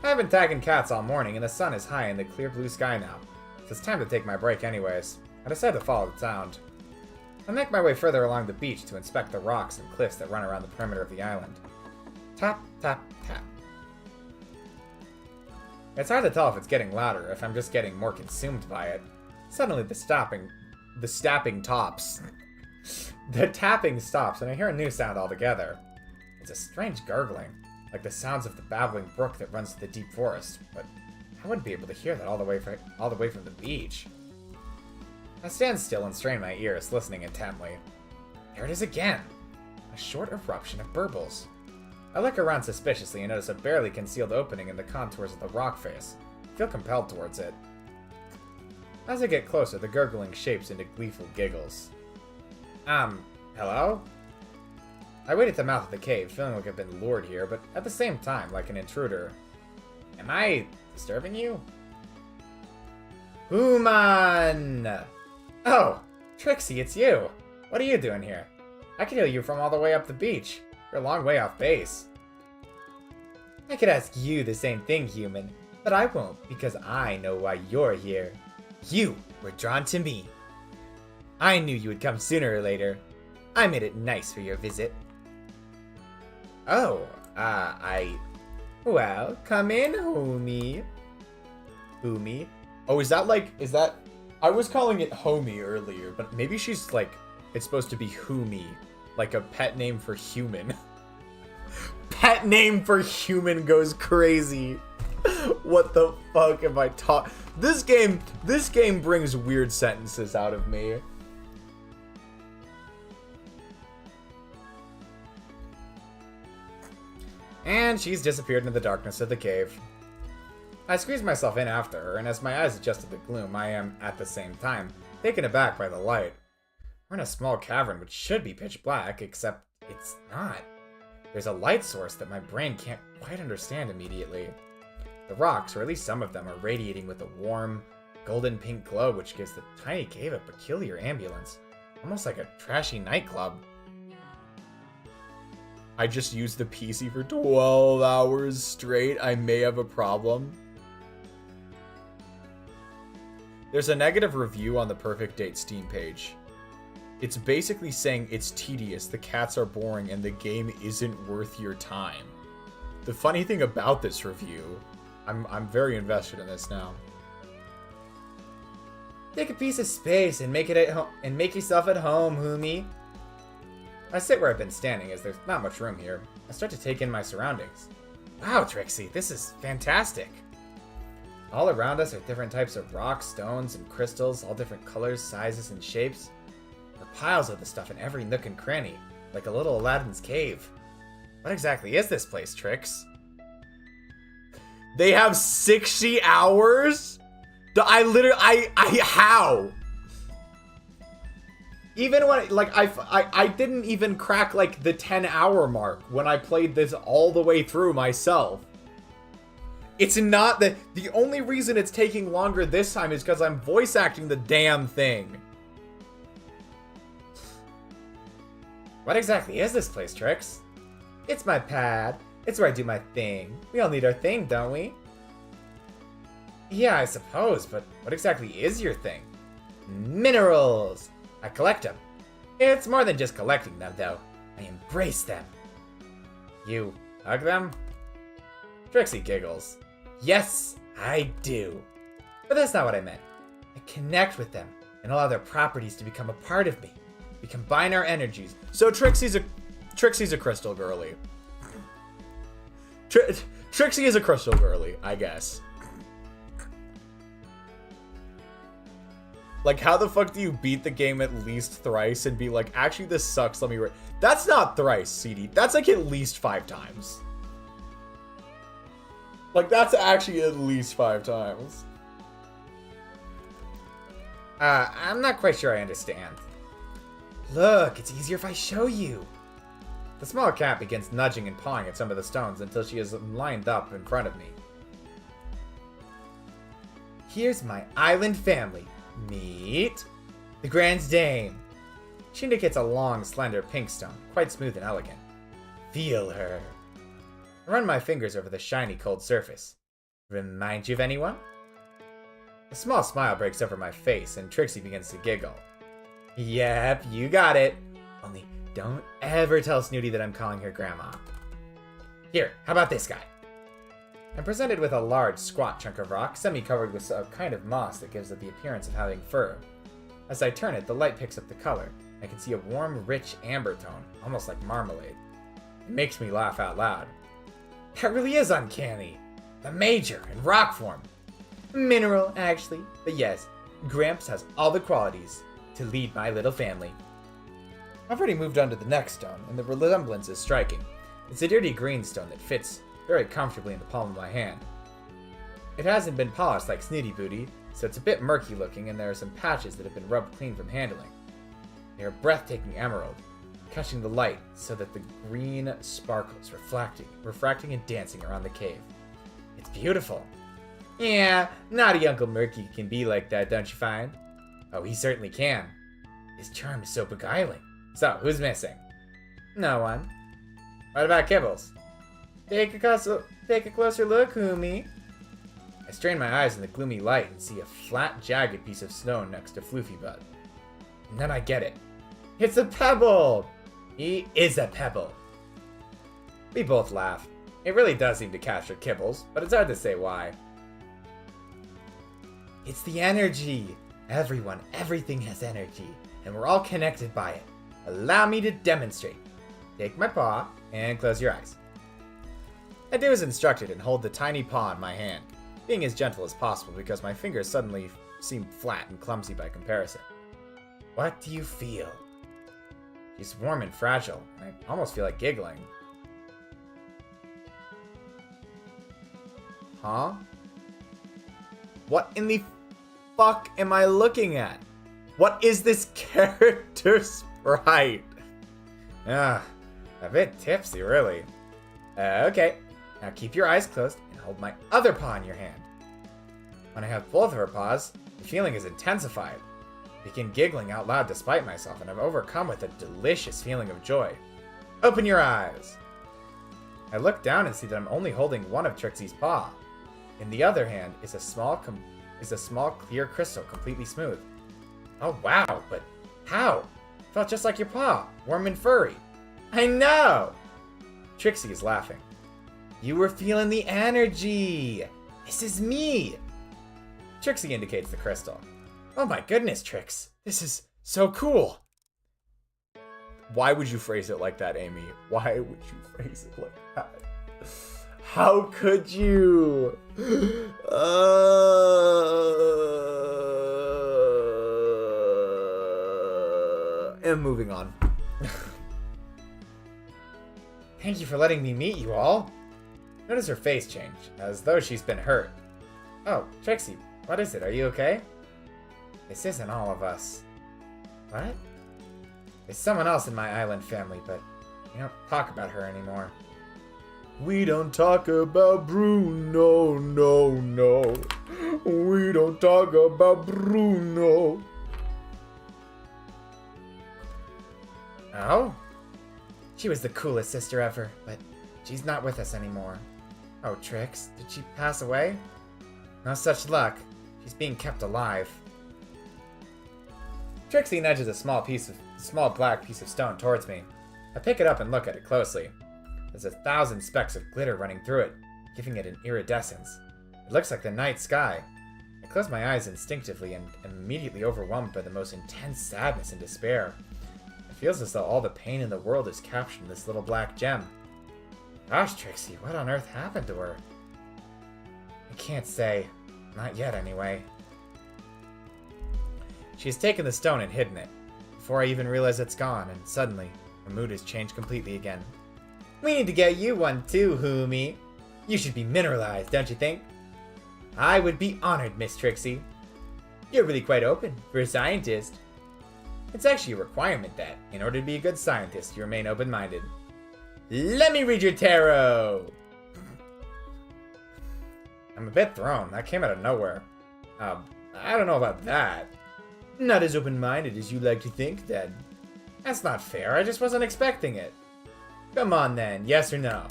I have been tagging cats all morning and the sun is high in the clear blue sky now. So it's time to take my break anyways. I decided to follow the sound. I make my way further along the beach to inspect the rocks and cliffs that run around the perimeter of the island. Tap, tap, tap. It's hard to tell if it's getting louder or if I'm just getting more consumed by it. Suddenly the tapping stops and I hear a new sound altogether. It's a strange gurgling, like the sounds of the babbling brook that runs through the deep forest, but I wouldn't be able to hear that all the way from the beach. I stand still and strain my ears, listening intently. There it is again! A short eruption of burbles. I look around suspiciously and notice a barely concealed opening in the contours of the rock face. I feel compelled towards it. As I get closer, the gurgling shapes into gleeful giggles. Hello? I wait at the mouth of the cave, feeling like I've been lured here, but at the same time, like an intruder. Am I disturbing you? Human! Oh, Trixie, it's you. What are you doing here? I can hear you from all the way up the beach. You're a long way off base. I could ask you the same thing, human, but I won't because I know why you're here. You were drawn to me. I knew you would come sooner or later. I made it nice for your visit. Oh, well, come in, homie. Homie? Oh, is that... I was calling it homie earlier, but maybe she's, like, It's supposed to be Humi, like a pet name for human. Pet name for human goes crazy. What the fuck am I talking? This game brings weird sentences out of me. And she's disappeared into the darkness of the cave. I squeezed myself in after her, and as my eyes adjusted to the gloom, I am, at the same time, taken aback by the light. We're in a small cavern which should be pitch black, except it's not. There's a light source that my brain can't quite understand immediately. The rocks, or at least some of them, are radiating with a warm, golden pink glow which gives the tiny cave a peculiar ambience, almost like a trashy nightclub. I just used the PC for 12 hours straight. I may have a problem. There's a negative review on the Purrfect Date Steam page. It's basically saying it's tedious, the cats are boring, and the game isn't worth your time. The funny thing about this review, I'm very invested in this now.
Take a piece of space and make yourself at home, Humi.
I sit where I've been standing as there's not much room here. I start to take in my surroundings. Wow, Trixie, this is fantastic. All around us are different types of rocks, stones, and crystals, all different colors, sizes, and shapes. There are piles of the stuff in every nook and cranny, like a little Aladdin's cave. What exactly is this place, Trix? They have 60 hours? How? Even when, like, I didn't even crack, like, the 10-hour mark when I played this all the way through myself. It's not that... The only reason it's taking longer this time is because I'm voice acting the damn thing. What exactly is this place, Trix?
It's my pad. It's where I do my thing. We all need our thing, don't we?
Yeah, I suppose, but what exactly is your thing?
Minerals!
I collect them. It's more than just collecting them, though. I embrace them. You hug them? Trixie giggles.
Yes, I do. But that's not what I meant. I connect with them and allow their properties to become a part of me. We combine our energies.
So Trixie's a crystal girly. Trixie is a crystal girly, I guess. Like, how the fuck do you beat the game at least thrice and be like, actually, this sucks, let me That's not thrice, CD. That's like at least 5 times. Like, that's actually at least 5 times.
I'm not quite sure I understand. Look, it's easier if I show you.
The small cat begins nudging and pawing at some of the stones until she is lined up in front of me.
Here's my island family. Meet the Grand Dame.
She indicates a long, slender pink stone, quite smooth and elegant.
Feel her.
I run my fingers over the shiny, cold surface.
Remind you of anyone?
A small smile breaks over my face, and Trixie begins to giggle.
Yep, you got it. Only don't ever tell Snooty that I'm calling her Grandma.
Here, how about this guy? I'm presented with a large, squat chunk of rock, semi-covered with a kind of moss that gives it the appearance of having fur. As I turn it, the light picks up the color. I can see a warm, rich amber tone, almost like marmalade. It makes me laugh out loud. That really is uncanny. The major in rock form.
Mineral, actually. But yes, Gramps has all the qualities to lead my little family.
I've already moved on to the next stone, and the resemblance is striking. It's a dirty green stone that fits very comfortably in the palm of my hand. It hasn't been polished like Snooty Booty, so it's a bit murky looking, and there are some patches that have been rubbed clean from handling. They are breathtaking emerald, catching the light so that the green sparkles, refracting and dancing around the cave. It's beautiful.
Yeah, naughty Uncle Murky can be like that, don't you find?
Oh, he certainly can.
His charm is so beguiling.
So, who's missing?
No one.
What about Kibbles?
Take a closer look, Humi.
I strain my eyes in the gloomy light and see a flat, jagged piece of stone next to Floofy Butt. And then I get it.
It's a pebble! He is a pebble.
We both laugh. It really does seem to capture Kibbles, but it's hard to say why.
It's the energy. Everything has energy. and we're all connected by it. Allow me to demonstrate. Take my paw and close your eyes. I do as instructed and hold the tiny paw in my hand, being as gentle as possible because my fingers suddenly seem flat and clumsy by comparison. What do you feel? She's warm and fragile, and I almost feel like giggling. Huh? What in the fuck am I looking at? What is this character sprite? A bit tipsy, really. Okay, now keep your eyes closed and hold my other paw in your hand. When I have both of her paws, the feeling is intensified. I begin giggling out loud despite myself, and I'm overcome with a delicious feeling of joy. Open your eyes! I look down and see that I'm only holding one of Trixie's paw. In the other hand is a small clear crystal, completely smooth. Oh wow, but how? Felt just like your paw, warm and furry. I know! Trixie is laughing. You were feeling the energy! This is me! Trixie indicates the crystal. Oh my goodness, Trix. This is so cool!
Why would you phrase it like that, Amy? Why would you phrase it like that? How could you? And moving on.
Thank you for letting me meet you all. Notice her face change, as though she's been hurt. Oh, Trixie, what is it? Are you okay? This isn't all of us. What? There's someone else in my island family, but we don't talk about her anymore.
We don't talk about Bruno, no. We don't talk about Bruno.
Oh? She was the coolest sister ever, but she's not with us anymore. Oh, Trix, did she pass away? No such luck. She's being kept alive. Trixie nudges a small black piece of stone towards me. I pick it up and look at it closely. There's 1,000 specks of glitter running through it, giving it an iridescence. It looks like the night sky. I close my eyes instinctively and am immediately overwhelmed by the most intense sadness and despair. It feels as though all the pain in the world is captured in this little black gem. Gosh, Trixie, what on earth happened to her? I can't say. Not yet, anyway. She has taken the stone and hidden it. Before I even realize it's gone, and suddenly, her mood has changed completely again. We need to get you one too, Humi. You should be mineralized, don't you think? I would be honored, Miss Trixie. You're really quite open for a scientist. It's actually a requirement that, in order to be a good scientist, you remain open-minded. Let me read your tarot! I'm a bit thrown. That came out of nowhere. I don't know about that. Not as open-minded as you like to think, then. That's not fair. I just wasn't expecting it. Come on, then. Yes or no?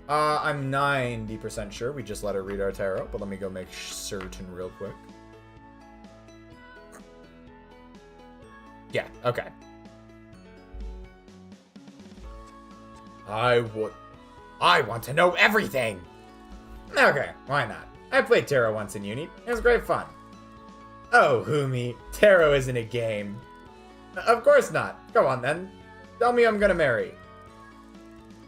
I'm 90% sure we just let her read our tarot, but let me go make certain real quick. Yeah, okay.
I want to know everything! Okay, why not? I played tarot once in uni. It was great fun. Oh, Humi, tarot isn't a game. Of course not. Go on, then. Tell me I'm gonna marry.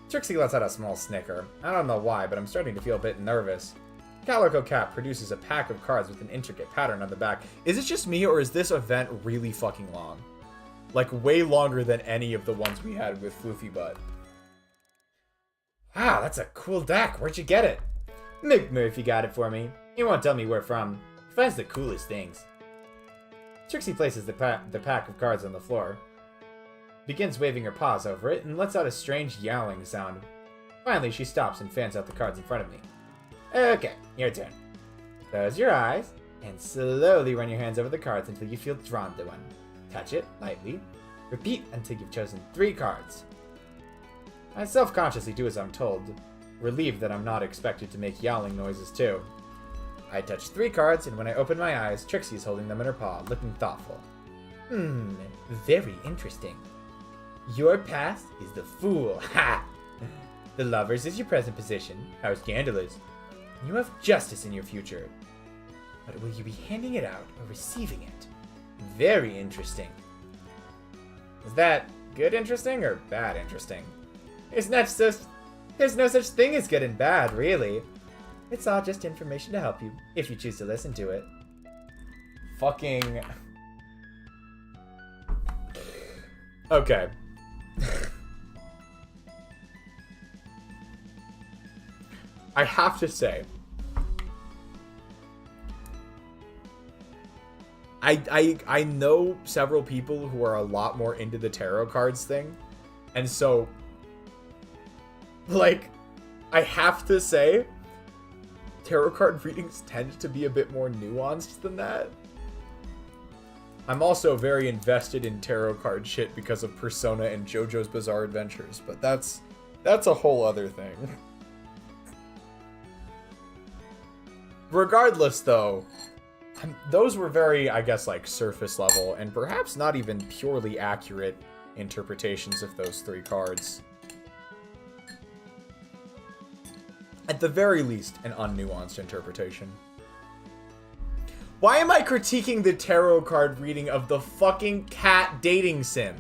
Trixie lets out a small snicker. I don't know why, but I'm starting to feel a bit nervous. Calico Cat produces a pack of cards with an intricate pattern on the back.
Is it just me, or is this event really fucking long? Like, way longer than any of the ones we had with Floofy Butt.
Wow, that's a cool deck. Where'd you get it? McMurphy got it for me. He won't tell me where from. He finds the coolest things. Trixie places the pack of cards on the floor, begins waving her paws over it, and lets out a strange yowling sound. Finally, she stops and fans out the cards in front of me. Okay, your turn. Close your eyes, and slowly run your hands over the cards until you feel drawn to one. Touch it lightly. Repeat until you've chosen 3 cards. I self-consciously do as I'm told, relieved that I'm not expected to make yowling noises too. I touch 3 cards, and when I open my eyes, Trixie's holding them in her paw, looking thoughtful. Very interesting. Your past is the Fool. Ha! The Lovers is your present position. How scandalous. You have Justice in your future. But will you be handing it out or receiving it? Very interesting.
Is that good interesting or bad interesting? There's no such thing as good and bad, really. It's all just information to help you, if you choose to listen to it. Fucking... Okay. I have to say, I know several people who are a lot more into the tarot cards thing, and so, like, I have to say, tarot card readings tend to be a bit more nuanced than that. I'm also very invested in tarot card shit because of Persona and JoJo's Bizarre Adventures, but that's a whole other thing. Regardless, though, those were very, I guess, like, surface level, and perhaps not even purely accurate interpretations of those three cards. At the very least, an unnuanced interpretation. Why am I critiquing the tarot card reading of the fucking cat dating sim?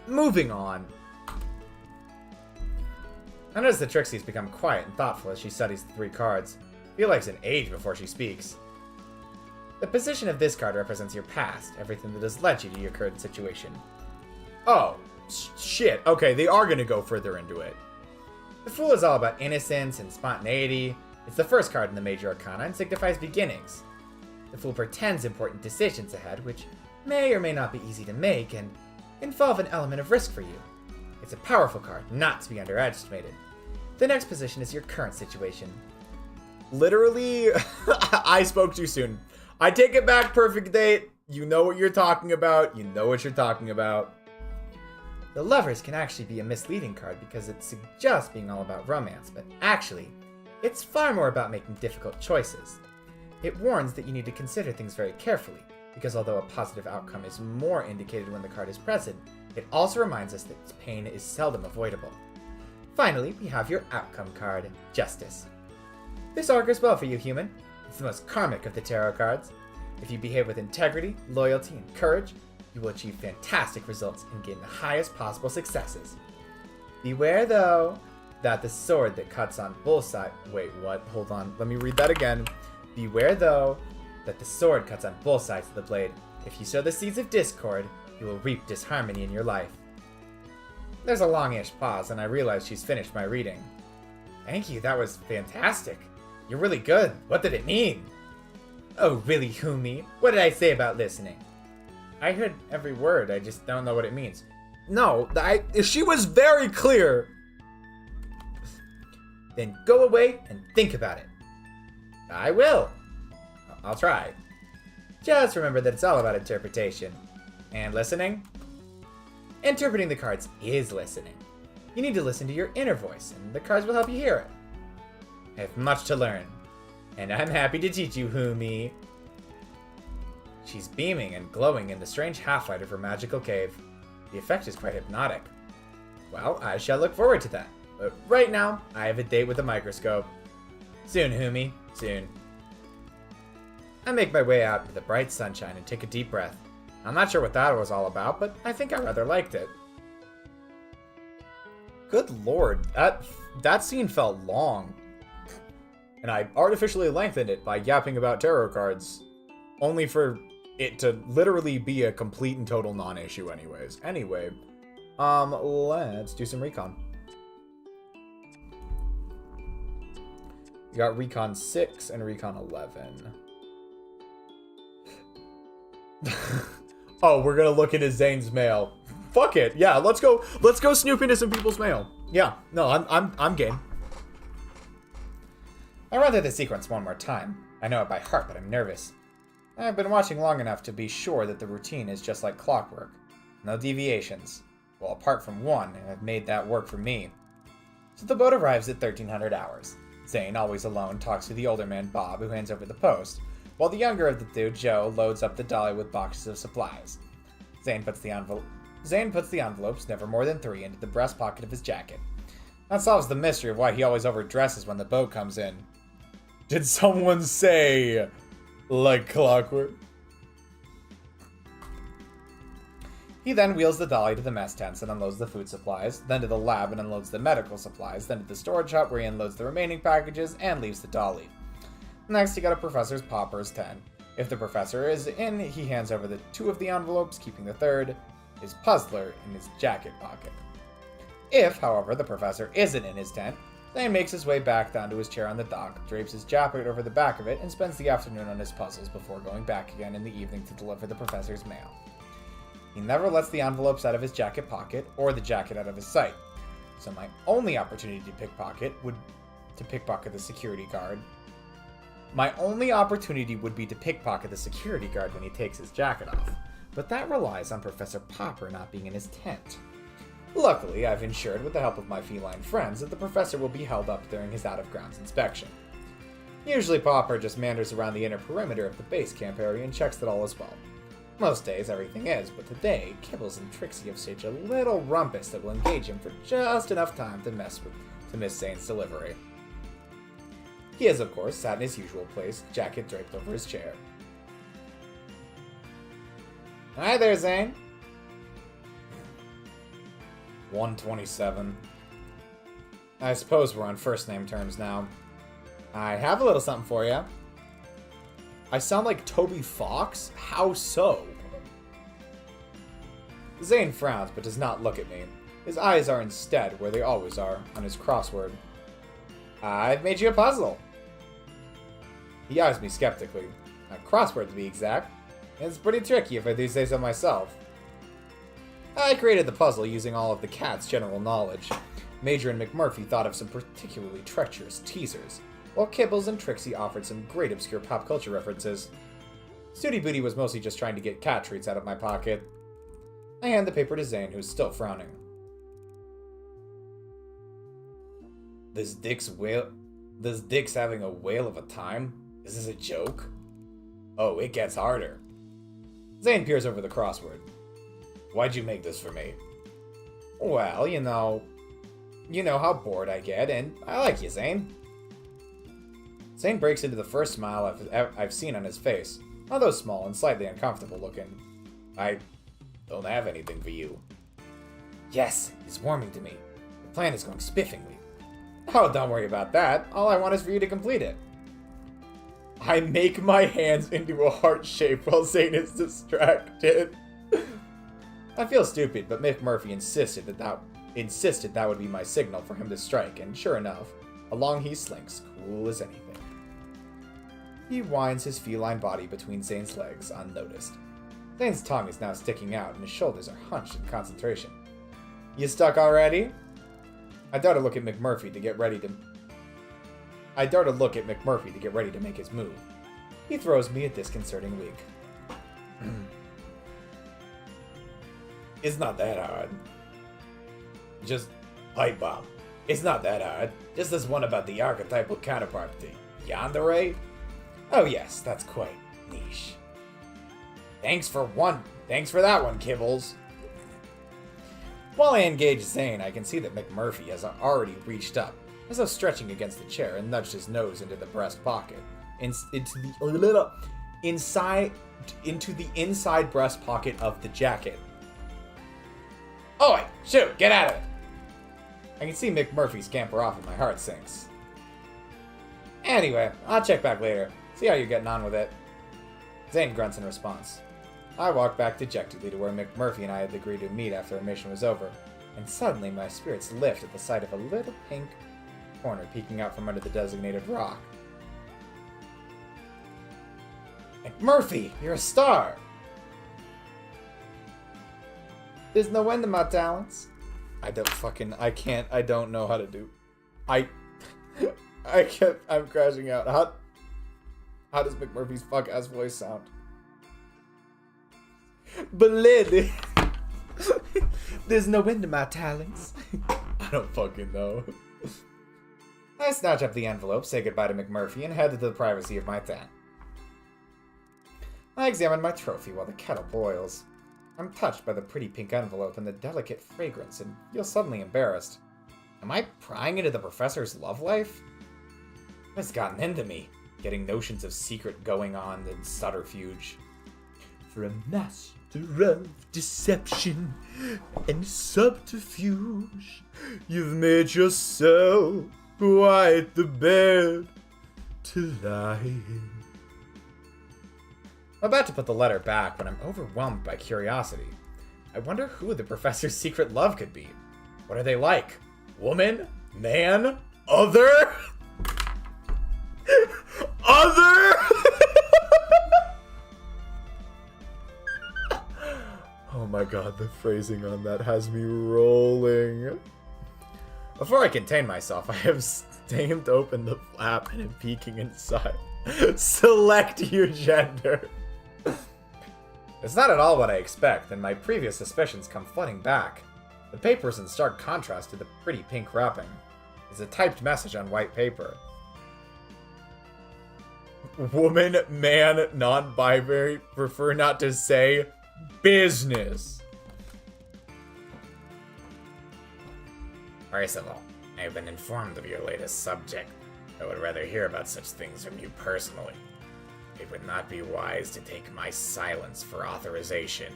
Moving on. I notice that Trixie's become quiet and thoughtful as she studies the three cards. I feel like it's an age before she speaks. The position of this card represents your past, everything that has led you to your current situation. Oh, shit. Okay, they are gonna go further into it. The Fool is all about innocence and spontaneity. It's the first card in the Major Arcana and signifies beginnings. The Fool pretends important decisions ahead, which may or may not be easy to make and involve an element of risk for you. It's a powerful card, not to be underestimated. The next position is your current situation. Literally, I spoke too soon. I take it back, Perfect Date. You know what you're talking about. You know what you're talking about. The Lovers can actually be a misleading card because it suggests being all about romance, but actually, it's far more about making difficult choices. It warns that you need to consider things very carefully, because although a positive outcome is more indicated when the card is present, it also reminds us that pain is seldom avoidable. Finally, we have your outcome card, Justice. This augurs well for you, human. It's the most karmic of the tarot cards. If you behave with integrity, loyalty, and courage, you will achieve fantastic results and gain the highest possible successes. Beware, though, that the sword that cuts on both sides... Wait, what? Hold on. Let me read that again. Beware, though, that the sword cuts on both sides of the blade. If you sow the seeds of discord, you will reap disharmony in your life. There's a longish pause, and I realize she's finished my reading. Thank you, that was fantastic. You're really good. What did it mean? Oh, really, Humi? What did I say about listening? I heard every word, I just don't know what it means. No, she was very clear. Then go away and think about it. I will. I'll try. Just remember that it's all about interpretation. And listening? Interpreting the cards is listening. You need to listen to your inner voice, and the cards will help you hear it. I have much to learn, and I'm happy to teach you, Humi. She's beaming and glowing in the strange half-light of her magical cave. The effect is quite hypnotic. Well, I shall look forward to that. But right now, I have a date with a microscope. Soon, Humi. Soon. I make my way out into the bright sunshine and take a deep breath. I'm not sure what that was all about, but I think I rather liked it. Good lord, that scene felt long. And I artificially lengthened it by yapping about tarot cards. Only for it to literally be a complete and total non-issue anyways. Anyway, let's do some recon. You got recon 6 and recon 11. Oh, we're gonna look into Zane's mail. Fuck it. Yeah, let's go snoop into some people's mail. Yeah, no, I'm game. I run through the sequence one more time. I know it by heart, but I'm nervous. I've been watching long enough to be sure that the routine is just like clockwork. No deviations. Well, apart from one, and I've made that work for me. So the boat arrives at 1300 hours. Zane, always alone, talks to the older man, Bob, who hands over the post, while the younger of the two, Joe, loads up the dolly with boxes of supplies. Zane puts the envelopes, never more than 3, into the breast pocket of his jacket. That solves the mystery of why he always overdresses when the boat comes in. Did someone say, like clockwork? He then wheels the dolly to the mess tents and unloads the food supplies, then to the lab and unloads the medical supplies, then to the storage hut where he unloads the remaining packages and leaves the dolly. Next, you go to Professor Pawpur's tent. If the professor is in, he hands over the 2 of the envelopes, keeping the 3rd, his puzzler, in his jacket pocket. If, however, the professor isn't in his tent, Zane makes his way back down to his chair on the dock, drapes his jacket over the back of it, and spends the afternoon on his puzzles before going back again in the evening to deliver the professor's mail. He never lets the envelopes out of his jacket pocket or the jacket out of his sight, so my only opportunity to pickpocket would the security guard. My only opportunity would be to pickpocket the security guard when he takes his jacket off, but that relies on Professor Pawpur not being in his tent. Luckily, I've ensured with the help of my feline friends that the professor will be held up during his out-of-grounds inspection. Usually Pawpur just meanders around the inner perimeter of the base camp area and checks that all is well. Most days everything is, but today, Kibbles and Trixie have staged a little rumpus that will engage him for just enough time to miss Zane's delivery. He is, of course, sat in his usual place, jacket draped over his chair. Hi there, Zane. 127. I suppose we're on first-name terms now. I have a little something for you. I sound like Toby Fox? How so? Zane frowns but does not look at me. His eyes are instead, where they always are, on his crossword. I've made you a puzzle. He eyes me skeptically. A crossword to be exact. It's pretty tricky if I do say so myself. I created the puzzle using all of the cat's general knowledge. Major and McMurphy thought of some particularly treacherous teasers, while Kibbles and Trixie offered some great obscure pop culture references. Sooty Booty was mostly just trying to get cat treats out of my pocket. I hand the paper to Zane, who's still frowning. This Dick's having a whale of a time? Is this a joke? Oh, it gets harder. Zane peers over the crossword. Why'd you make this for me? Well, you know how bored I get, and I like you, Zane. Zane breaks into the first smile I've seen on his face, although small and slightly uncomfortable looking. I don't have anything for you. Yes, it's warming to me. The plan is going spiffingly. Oh, don't worry about that. All I want is for you to complete it. I make my hands into a heart shape while Zane is distracted. I feel stupid, but Mick Murphy insisted that would be my signal for him to strike, and sure enough, along he slinks, cool as anything. He winds his feline body between Zane's legs, unnoticed. Zane's tongue is now sticking out, and his shoulders are hunched in concentration. You stuck already? I dare to look at McMurphy to get ready to make his move. He throws me a disconcerting wink. It's not that hard. Just pipe bomb. It's not that hard. Just this one about the archetypal counterpart, the yandere. Oh yes, that's quite niche. Thanks for that one, Kibbles. While I engage Zane, I can see that McMurphy has already reached up, as though stretching against the chair, and nudged his nose into the breast pocket, into the inside breast pocket of the jacket. Oi! Shoot! Get out of it! I can see McMurphy scamper off and my heart sinks. Anyway, I'll check back later. See how you're getting on with it. Zane grunts in response. I walk back dejectedly to where McMurphy and I had agreed to meet after our mission was over, and suddenly my spirits lift at the sight of a little pink corner peeking out from under the designated rock. McMurphy, you're a star! There's no end to my talents. I don't know how to do. I'm crashing out. How does McMurphy's fuck-ass voice sound? Bled. There's no end to my talents. I don't fucking know. I snatch up the envelope, say goodbye to McMurphy, and head to the privacy of my tent. I examine my trophy while the kettle boils. I'm touched by the pretty pink envelope and the delicate fragrance and feel suddenly embarrassed. Am I prying into the professor's love life? What's gotten into me? Getting notions of secret going on and subterfuge.
for a master of deception and subterfuge. You've made yourself quite the bed to lie in.
I'm about to put the letter back when I'm overwhelmed by curiosity. I wonder who the professor's secret love could be. What are they like? Woman? Man? Other? Other?
Oh my god, the phrasing on that has me rolling.
Before I contain myself, I have stamped open the flap and am peeking inside. Select your gender. It's not at all what I expect, and my previous suspicions come flooding back. The paper is in stark contrast to the pretty pink wrapping. It's a typed message on white paper. Woman, man, non-binary, prefer not to say business. Percival, I have been informed of your latest subject. I would rather hear about such things from you personally. It would not be wise to take my silence for authorization.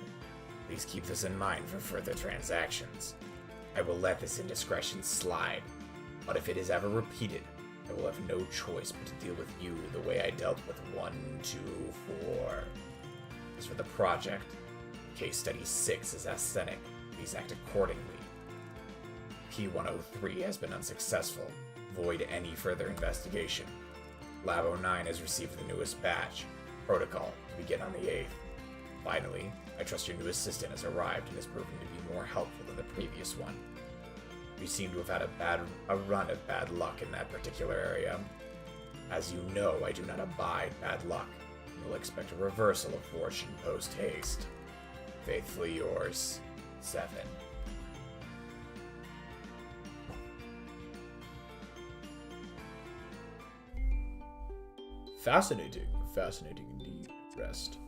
Please keep this in mind for further transactions. I will let this indiscretion slide, but if it is ever repeated, I will have no choice but to deal with you the way I dealt with 124. As for the project, Case Study 6 is authentic. Please act accordingly. P-103 has been unsuccessful. Void any further investigation. Lab 09 has received the newest batch. Protocol to begin on the 8th. Finally, I trust your new assistant has arrived and has proven to be more helpful than the previous one. You seem to have had a run of bad luck in that particular area. As you know, I do not abide bad luck. You will expect a reversal of fortune post-haste. Faithfully yours, 7.
Fascinating. Fascinating indeed. Rest.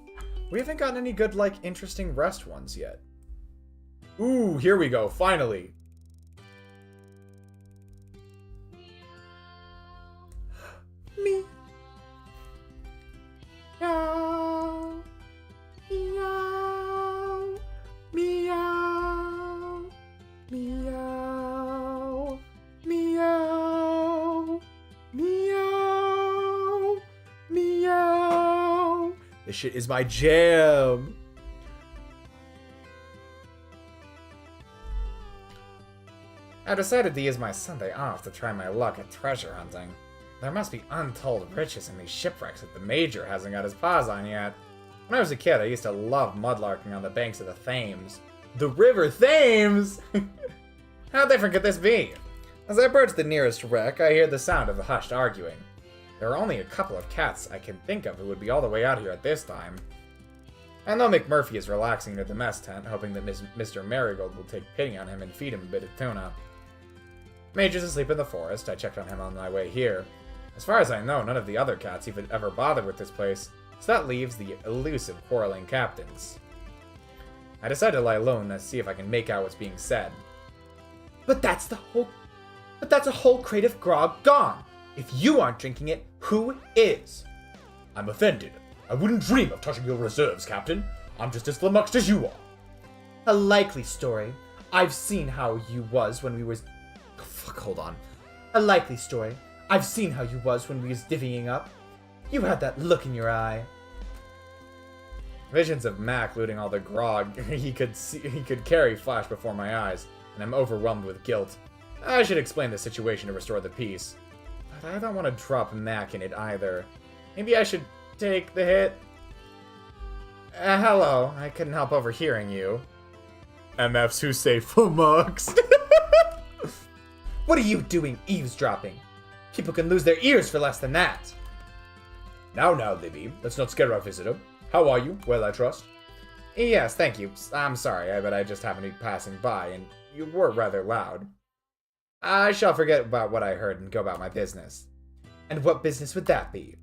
We haven't gotten any good, interesting rest ones yet. Ooh, here we go, finally. Me. Meow. Meow. Meow. Meow. Meow. Meow. Meow. This shit is my jam. I decided to use my Sunday off to try my luck at treasure hunting. There must be untold riches in these shipwrecks that the Major hasn't got his paws on yet. When I was a kid, I used to love mudlarking on the banks of the Thames. The River Thames? How different could this be? As I approach the nearest wreck, I hear the sound of the hushed arguing. There are only a couple of cats I can think of who would be all the way out here at this time. I know McMurphy is relaxing near the mess tent, hoping that Mr. Marigold will take pity on him and feed him a bit of tuna. Major's asleep in the forest. I checked on him on my way here. As far as I know, none of the other cats even ever bothered with this place, so that leaves the elusive quarreling captains. I decide to lie low and see if I can make out what's being said. But that's a whole crate of grog gone! If you aren't drinking it, who is?
I'm offended. I wouldn't dream of touching your reserves, Captain. I'm just as flummoxed as you are.
A likely story. I've seen how you was when we was...
Oh, fuck, hold on.
A likely story. I've seen how you was when we was divvying up. You had that look in your eye.
Visions of Mac looting all the grog he could carry flash before my eyes, and I'm overwhelmed with guilt. I should explain the situation to restore the peace. But I don't want to drop Mac in it either. Maybe I should take the hit? Hello, I couldn't help overhearing you.
MFs who say flummoxed.
What are you doing eavesdropping? People can lose their ears for less than that.
Now, Libby, let's not scare our visitor. How are you? Well, I trust.
Yes, thank you. I'm sorry, but I just happened to be passing by, and you were rather loud. I shall forget about what I heard and go about my business.
And what business would that be?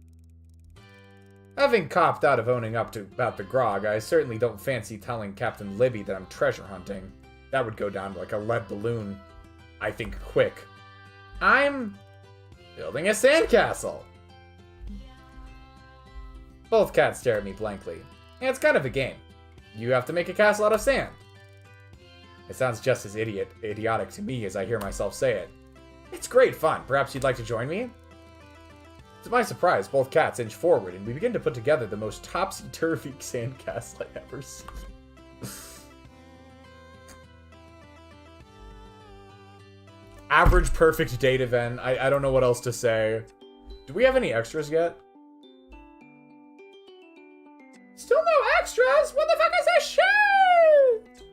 Having copped out of owning up about the grog, I certainly don't fancy telling Captain Libby that I'm treasure hunting. That would go down like a lead balloon. I think quick. I'm building a sandcastle. Both cats stare at me blankly. And it's kind of a game. You have to make a castle out of sand. It sounds just as idiotic to me as I hear myself say it. It's great fun. Perhaps you'd like to join me? To my surprise, both cats inch forward, and we begin to put together the most topsy-turvy sandcastle I've ever seen. Average perfect date event. I don't know what else to say. Do we have any extras yet? Still no extras? What the fuck is this shit?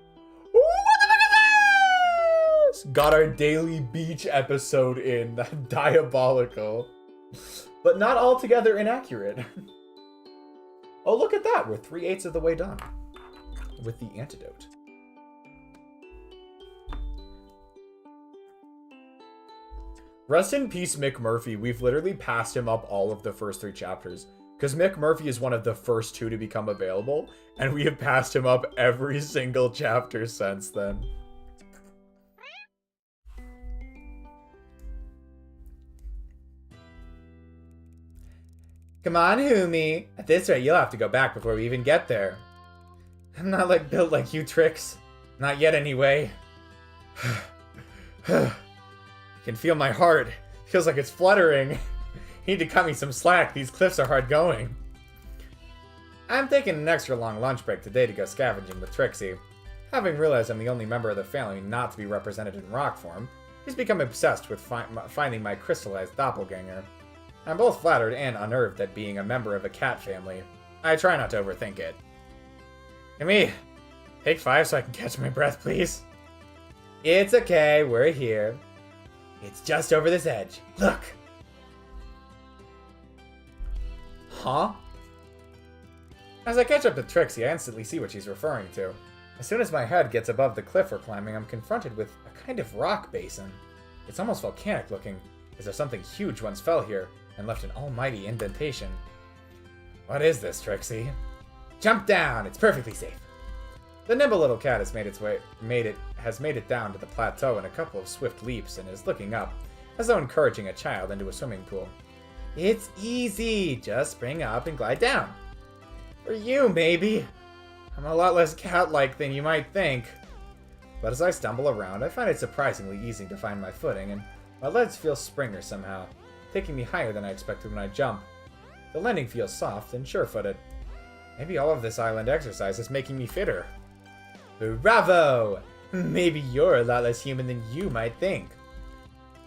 What the fuck is this? Got our daily beach episode in. Diabolical. But not altogether inaccurate. Oh, look at that. We're 3/8 of the way done. With the antidote. Rest in peace, Mick Murphy. We've literally passed him up all of the first 3 chapters. Because Mick Murphy is one of the first 2 to become available. And we have passed him up every single chapter since then. Come on, Humi. At this rate, you'll have to go back before we even get there. I'm not built like you, Trix. Not yet, anyway. I can feel my heart. Feels like it's fluttering. You need to cut me some slack. These cliffs are hard going. I'm taking an extra long lunch break today to go scavenging with Trixie. Having realized I'm the only member of the family not to be represented in rock form, he's become obsessed with finding my crystallized doppelganger. I'm both flattered and unnerved at being a member of a cat family. I try not to overthink it. Can we take 5 so I can catch my breath, please? It's okay, we're here. It's just over this edge. Look! Huh? As I catch up to Trixie, I instantly see what she's referring to. As soon as my head gets above the cliff we're climbing, I'm confronted with a kind of rock basin. It's almost volcanic looking, as if something huge once fell here and left an almighty indentation. What is this, Trixie? Jump down! It's perfectly safe. The nimble little cat has made it down to the plateau in a couple of swift leaps and is looking up, as though encouraging a child into a swimming pool. It's easy! Just spring up and glide down. For you, maybe. I'm a lot less cat-like than you might think. But as I stumble around, I find it surprisingly easy to find my footing, and my legs feel springer somehow, taking me higher than I expected when I jump. The landing feels soft and sure-footed. Maybe all of this island exercise is making me fitter. Bravo! Maybe you're a lot less human than you might think.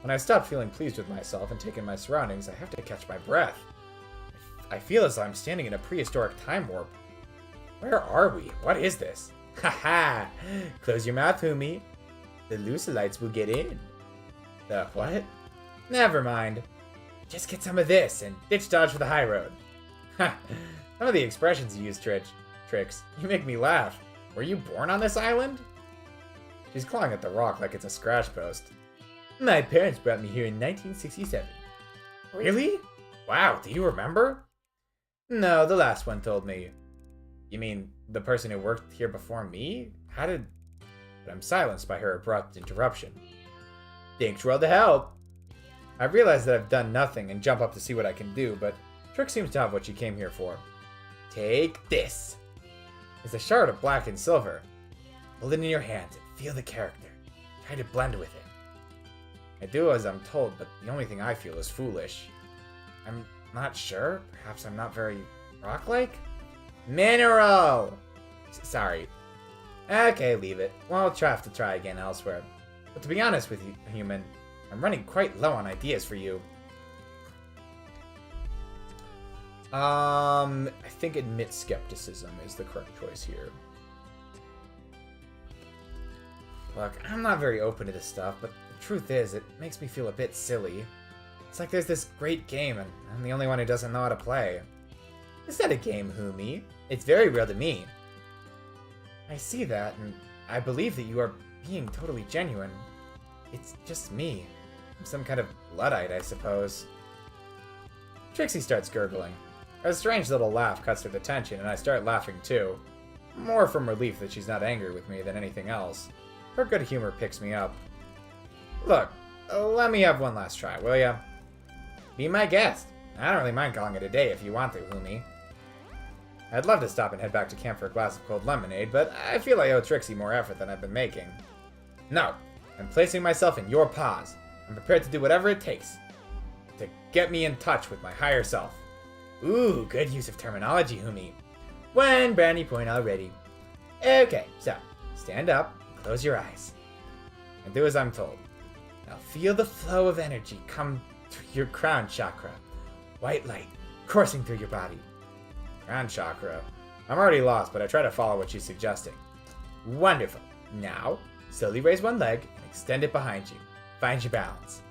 When I stop feeling pleased with myself and take in my surroundings, I have to catch my breath. I feel as though I'm standing in a prehistoric time warp. Where are we? What is this? Haha! Close your mouth, Humi. The Lucilites will get in. The what? Never mind. Just get some of this and ditch dodge for the high road. Ha! Some of the expressions you use, Trix, you make me laugh. Were you born on this island? She's clawing at the rock like it's a scratch post. My parents brought me here in 1967. Really? Wow, do you remember? No, the last one told me. You mean the person who worked here before me? How did... But I'm silenced by her abrupt interruption. Thanks for all the help. I realize that I've done nothing and jump up to see what I can do, but Trix seems to have what she came here for. Take this. It's a shard of black and silver. Hold it in your hands and feel the character. Try to blend with it. I do as I'm told, but the only thing I feel is foolish. I'm not sure. Perhaps I'm not very rock-like? Mineral! Sorry. Okay, leave it. We'll have to try again elsewhere. But to be honest with you, human, I'm running quite low on ideas for you. I think admit skepticism is the correct choice here. Look, I'm not very open to this stuff, but the truth is, it makes me feel a bit silly. It's like there's this great game, and I'm the only one who doesn't know how to play. Is that a game, Humi? It's very real to me. I see that, and I believe that you are being totally genuine. It's just me. I'm some kind of Luddite, I suppose. Trixie starts gurgling. A strange little laugh cuts through the tension, and I start laughing too. More from relief that she's not angry with me than anything else. Her good humor picks me up. Look, let me have one last try, will ya? Be my guest. I don't really mind calling it a day if you want to, Humi. I'd love to stop and head back to camp for a glass of cold lemonade, but I feel I owe Trixie more effort than I've been making. No, I'm placing myself in your paws. I'm prepared to do whatever it takes to get me in touch with my higher self. Ooh, good use of terminology, Humi. One brownie point already. Okay, so stand up, close your eyes, and do as I'm told. Now feel the flow of energy come through your crown chakra. White light coursing through your body. Crown chakra. I'm already lost, but I try to follow what she's suggesting. Wonderful. Now, slowly raise one leg and extend it behind you. Find your balance.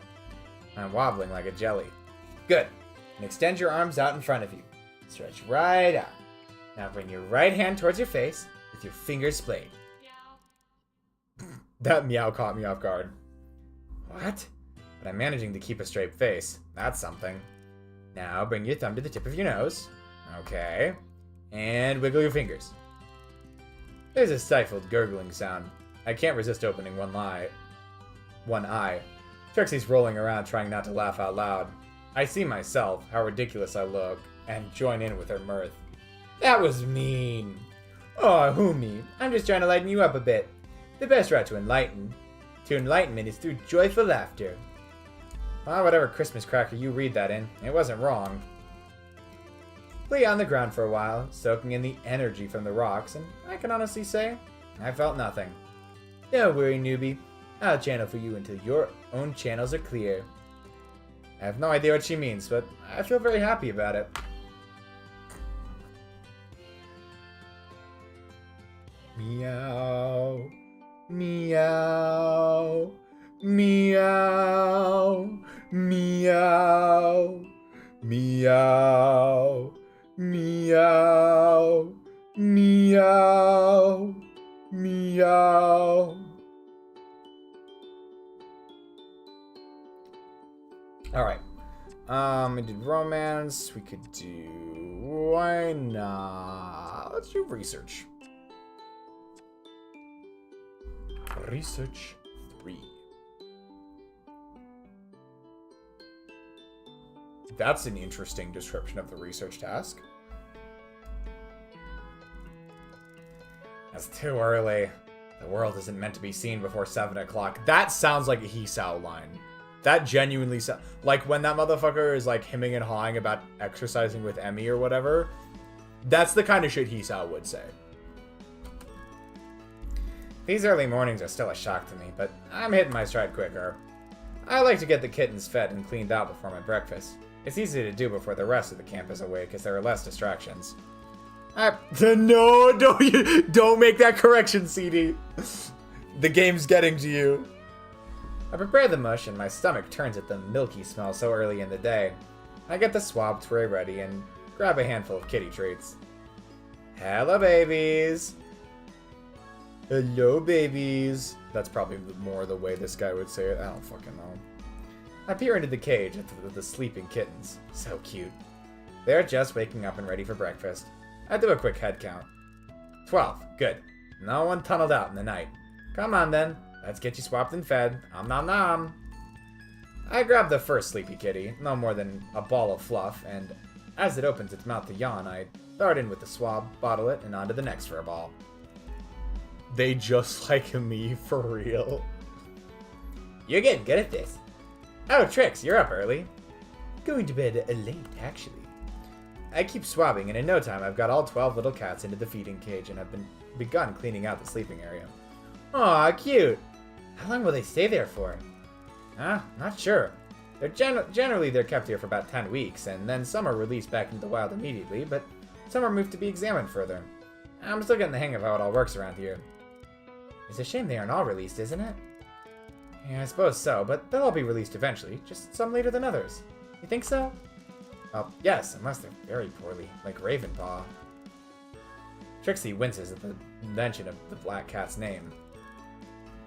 I'm wobbling like a jelly. Good. And extend your arms out in front of you. Stretch right out. Now bring your right hand towards your face with your fingers splayed. That meow caught me off guard. What? But I'm managing to keep a straight face. That's something. Now bring your thumb to the tip of your nose. Okay. And wiggle your fingers. There's a stifled gurgling sound. I can't resist opening one eye. Trixie's rolling around trying not to laugh out loud. I see myself, how ridiculous I look, and join in with her mirth. That was mean. Oh, Humi, I'm just trying to lighten you up a bit. The best route to enlightenment is through joyful laughter. Well, whatever Christmas cracker you read that in, it wasn't wrong. Lay on the ground for a while, soaking in the energy from the rocks, and I can honestly say, I felt nothing. Don't worry, newbie. I'll channel for you until your own channels are clear. I have no idea what she means, but I feel very happy about it. Meow. Meow. Meow. Meow. Meow. Meow. Meow. Meow. Alright. We did romance. We could do... Why not? Let's do research. Research 3. That's an interesting description of the research task. It's too early. The world isn't meant to be seen before 7 o'clock. That sounds like a Hisao line. That genuinely sounds... Like, when that motherfucker is, like, hemming and hawing about exercising with Emmy or whatever, that's the kind of shit Hisao would say. These early mornings are still a shock to me, but I'm hitting my stride quicker. I like to get the kittens fed and cleaned out before my breakfast. It's easy to do before the rest of the camp is awake, as there are less distractions. No, don't make that correction, CD. The game's getting to you. I prepare the mush and my stomach turns at the milky smell so early in the day. I get the swab tray ready and grab a handful of kitty treats. Hello, babies. Hello, babies. That's probably more the way this guy would say it. I don't fucking know. I peer into the cage at the sleeping kittens. So cute. They're just waking up and ready for breakfast. I do a quick head count. 12. Good. No one tunneled out in the night. Come on then. Let's get you swapped and fed. Nom nom. I grab the first sleepy kitty, no more than a ball of fluff, and as it opens its mouth to yawn, I dart in with the swab, bottle it, and onto the next fur ball. They just like me, for real. You're getting good at this. Oh, Trix, you're up early. Going to bed late, actually. I keep swabbing, and in no time I've got all 12 little cats into the feeding cage and have begun cleaning out the sleeping area. Aw, cute. How long will they stay there for? Not sure. Generally they're kept here for about 10 weeks, and then some are released back into the wild immediately, but some are moved to be examined further. I'm still getting the hang of how it all works around here. It's a shame they aren't all released, isn't it? Yeah, I suppose so, but they'll all be released eventually, just some later than others. You think so? Well, yes, unless they're very poorly, like Ravenpaw. Trixie winces at the mention of the black cat's name.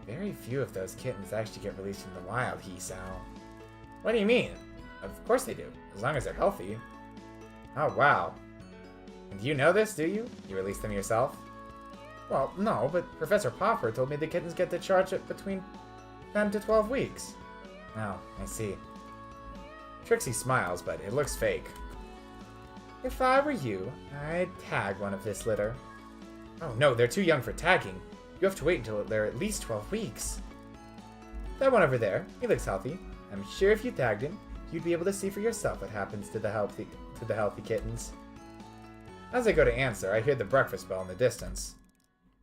Very few of those kittens actually get released in the wild, Hisao. What do you mean? Of course they do, as long as they're healthy. Oh, wow. And do you know this, do you? You release them yourself? Well, no, but Professor Pawpur told me the kittens get to charge at between 10 to 12 weeks. Oh, I see. Trixie smiles, but it looks fake.
If I were you, I'd tag one of this litter. Oh no, they're too young for tagging. You have to wait until they're at least 12 weeks. That one over there, he looks healthy. I'm sure if you tagged him, you'd be able to see for yourself what happens to the healthy kittens. As I go to answer, I hear the breakfast bell in the distance.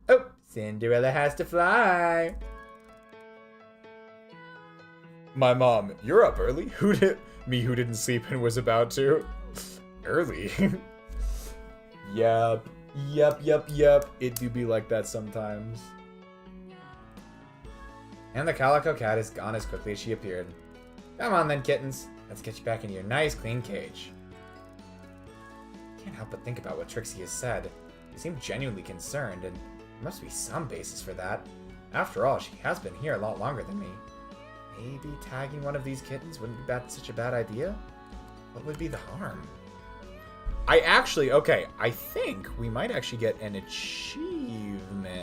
Oh, Cinderella has to fly.
My mom, you're up early? Who didn't sleep and was about to? Early. Yep. It do be like that sometimes.
And the calico cat is gone as quickly as she appeared. Come on then, kittens. Let's get you back into your nice, clean cage. Can't help but think about what Trixie has said. She seemed genuinely concerned, and there must be some basis for that. After all, she has been here a lot longer than me. Maybe tagging one of these kittens wouldn't be such a bad idea? What would be the harm?
I think we might actually get an achievement.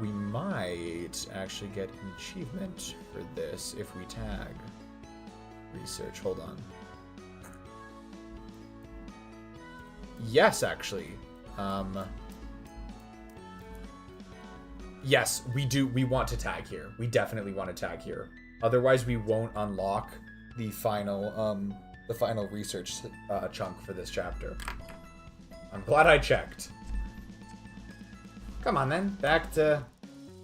We might actually get an achievement for this if we tag. Research, hold on. Yes, actually. Yes, we want to tag here. We definitely want to tag here. Otherwise, we won't unlock the final research chunk for this chapter. I'm glad I checked.
Come on then, back to...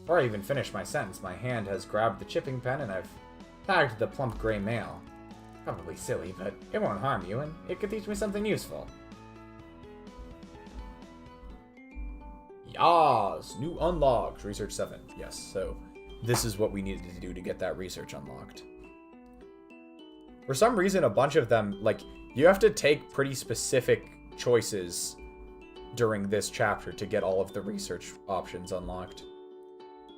Before I even finish my sentence, my hand has grabbed the chipping pen and I've tagged the plump gray male. Probably silly, but it won't harm you and it could teach me something useful.
Yas! New unlocked. Research 7. Yes, so this is what we needed to do to get that research unlocked. For some reason, a bunch of them, like, you have to take pretty specific choices during this chapter to get all of the research options unlocked.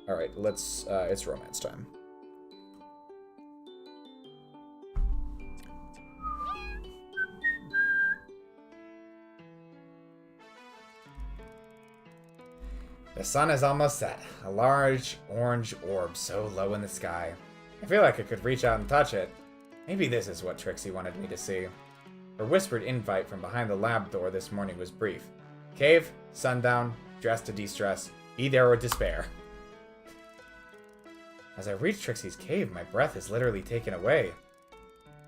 Alright, let's, it's romance time.
The sun is almost set, a large orange orb so low in the sky. I feel like I could reach out and touch it. Maybe this is what Trixie wanted me to see. Her whispered invite from behind the lab door this morning was brief. Cave, sundown, dress to de-stress, be there or despair. As I reach Trixie's cave, my breath is literally taken away.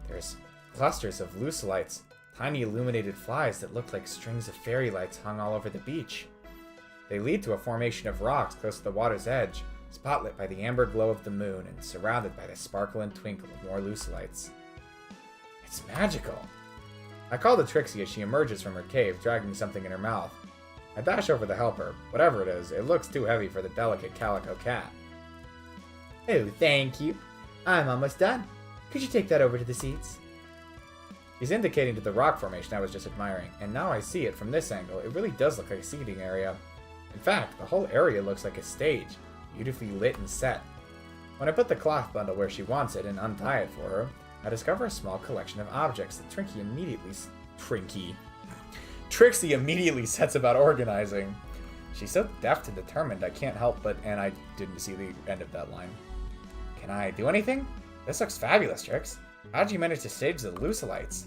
There's clusters of lucilites, tiny illuminated flies that look like strings of fairy lights hung all over the beach. They lead to a formation of rocks close to the water's edge, spotlit by the amber glow of the moon and surrounded by the sparkle and twinkle of more lucilites. It's magical! I call to Trixie as she emerges from her cave, dragging something in her mouth. I dash over to help her. Whatever it is, it looks too heavy for the delicate calico cat. Oh, thank you. I'm almost done. Could you take that over to the seats? He's indicating to the rock formation I was just admiring, and now I see it from this angle. It really does look like a seating area. In fact, the whole area looks like a stage, beautifully lit and set. When I put the cloth bundle where she wants it and untie it for her, I discover a small collection of objects that Trixie immediately sets about organizing. She's so deft and determined I can't help but, and I didn't see the end of that line. Can I do anything? This looks fabulous, Trix. How'd you manage to stage the lucilites?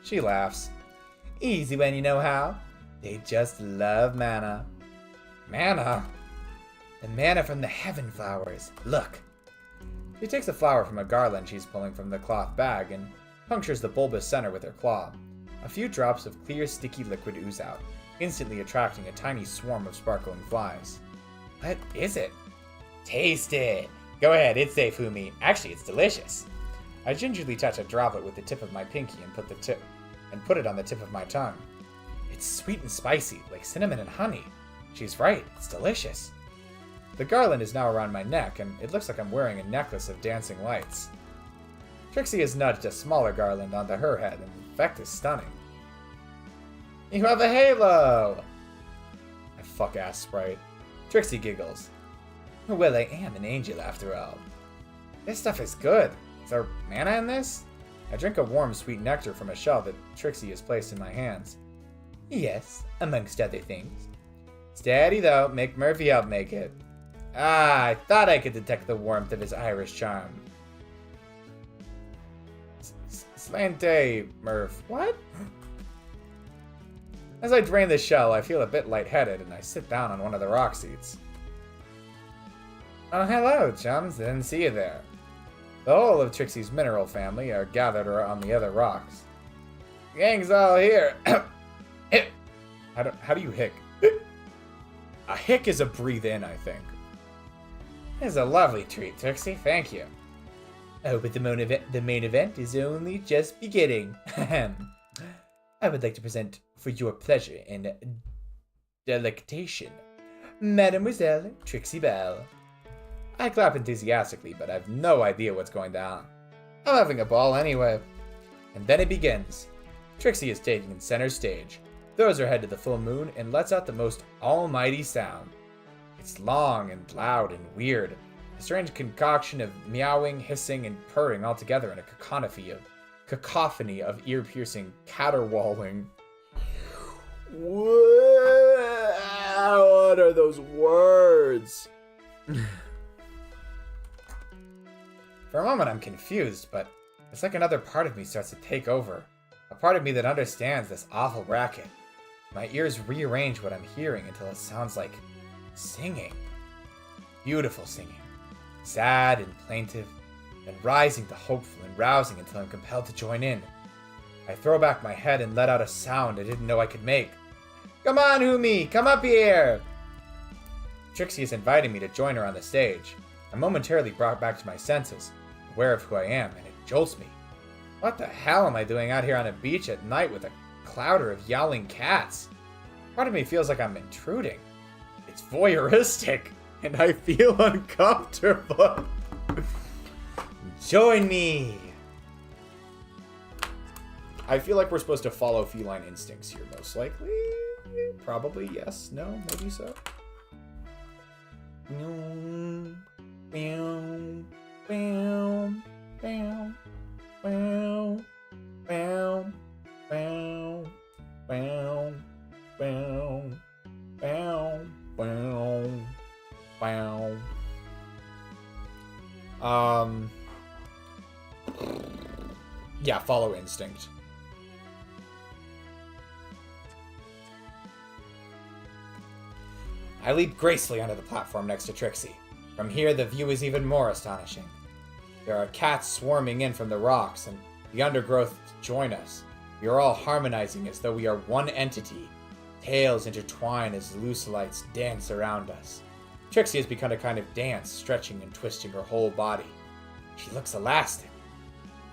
She laughs. Easy when you know how. They just love mana. Mana? The mana from the heaven flowers. Look. She takes a flower from a garland she's pulling from the cloth bag and punctures the bulbous center with her claw. A few drops of clear, sticky liquid ooze out, instantly attracting a tiny swarm of sparkling flies. What is it? Taste it! Go ahead, it's safe, Fumi. Actually, it's delicious. I gingerly touch a droplet with the tip of my pinky and put it on the tip of my tongue. It's sweet and spicy, like cinnamon and honey. She's right, it's delicious. The garland is now around my neck, and it looks like I'm wearing a necklace of dancing lights. Trixie has nudged a smaller garland onto her head, and the effect is stunning. You have a halo! A fuck-ass sprite. Trixie giggles. Well, I am an angel after all. This stuff is good. Is there mana in this? I drink a warm, sweet nectar from a shell that Trixie has placed in my hands. Yes, amongst other things. Steady though, make Murphy help make it. Ah, I thought I could detect the warmth of his Irish charm.
Slante, Murph. What? As I drain the shell, I feel a bit lightheaded, and I sit down on one of the rock seats. Oh, hello, chums. Didn't see you there. The whole of Trixie's mineral family are gathered on the other rocks. Gang's all here. How do you hick? A hick is a breathe in, I think. It's a lovely treat, Trixie. Thank you. Oh, but the main event is only just beginning. I would like to present for your pleasure and delectation, Mademoiselle Trixie Belle. I clap enthusiastically, but I have no idea what's going down. I'm having a ball anyway. And then it begins. Trixie is taking center stage, throws her head to the full moon, and lets out the most almighty sound. It's long and loud and weird, a strange concoction of meowing, hissing, and purring all together in a cacophony of ear-piercing caterwauling. What are those words? For a moment, I'm confused, but it's like another part of me starts to take over. A part of me that understands this awful racket. My ears rearrange what I'm hearing until it sounds like singing. Beautiful singing. Sad and plaintive, and rising to hopeful and rousing until I'm compelled to join in. I throw back my head and let out a sound I didn't know I could make. Come on, Humi! Come up here! Trixie is inviting me to join her on the stage. I'm momentarily brought back to my senses, aware of who I am, and it jolts me. What the hell am I doing out here on a beach at night with a clouder of yowling cats? Part of me feels like I'm intruding. It's voyeuristic, and I feel uncomfortable. Join me! I feel like we're supposed to follow feline instincts here, most likely. Probably, yes, no, maybe so. Yeah, follow instinct. I leap gracefully onto the platform next to Trixie. From here, the view is even more astonishing. There are cats swarming in from the rocks, and the undergrowth join us. We are all harmonizing as though we are one entity. Tails intertwine as lucilites dance around us. Trixie has begun a kind of dance, stretching and twisting her whole body. She looks elastic.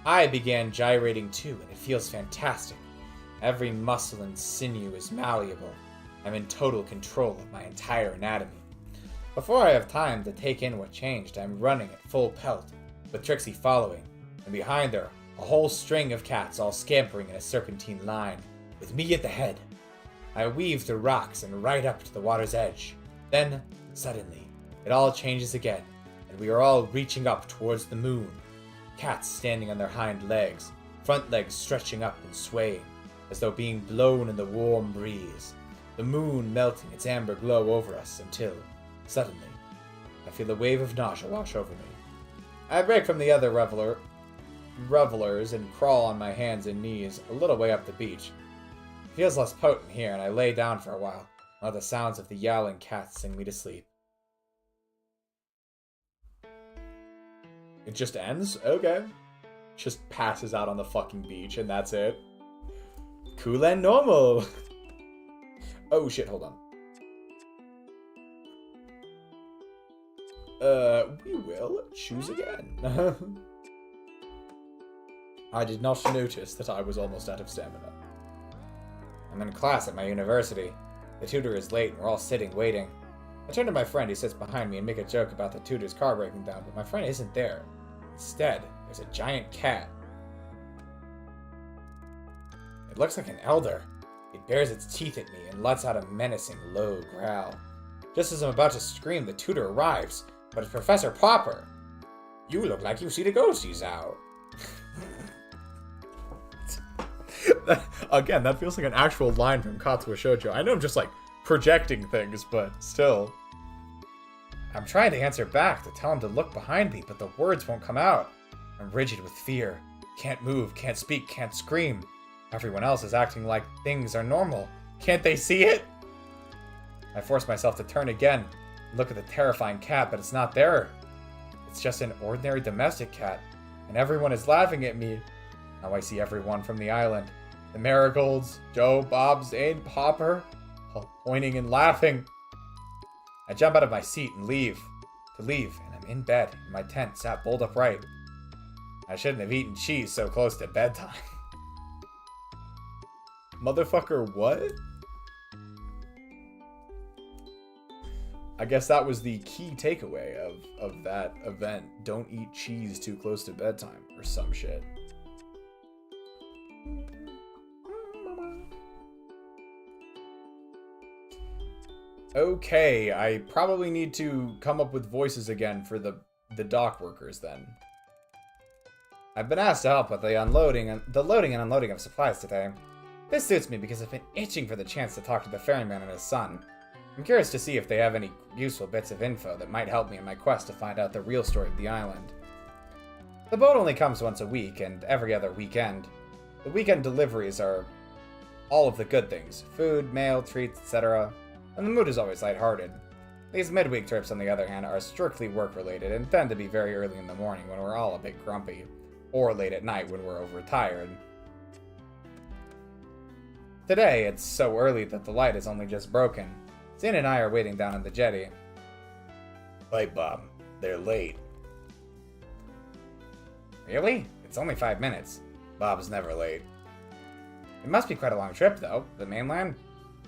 I began gyrating too, and it feels fantastic. Every muscle and sinew is malleable. I'm in total control of my entire anatomy. Before I have time to take in what changed, I'm running at full pelt, with Trixie following, and behind her, a whole string of cats all scampering in a serpentine line, with me at the head. I weave through rocks and right up to the water's edge. Then, suddenly, it all changes again, and we are all reaching up towards the moon. Cats standing on their hind legs, front legs stretching up and swaying, as though being blown in the warm breeze. The moon melting its amber glow over us until, suddenly, I feel a wave of nausea wash over me. I break from the other revelers and crawl on my hands and knees a little way up the beach. It feels less potent here, and I lay down for a while the sounds of the yowling cats sing me to sleep. It just ends? Okay. Just passes out on the fucking beach, and that's it. Cool and normal. Oh shit, hold on. We will choose again. I did not notice that I was almost out of stamina. I'm in class at my university. The tutor is late and we're all sitting waiting. I turn to my friend who sits behind me and make a joke about the tutor's car breaking down, but my friend isn't there. Instead, there's a giant cat. It looks like an elder. It bares its teeth at me and lets out a menacing low growl. Just as I'm about to scream, the tutor arrives, but it's Professor Pawpur. You look like you see the ghosties out. Again, that feels like an actual line from Katsuo Shoujo. I know I'm just like projecting things, but still. I'm trying to answer back to tell him to look behind me, but the words won't come out. I'm rigid with fear, Can't move, can't speak, can't scream. Everyone else is acting like things are normal. Can't they see it? I force myself to turn again and look at the terrifying cat, but it's not there. It's just an ordinary domestic cat, and everyone is laughing at me. Now I see everyone from the island. The Marigolds, Joe, Bob, Zane, Pawpur, all pointing and laughing. I jump out of my seat and leave. And I'm in bed, in my tent, sat bolt upright. I shouldn't have eaten cheese so close to bedtime. Motherfucker, what? I guess that was the key takeaway of that event. Don't eat cheese too close to bedtime, or some shit. Okay, I probably need to come up with voices again for the dock workers then. I've been asked to help with the loading and unloading of supplies today. This suits me because I've been itching for the chance to talk to the ferryman and his son. I'm curious to see if they have any useful bits of info that might help me in my quest to find out the real story of the island. The boat only comes once a week and every other weekend. The weekend deliveries are all of the good things: food, mail, treats, etc. And the mood is always lighthearted. These midweek trips, on the other hand, are strictly work-related and tend to be very early in the morning when we're all a bit grumpy, or late at night when we're overtired. Today, it's so early that the light is only just broken. Zane and I are waiting down on the jetty.
Wait, Bob. They're late.
Really? It's only 5 minutes.
Bob's never late.
It must be quite a long trip, though. The mainland?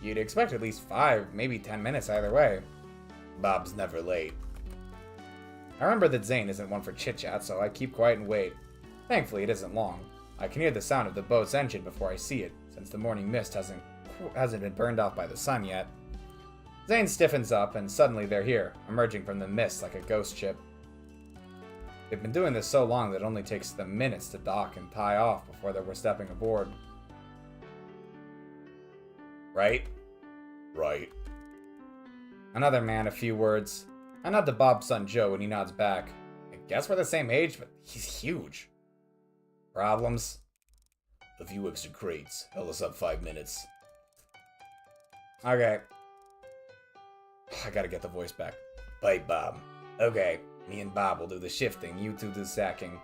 You'd expect at least 5, maybe 10 minutes either way.
Bob's never late.
I remember that Zane isn't one for chit-chat, so I keep quiet and wait. Thankfully, it isn't long. I can hear the sound of the boat's engine before I see it, since the morning mist hasn't been burned off by the sun yet. Zane stiffens up, and suddenly they're here, emerging from the mist like a ghost ship. They've been doing this so long that it only takes them minutes to dock and tie off before we're stepping aboard.
Right? Right.
Another man, a few words. I nod to Bob's son Joe, and he nods back. I guess we're the same age, but he's huge. Problems?
A few extra crates. Held us up 5 minutes.
Okay. I gotta get the voice back.
Bye, Bob.
Okay, me and Bob will do the shifting, you two do the sacking.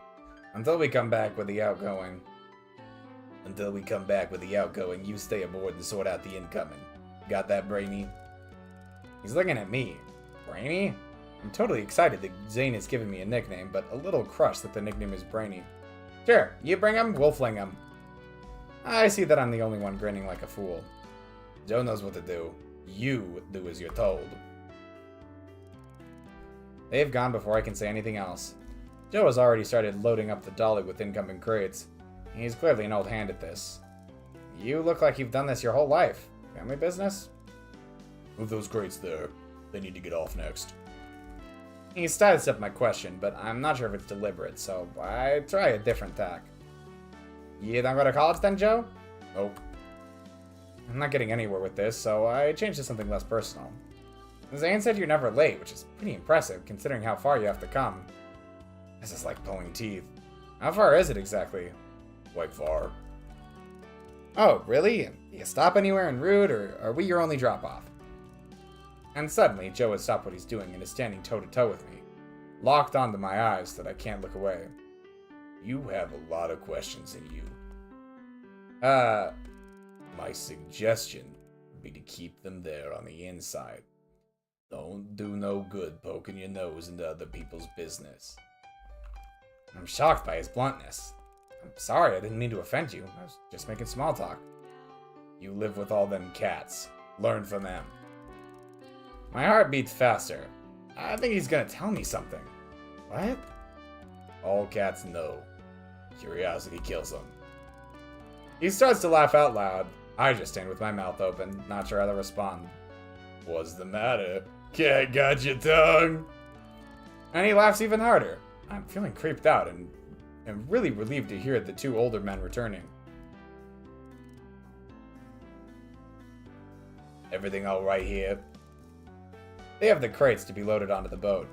Until we come back with the outgoing.
Until we come back with the outgoing, you stay aboard and sort out the incoming. Got that, Brainy?
He's looking at me. Brainy? I'm totally excited that Zane has given me a nickname, but a little crushed that the nickname is Brainy. Sure, you bring him, we'll fling him. I see that I'm the only one grinning like a fool.
Joe knows what to do. You do as you're told.
They've gone before I can say anything else. Joe has already started loading up the dolly with incoming crates. He's clearly an old hand at this. You look like you've done this your whole life. Family business?
Move those crates there. They need to get off next.
He sidestepped my question, but I'm not sure if it's deliberate, so I try a different tack. You don't go to college then, Joe?
Nope.
I'm not getting anywhere with this, so I changed to something less personal. Zane said you're never late, which is pretty impressive, considering how far you have to come. This is like pulling teeth. How far is it exactly?
Quite far.
Oh, really? Do you stop anywhere en route, or are we your only drop-off? And suddenly, Joe has stopped what he's doing and is standing toe-to-toe with me, locked onto my eyes so that I can't look away.
You have a lot of questions in you. My suggestion would be to keep them there on the inside. Don't do no good poking your nose into other people's business.
I'm shocked by his bluntness. I'm sorry, I didn't mean to offend you. I was just making small talk.
You live with all them cats. Learn from them.
My heart beats faster. I think he's gonna tell me something. What?
All cats know. Curiosity kills them.
He starts to laugh out loud. I just stand with my mouth open, not sure how to respond.
What's the matter? Cat got your tongue?
And he laughs even harder. I'm feeling creeped out and am really relieved to hear the two older men returning.
Everything all right here?
They have the crates to be loaded onto the boat.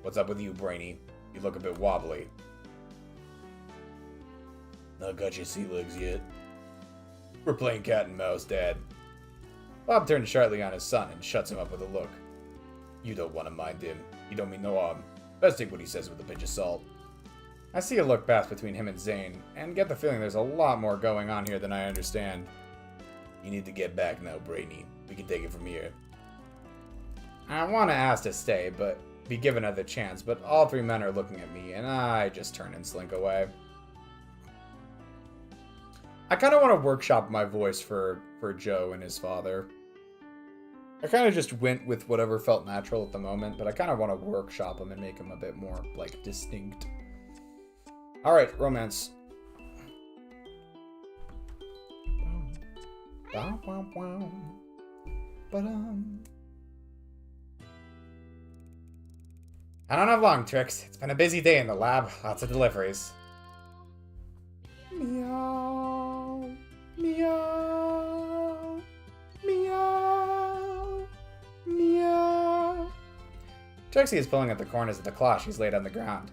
What's up with you, Brainy? You look a bit wobbly. Not got your sea legs yet. We're playing cat and mouse, Dad.
Bob turns sharply on his son and shuts him up with a look.
You don't want to mind him. He don't mean no harm. Best take what he says with a pinch of salt.
I see a look pass between him and Zane, and get the feeling there's a lot more going on here than I understand.
You need to get back now, Brainy. We can take it from here.
I want to ask to stay, but be given another chance, but all three men are looking at me, and I just turn and slink away. I kind of want to workshop my voice for Joe and his father. I kind of just went with whatever felt natural at the moment, but I kind of want to workshop him and make him a bit more, like, distinct. Alright, romance. I don't have long, Trix. It's been a busy day in the lab. Lots of deliveries. Meow. Meow. Meow. Meow. Trixie is pulling at the corners of the cloth she's laid on the ground.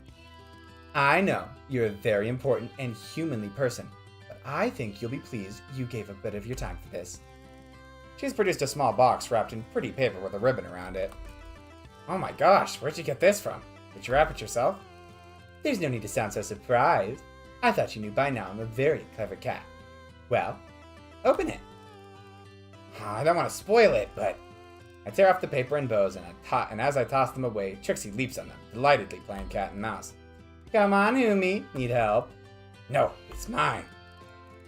I know you're a very important and humanly person, but I think you'll be pleased you gave a bit of your time for this. She's produced a small box wrapped in pretty paper with a ribbon around it. Oh my gosh, where'd you get this from? Did you wrap it yourself? There's no need to sound so surprised. I thought you knew by now I'm a very clever cat. Well, open it. I don't want to spoil it, but... I tear off the paper and bows, and as I toss them away, Trixie leaps on them, delightedly playing cat and mouse. Come on, Humi. Need help? No, it's mine.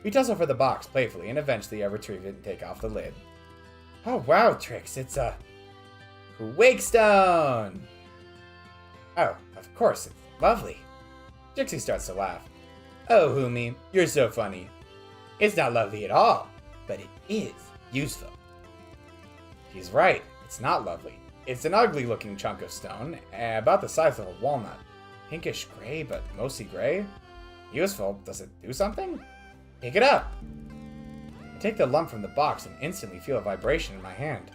We tussle for the box playfully, and eventually I retrieve it and take off the lid. Oh wow, Trix, it's a... Wake Stone! Oh, of course, it's lovely. Trixie starts to laugh. Oh, Humi, you're so funny. It's not lovely at all, but it is useful. She's right, it's not lovely. It's an ugly-looking chunk of stone, about the size of a walnut. Pinkish gray, but mostly gray. Useful. Does it do something? Pick it up. I take the lump from the box and instantly feel a vibration in my hand.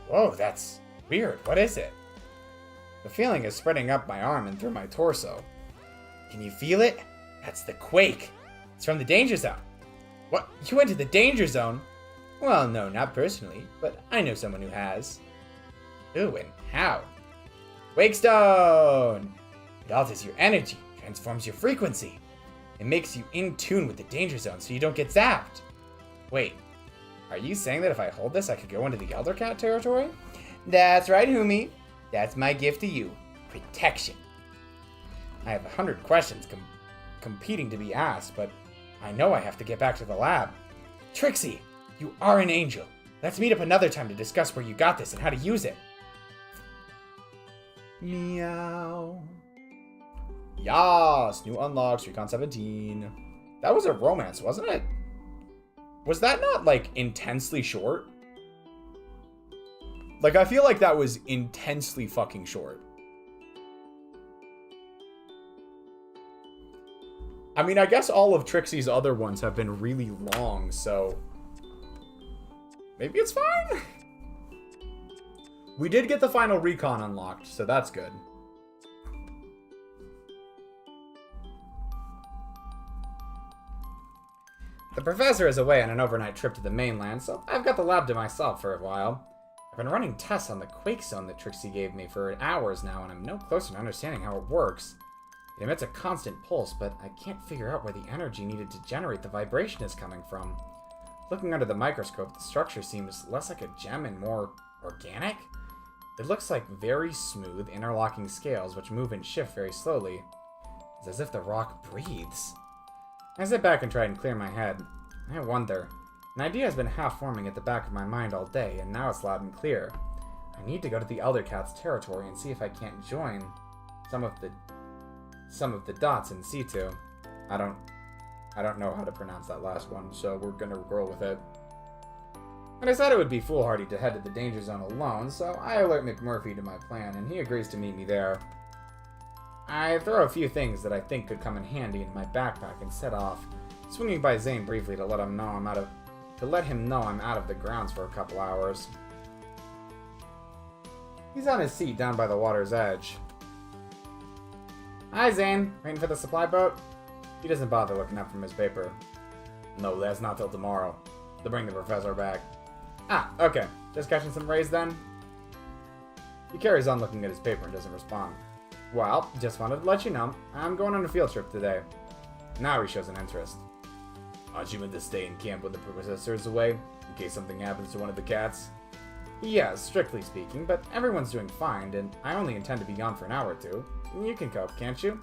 Whoa, that's weird. What is it? The feeling is spreading up my arm and through my torso. Can you feel it? That's the quake. It's from the danger zone. What? You went to the danger zone? Well, no, not personally, but I know someone who has. Who and how? Wake Stone! It alters your energy, transforms your frequency. It makes you in tune with the danger zone so you don't get zapped. Wait, are you saying that if I hold this I could go into the Elder Cat territory? That's right, Humi. That's my gift to you. Protection. I have 100 questions competing to be asked, but I know I have to get back to the lab. Trixie, you are an angel. Let's meet up another time to discuss where you got this and how to use it. Meow. Yas! New unlocks, Recon 17. That was a romance, wasn't it? Was that not, like, intensely short? Like, I feel like that was intensely fucking short. I mean, I guess all of Trixie's other ones have been really long, so... maybe it's fine? We did get the final recon unlocked, so that's good. The professor is away on an overnight trip to the mainland, so I've got the lab to myself for a while. I've been running tests on the quake zone that Trixie gave me for hours now, and I'm no closer to understanding how it works. It emits a constant pulse, but I can't figure out where the energy needed to generate the vibration is coming from. Looking under the microscope, the structure seems less like a gem and more organic. It looks like very smooth, interlocking scales which move and shift very slowly. It's as if the rock breathes. I sit back and try and clear my head. I wonder. An idea has been half-forming at the back of my mind all day, and now it's loud and clear. I need to go to the Elder Cat's territory and see if I can't join some of the dots in C2. I don't know how to pronounce that last one, so we're gonna roll with it. And I said it would be foolhardy to head to the danger zone alone, so I alert McMurphy to my plan, and he agrees to meet me there. I throw a few things that I think could come in handy in my backpack and set off, swinging by Zane briefly to let him know I'm out of the grounds for a couple hours. He's on his seat down by the water's edge. Hi, Zane. Waiting for the supply boat? He doesn't bother looking up from his paper. No, that's not till tomorrow. To bring the professor back. Ah, okay. Just catching some rays then? He carries on looking at his paper and doesn't respond. Well, just wanted to let you know, I'm going on a field trip today. Now he shows an interest. Aren't you meant to stay in camp when the professor is away, in case something happens to one of the cats? Yes, strictly speaking, but everyone's doing fine, and I only intend to be gone for an hour or two. You can cope, can't you?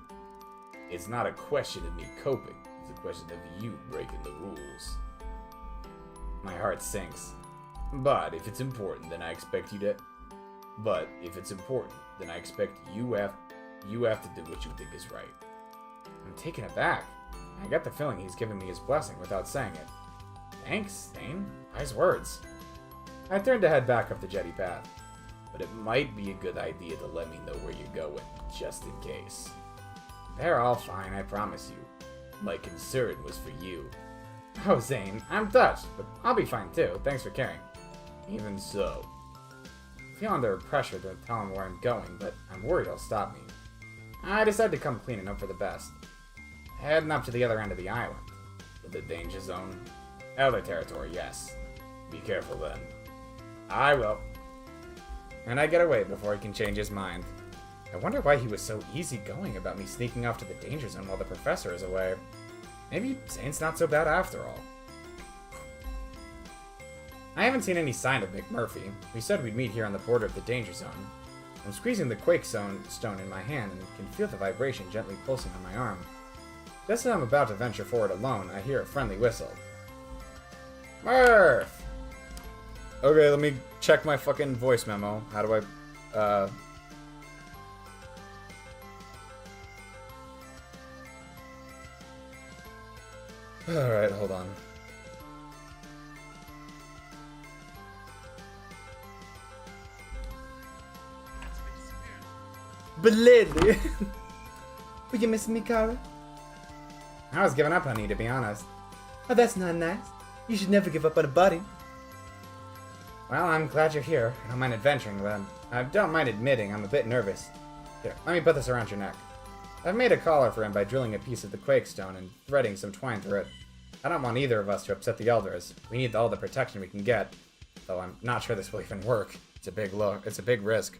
It's not a question of me coping, it's a question of you breaking the rules. My heart sinks. But if it's important, then I expect you to... you have to do what you think is right. I'm taken aback. I get the feeling he's giving me his blessing without saying it. Thanks, Thane. Nice words. I turned to head back up the jetty path. But it might be a good idea to let me know where you're going, just in case. They're all fine, I promise you. My concern was for you. Oh, Zane, I'm touched, but I'll be fine too. Thanks for caring. Even so. I feel under pressure to tell him where I'm going, but I'm worried he'll stop me. I decide to come clean and hope for the best. Heading up to the other end of the island. The danger zone. Elder territory, yes. Be careful then. I will. And I get away before he can change his mind. I wonder why he was so easygoing about me sneaking off to the danger zone while the professor is away. Maybe Zane's not so bad after all. I haven't seen any sign of McMurphy. We said we'd meet here on the border of the danger zone. I'm squeezing the quake stone in my hand and can feel the vibration gently pulsing on my arm. Just as I'm about to venture forward alone, I hear a friendly whistle. Murph! Okay, let me check my fucking voice memo. How do I, Alright, hold on.
But lately... Were you missing me, Kara?
I was giving up, honey, to be honest.
Oh, that's not nice. You should never give up on a buddy.
Well, I'm glad you're here. I don't mind adventuring, but I don't mind admitting I'm a bit nervous. Here, let me put this around your neck. I've made a collar for him by drilling a piece of the quake stone and threading some twine through it. I don't want either of us to upset the elders. We need all the protection we can get. Though I'm not sure this will even work. It's a big risk.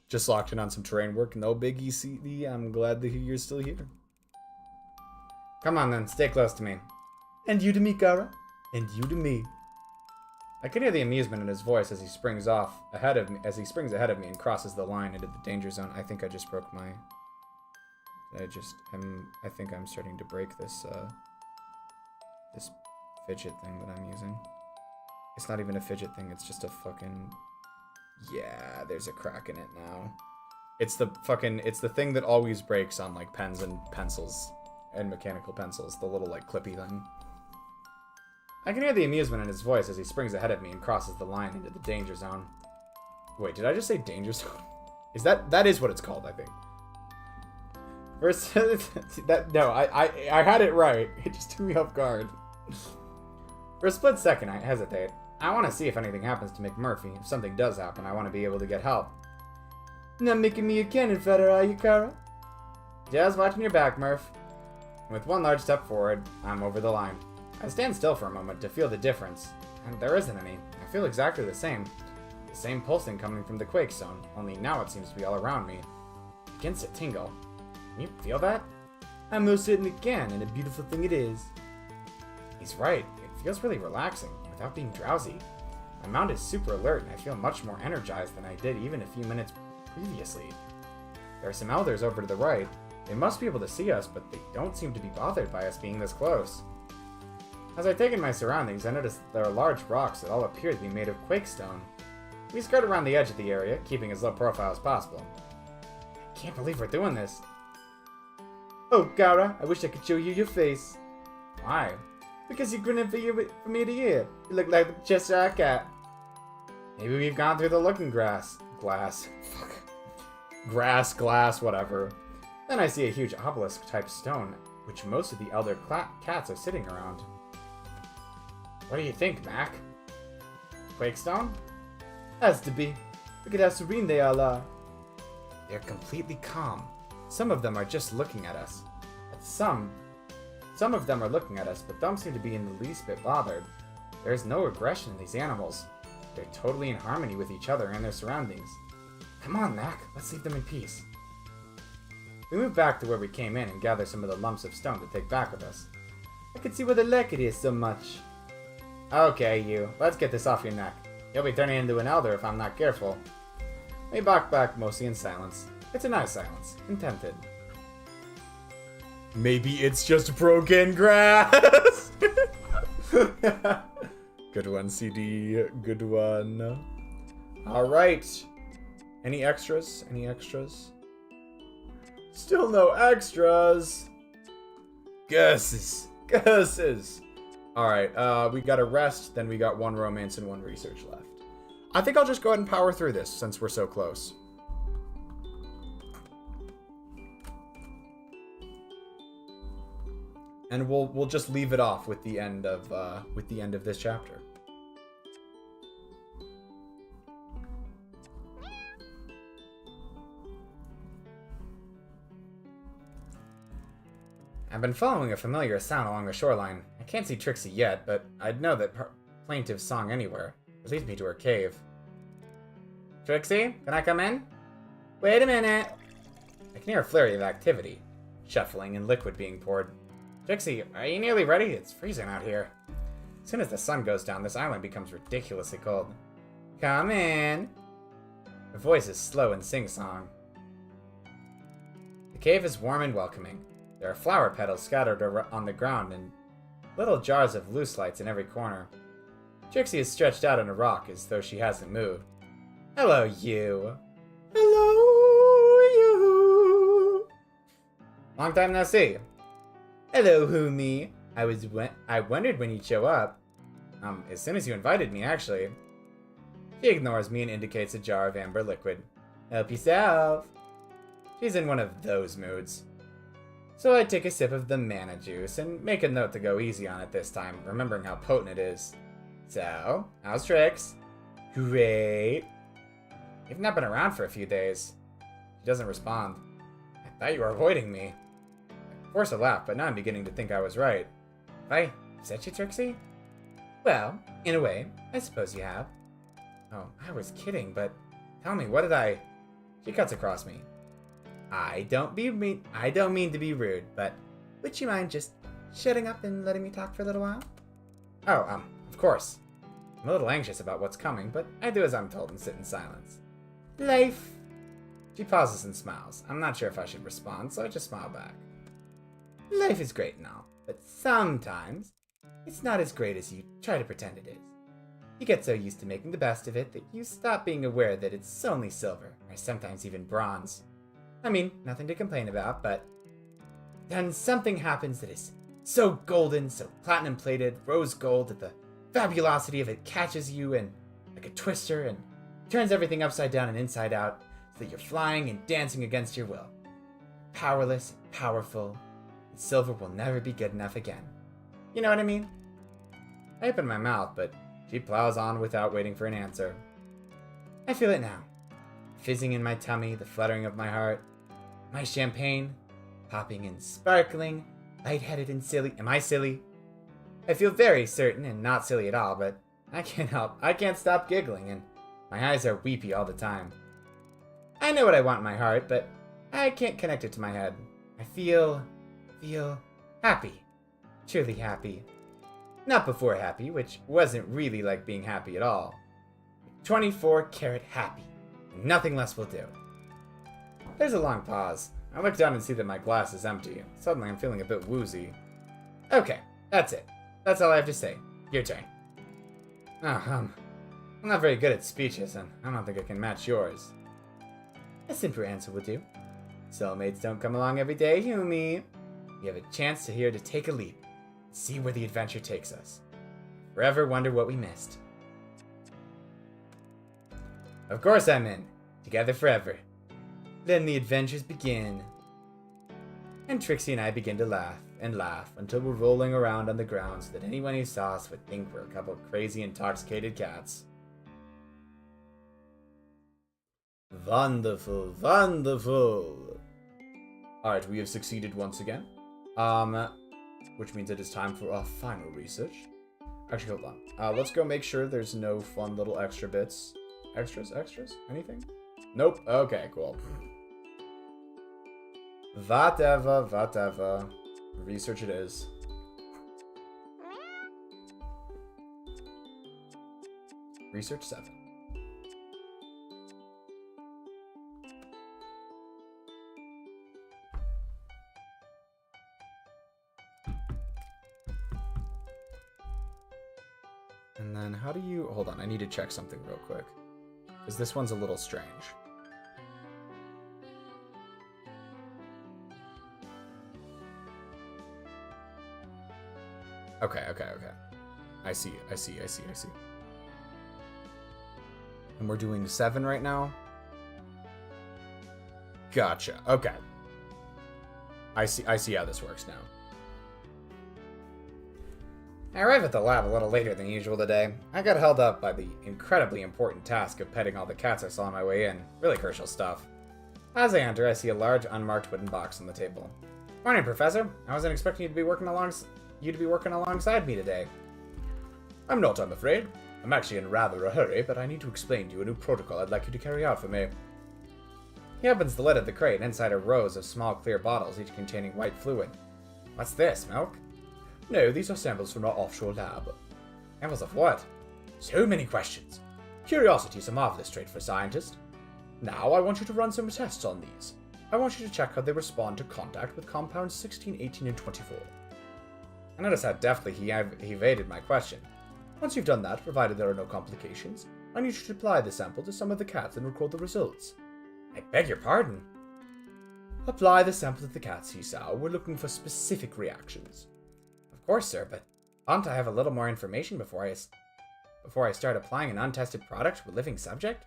Just locked in on some terrain work. No big ECD. I'm glad that you're still here. Come on then, stay close to me.
And you to me, Kara. And you to me.
I can hear the amusement in his voice as he springs ahead of me and crosses the line into the danger zone. I think I just broke my... I think I'm starting to break this, this fidget thing that I'm using. It's not even a fidget thing, it's just a fucking... Yeah, there's a crack in it now. It's the thing that always breaks on, like, pens and pencils and mechanical pencils. The little, like, clippy thing. I can hear the amusement in his voice as he springs ahead of me and crosses the line into the danger zone. Wait, did I just say danger zone? That is what it's called, I think. First, I had it right. It just took me off guard. For a split second, I hesitate. I want to see if anything happens to McMurphy. If something does happen, I want to be able to get help.
Not making me a cannon fodder, are you, Kara?
Just watching your back, Murph. With one large step forward, I'm over the line. I stand still for a moment to feel the difference, and there isn't any. I feel exactly the same. The same pulsing coming from the quake zone, only now it seems to be all around me. It begins to tingle. Can you feel that?
I most certainly can, and a beautiful thing it is.
He's right. It feels really relaxing, without being drowsy. My mind is super alert, and I feel much more energized than I did even a few minutes previously. There are some elders over to the right. They must be able to see us, but they don't seem to be bothered by us being this close. As I take in my surroundings, I notice there are large rocks that all appear to be made of quake stone. We skirt around the edge of the area, keeping as low profile as possible. I can't believe we're doing this.
Oh, Kara, I wish I could show you your face.
Why?
Because you're grinning from ear to ear. You look like the Cheshire Cat.
Maybe we've gone through the looking glass. Fuck. Grass, glass, whatever. Then I see a huge obelisk-type stone, which most of the elder cats are sitting around. What do you think, Mac? Quake stone?
Has to be. Look at how serene they all are.
They're completely calm. Some of them are just looking at us. But some
Some of them are looking at us, but don't seem to be in the least bit bothered. There's no aggression in these animals. They're totally in harmony with each other and their surroundings. Come on, Mac, let's leave them in peace. We move back to where we came in and gather some of the lumps of stone to take back with us. I can see why they like it here so much. Okay, you, let's get this off your neck. You'll be turning into an elder if I'm not careful. We walk back mostly in silence. It's a nice silence, contented.
Maybe it's just broken grass. Good one, CD. Good one. All right. Any extras? Any extras? Still no extras. Guesses. Guesses. All right. We got a rest. Then we got one romance and one research left. I think I'll just go ahead and power through this since we're so close. And we'll just leave it off with the end of this chapter.
I've been following a familiar sound along the shoreline. I can't see Trixie yet, but I'd know that plaintive song anywhere. It leads me to her cave. Trixie, can I come in? Wait a minute. I can hear a flurry of activity, shuffling and liquid being poured. Trixie, are you nearly ready? It's freezing out here. As soon as the sun goes down, this island becomes ridiculously cold. Come in. Her voice is slow and sing-song. The cave is warm and welcoming. There are flower petals scattered on the ground and little jars of loose lights in every corner. Trixie is stretched out on a rock as though she hasn't moved. Hello, you. Hello, you. Long time no see. Hello, Humi. I wondered when you'd show up. As soon as you invited me, actually. She ignores me and indicates a jar of amber liquid. Help yourself. She's in one of those moods. So I take a sip of the mana juice and make a note to go easy on it this time, remembering how potent it is. So, how's Trix? Great. You've not been around for a few days. She doesn't respond. I thought you were avoiding me. I force a laugh, but now I'm beginning to think I was right. Have I upset you, Trixie? Well, in a way, I suppose you have. Oh, I was kidding, but tell me, what did I... She cuts across me. I don't mean to be rude, but would you mind just shutting up and letting me talk for a little while? Oh, of course. I'm a little anxious about what's coming, but I do as I'm told and sit in silence. Life. She pauses and smiles. I'm not sure if I should respond, so I just smile back. Life is great and all, but sometimes it's not as great as you try to pretend it is. You get so used to making the best of it that you stop being aware that it's only silver, or sometimes even bronze. I mean, nothing to complain about, but then something happens that is so golden, so platinum-plated, rose gold, that the fabulosity of it catches you in like a twister and turns everything upside down and inside out so that you're flying and dancing against your will. Powerless, powerful, and silver will never be good enough again. You know what I mean? I open my mouth, but she plows on without waiting for an answer. I feel it now. Fizzing in my tummy, the fluttering of my heart. My champagne, popping and sparkling, lightheaded and silly. Am I silly? I feel very certain and not silly at all, but I can't stop giggling, and my eyes are weepy all the time. I know what I want in my heart, but I can't connect it to my head. I feel happy. Truly happy. Not before happy, which wasn't really like being happy at all. 24-karat happy. Nothing less will do. There's a long pause. I look down and see that my glass is empty. Suddenly I'm feeling a bit woozy. Okay, that's it. That's all I have to say. Your turn. I'm not very good at speeches, and I don't think I can match yours. A simpler answer will do. Soulmates don't come along every day, Humi. You have a chance here to take a leap. See where the adventure takes us. Forever wonder what we missed. Of course I'm in. Together forever. Then the adventures begin. And Trixie and I begin to laugh and laugh until we're rolling around on the ground so that anyone who saw us would think we're a couple of crazy intoxicated cats.
Wonderful, wonderful. Alright, we have succeeded once again. which means it is time for our final research. Actually, hold on. Let's go make sure there's no fun little extra bits. Extras? Anything? Nope. Okay, cool. Whatever. Research it is. Research 7. And then how do you... Hold on, I need to check something real quick. Because this one's a little strange. Okay. I see. And we're doing 7 right now? Gotcha. Okay. I see how this works now.
I arrived at the lab a little later than usual today. I got held up by the incredibly important task of petting all the cats I saw on my way in. Really crucial stuff. As I enter, I see a large, unmarked wooden box on the table. Morning, Professor. I wasn't expecting you to be working alongside me today.
I'm not, I'm afraid. I'm actually in rather a hurry, but I need to explain to you a new protocol I'd like you to carry out for me.
He opens the lid of the crate, and inside are rows of small clear bottles, each containing white fluid. What's this, milk?
No, these are samples from our offshore lab.
Samples of what?
So many questions. Curiosity is a marvelous trait for a scientist. Now I want you to run some tests on these. I want you to check how they respond to contact with compounds 16, 18, and 24.
I noticed how deftly he evaded my question.
Once you've done that, provided there are no complications, I need you to apply the sample to some of the cats and record the results.
I beg your pardon?
Apply the sample to the cats, Esau. We're looking for specific reactions.
Of course, sir, but oughtn't I have a little more information before I start applying an untested product to a living subject?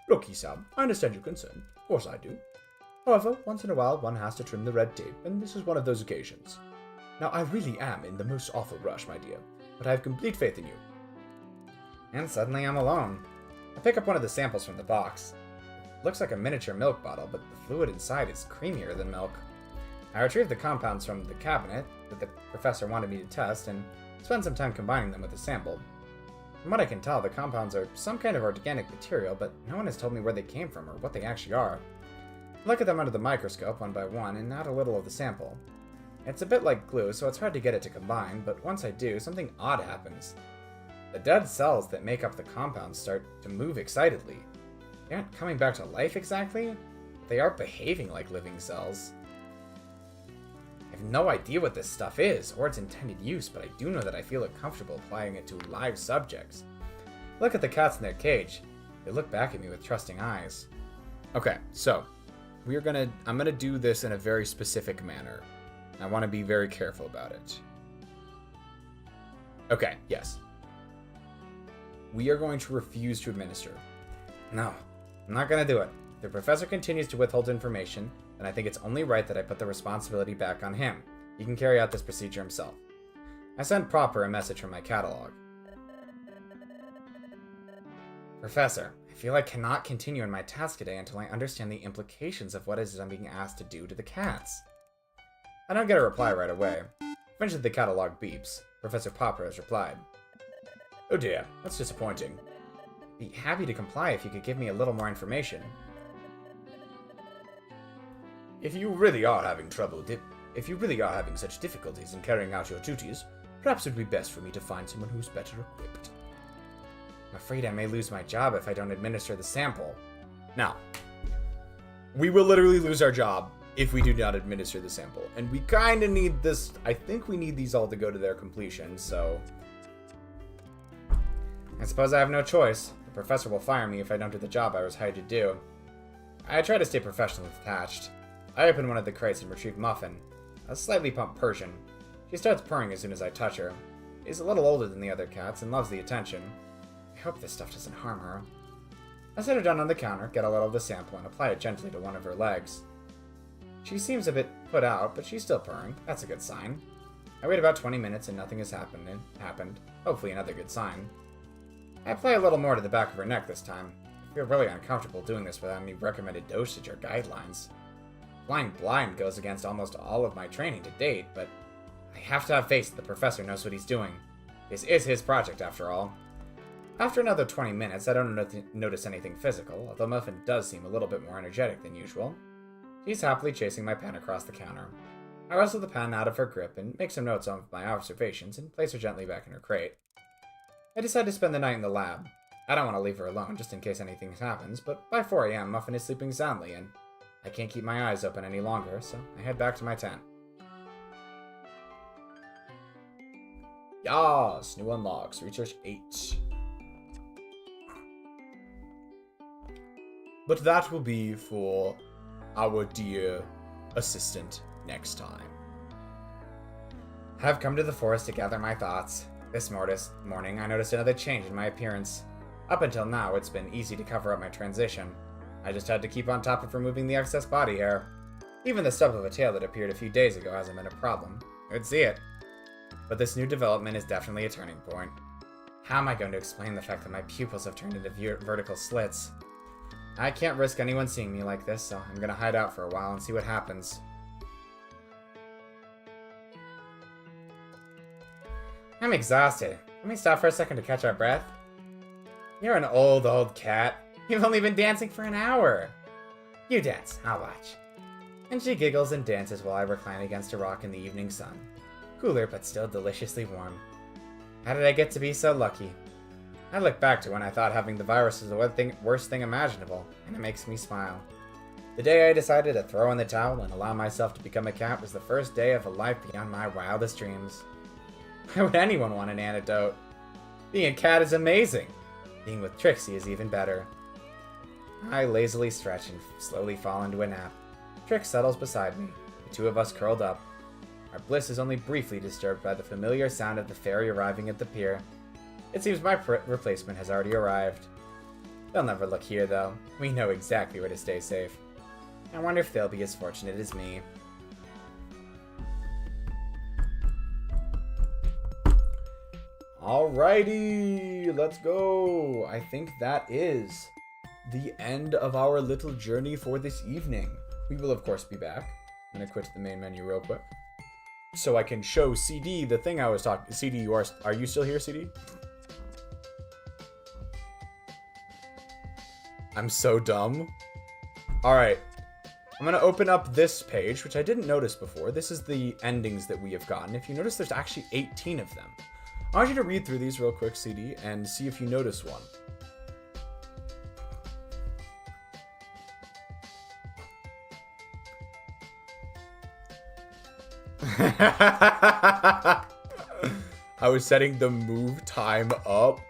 Look, Esau, I understand your concern. Of course I do. However, once in a while one has to trim the red tape, and this is one of those occasions. Now, I really am in the most awful rush, my dear, but I have complete faith in you.
And suddenly I'm alone. I pick up one of the samples from the box. It looks like a miniature milk bottle, but the fluid inside is creamier than milk. I retrieve the compounds from the cabinet that the professor wanted me to test and spend some time combining them with the sample. From what I can tell, the compounds are some kind of organic material, but no one has told me where they came from or what they actually are. I look at them under the microscope one by one and add a little of the sample. It's a bit like glue, so it's hard to get it to combine, but once I do, something odd happens. The dead cells that make up the compounds start to move excitedly. They aren't coming back to life exactly, but they are behaving like living cells. I have no idea what this stuff is, or its intended use, but I do know that I feel comfortable applying it to live subjects. Look at the cats in their cage. They look back at me with trusting eyes.
Okay, so I'm gonna do this in a very specific manner. I want to be very careful about it. Okay, yes. We are going to refuse to administer.
No, I'm not gonna do it. If the professor continues to withhold information, then I think it's only right that I put the responsibility back on him. He can carry out this procedure himself. I sent Pawpur a message from my catalog. Professor, I feel I cannot continue in my task today until I understand the implications of what it is I'm being asked to do to the cats. I don't get a reply right away. Eventually the catalog beeps. Professor Pawpur has replied.
Oh dear, that's disappointing.
Be happy to comply if you could give me a little more information.
If you really are having such difficulties in carrying out your duties, perhaps it would be best for me to find someone who's better equipped.
I'm afraid I may lose my job if I don't administer the sample.
Now, we will literally lose our job if we do not administer the sample. And we kind of need this. I think we need these all to go to their completion, so
I suppose I have no choice. The professor will fire me if I don't do the job I was hired to do. I try to stay professionally detached. I open one of the crates and retrieve Muffin, a slightly plump Persian. She starts purring as soon as I touch her. She's a little older than the other cats and loves the attention. I hope this stuff doesn't harm her. I set her down on the counter, get a little of the sample, and apply it gently to one of her legs. She seems a bit put out, but she's still purring. That's a good sign. I wait about 20 minutes and nothing has happened. Hopefully another good sign. I apply a little more to the back of her neck this time. I feel really uncomfortable doing this without any recommended dosage or guidelines. Flying blind goes against almost all of my training to date, but I have to have faith the professor knows what he's doing. This is his project, after all. After another 20 minutes, I don't notice anything physical, although Muffin does seem a little bit more energetic than usual. She's happily chasing my pen across the counter. I wrestle the pen out of her grip and make some notes on my observations and place her gently back in her crate. I decide to spend the night in the lab. I don't want to leave her alone just in case anything happens, but by 4 a.m. Muffin is sleeping soundly and I can't keep my eyes open any longer, so I head back to my tent.
Yas, new unlocks, research 8. But that will be for our dear assistant next time.
I've come to the forest to gather my thoughts. This morning, I noticed another change in my appearance. Up until now, it's been easy to cover up my transition. I just had to keep on top of removing the excess body hair. Even the stub of a tail that appeared a few days ago hasn't been a problem. I'd see it. But this new development is definitely a turning point. How am I going to explain the fact that my pupils have turned into vertical slits? I can't risk anyone seeing me like this, so I'm gonna hide out for a while and see what happens. I'm exhausted. Let me stop for a second to catch our breath. You're an old cat. You've only been dancing for an hour. You dance, I'll watch. And she giggles and dances while I recline against a rock in the evening sun. Cooler, but still deliciously warm. How did I get to be so lucky? I look back to when I thought having the virus was the worst thing imaginable, and it makes me smile. The day I decided to throw in the towel and allow myself to become a cat was the first day of a life beyond my wildest dreams. Why would anyone want an antidote? Being a cat is amazing. Being with Trixie is even better. I lazily stretch and slowly fall into a nap. Trix settles beside me, the two of us curled up. Our bliss is only briefly disturbed by the familiar sound of the ferry arriving at the pier. It seems my replacement has already arrived. They'll never look here, though. We know exactly where to stay safe. I wonder if they'll be as fortunate as me.
Alrighty, let's go. I think that is the end of our little journey for this evening. We will, of course, be back. I'm gonna quit the main menu real quick so I can show CD the thing I was talking. CD, are you still here, CD? I'm so dumb. Alright. I'm going to open up this page, which I didn't notice before. This is the endings that we have gotten. If you notice, there's actually 18 of them. I want you to read through these real quick, CD, and see if you notice one. I was setting the move time up.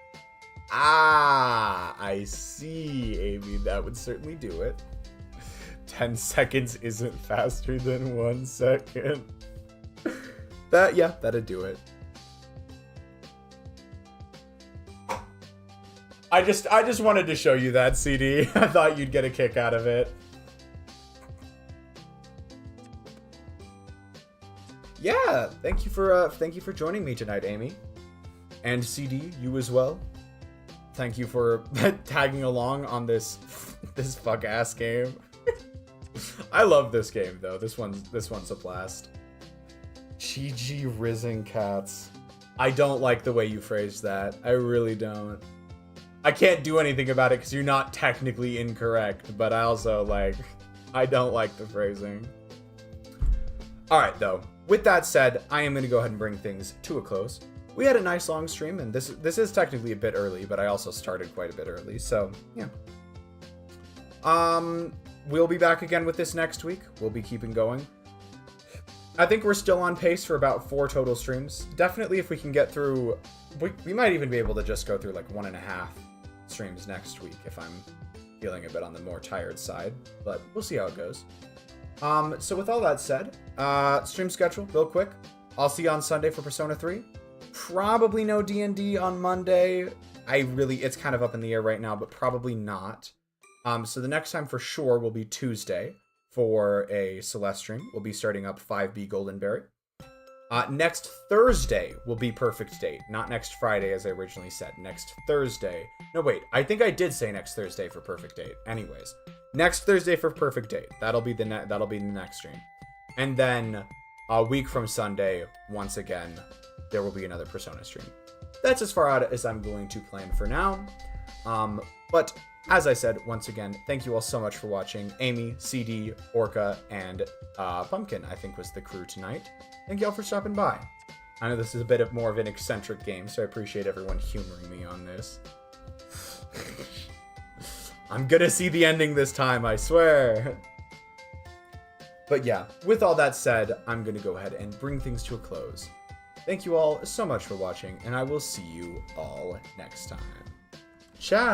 Ah, I see, Amy. That would certainly do it. 10 seconds isn't faster than 1 second. That'd do it. I just wanted to show you that, CD. I thought you'd get a kick out of it. Yeah, thank you for joining me tonight, Amy. And CD, you as well. Thank you for tagging along on this fuck ass game. I love this game though. This one's a blast. GG Risen Cats. I don't like the way you phrased that. I really don't. I can't do anything about it because you're not technically incorrect, but I also I don't like the phrasing. Alright though, with that said, I am going to go ahead and bring things to a close. We had a nice long stream, and this is technically a bit early, but I also started quite a bit early, so yeah. We'll be back again with this next week. We'll be keeping going. I think we're still on pace for about 4 total streams. Definitely if we can get through, we might even be able to just go through 1.5 streams next week if I'm feeling a bit on the more tired side, but we'll see how it goes. So with all that said, stream schedule real quick. I'll see you on Sunday for Persona 3. Probably no D&D on Monday. It's kind of up in the air right now, but probably not. So the next time for sure will be Tuesday for a Celeste stream. We'll be starting up 5B Goldenberry. Next Thursday will be Perfect Date. Not next Friday as I originally said. Next Thursday. No, wait. I think I did say next Thursday for Perfect Date. Anyways. Next Thursday for Perfect Date. That'll be the next stream. And then a week from Sunday, once again, there will be another Persona stream. That's as far out as I'm going to plan for now. But as I said, once again, thank you all so much for watching. Amy, CD, Orca, and Pumpkin, I think, was the crew tonight. Thank you all for stopping by. I know this is a bit of more of an eccentric game, so I appreciate everyone humoring me on this. I'm gonna see the ending this time, I swear. But yeah, with all that said, I'm gonna go ahead and bring things to a close. Thank you all so much for watching, and I will see you all next time. Ciao!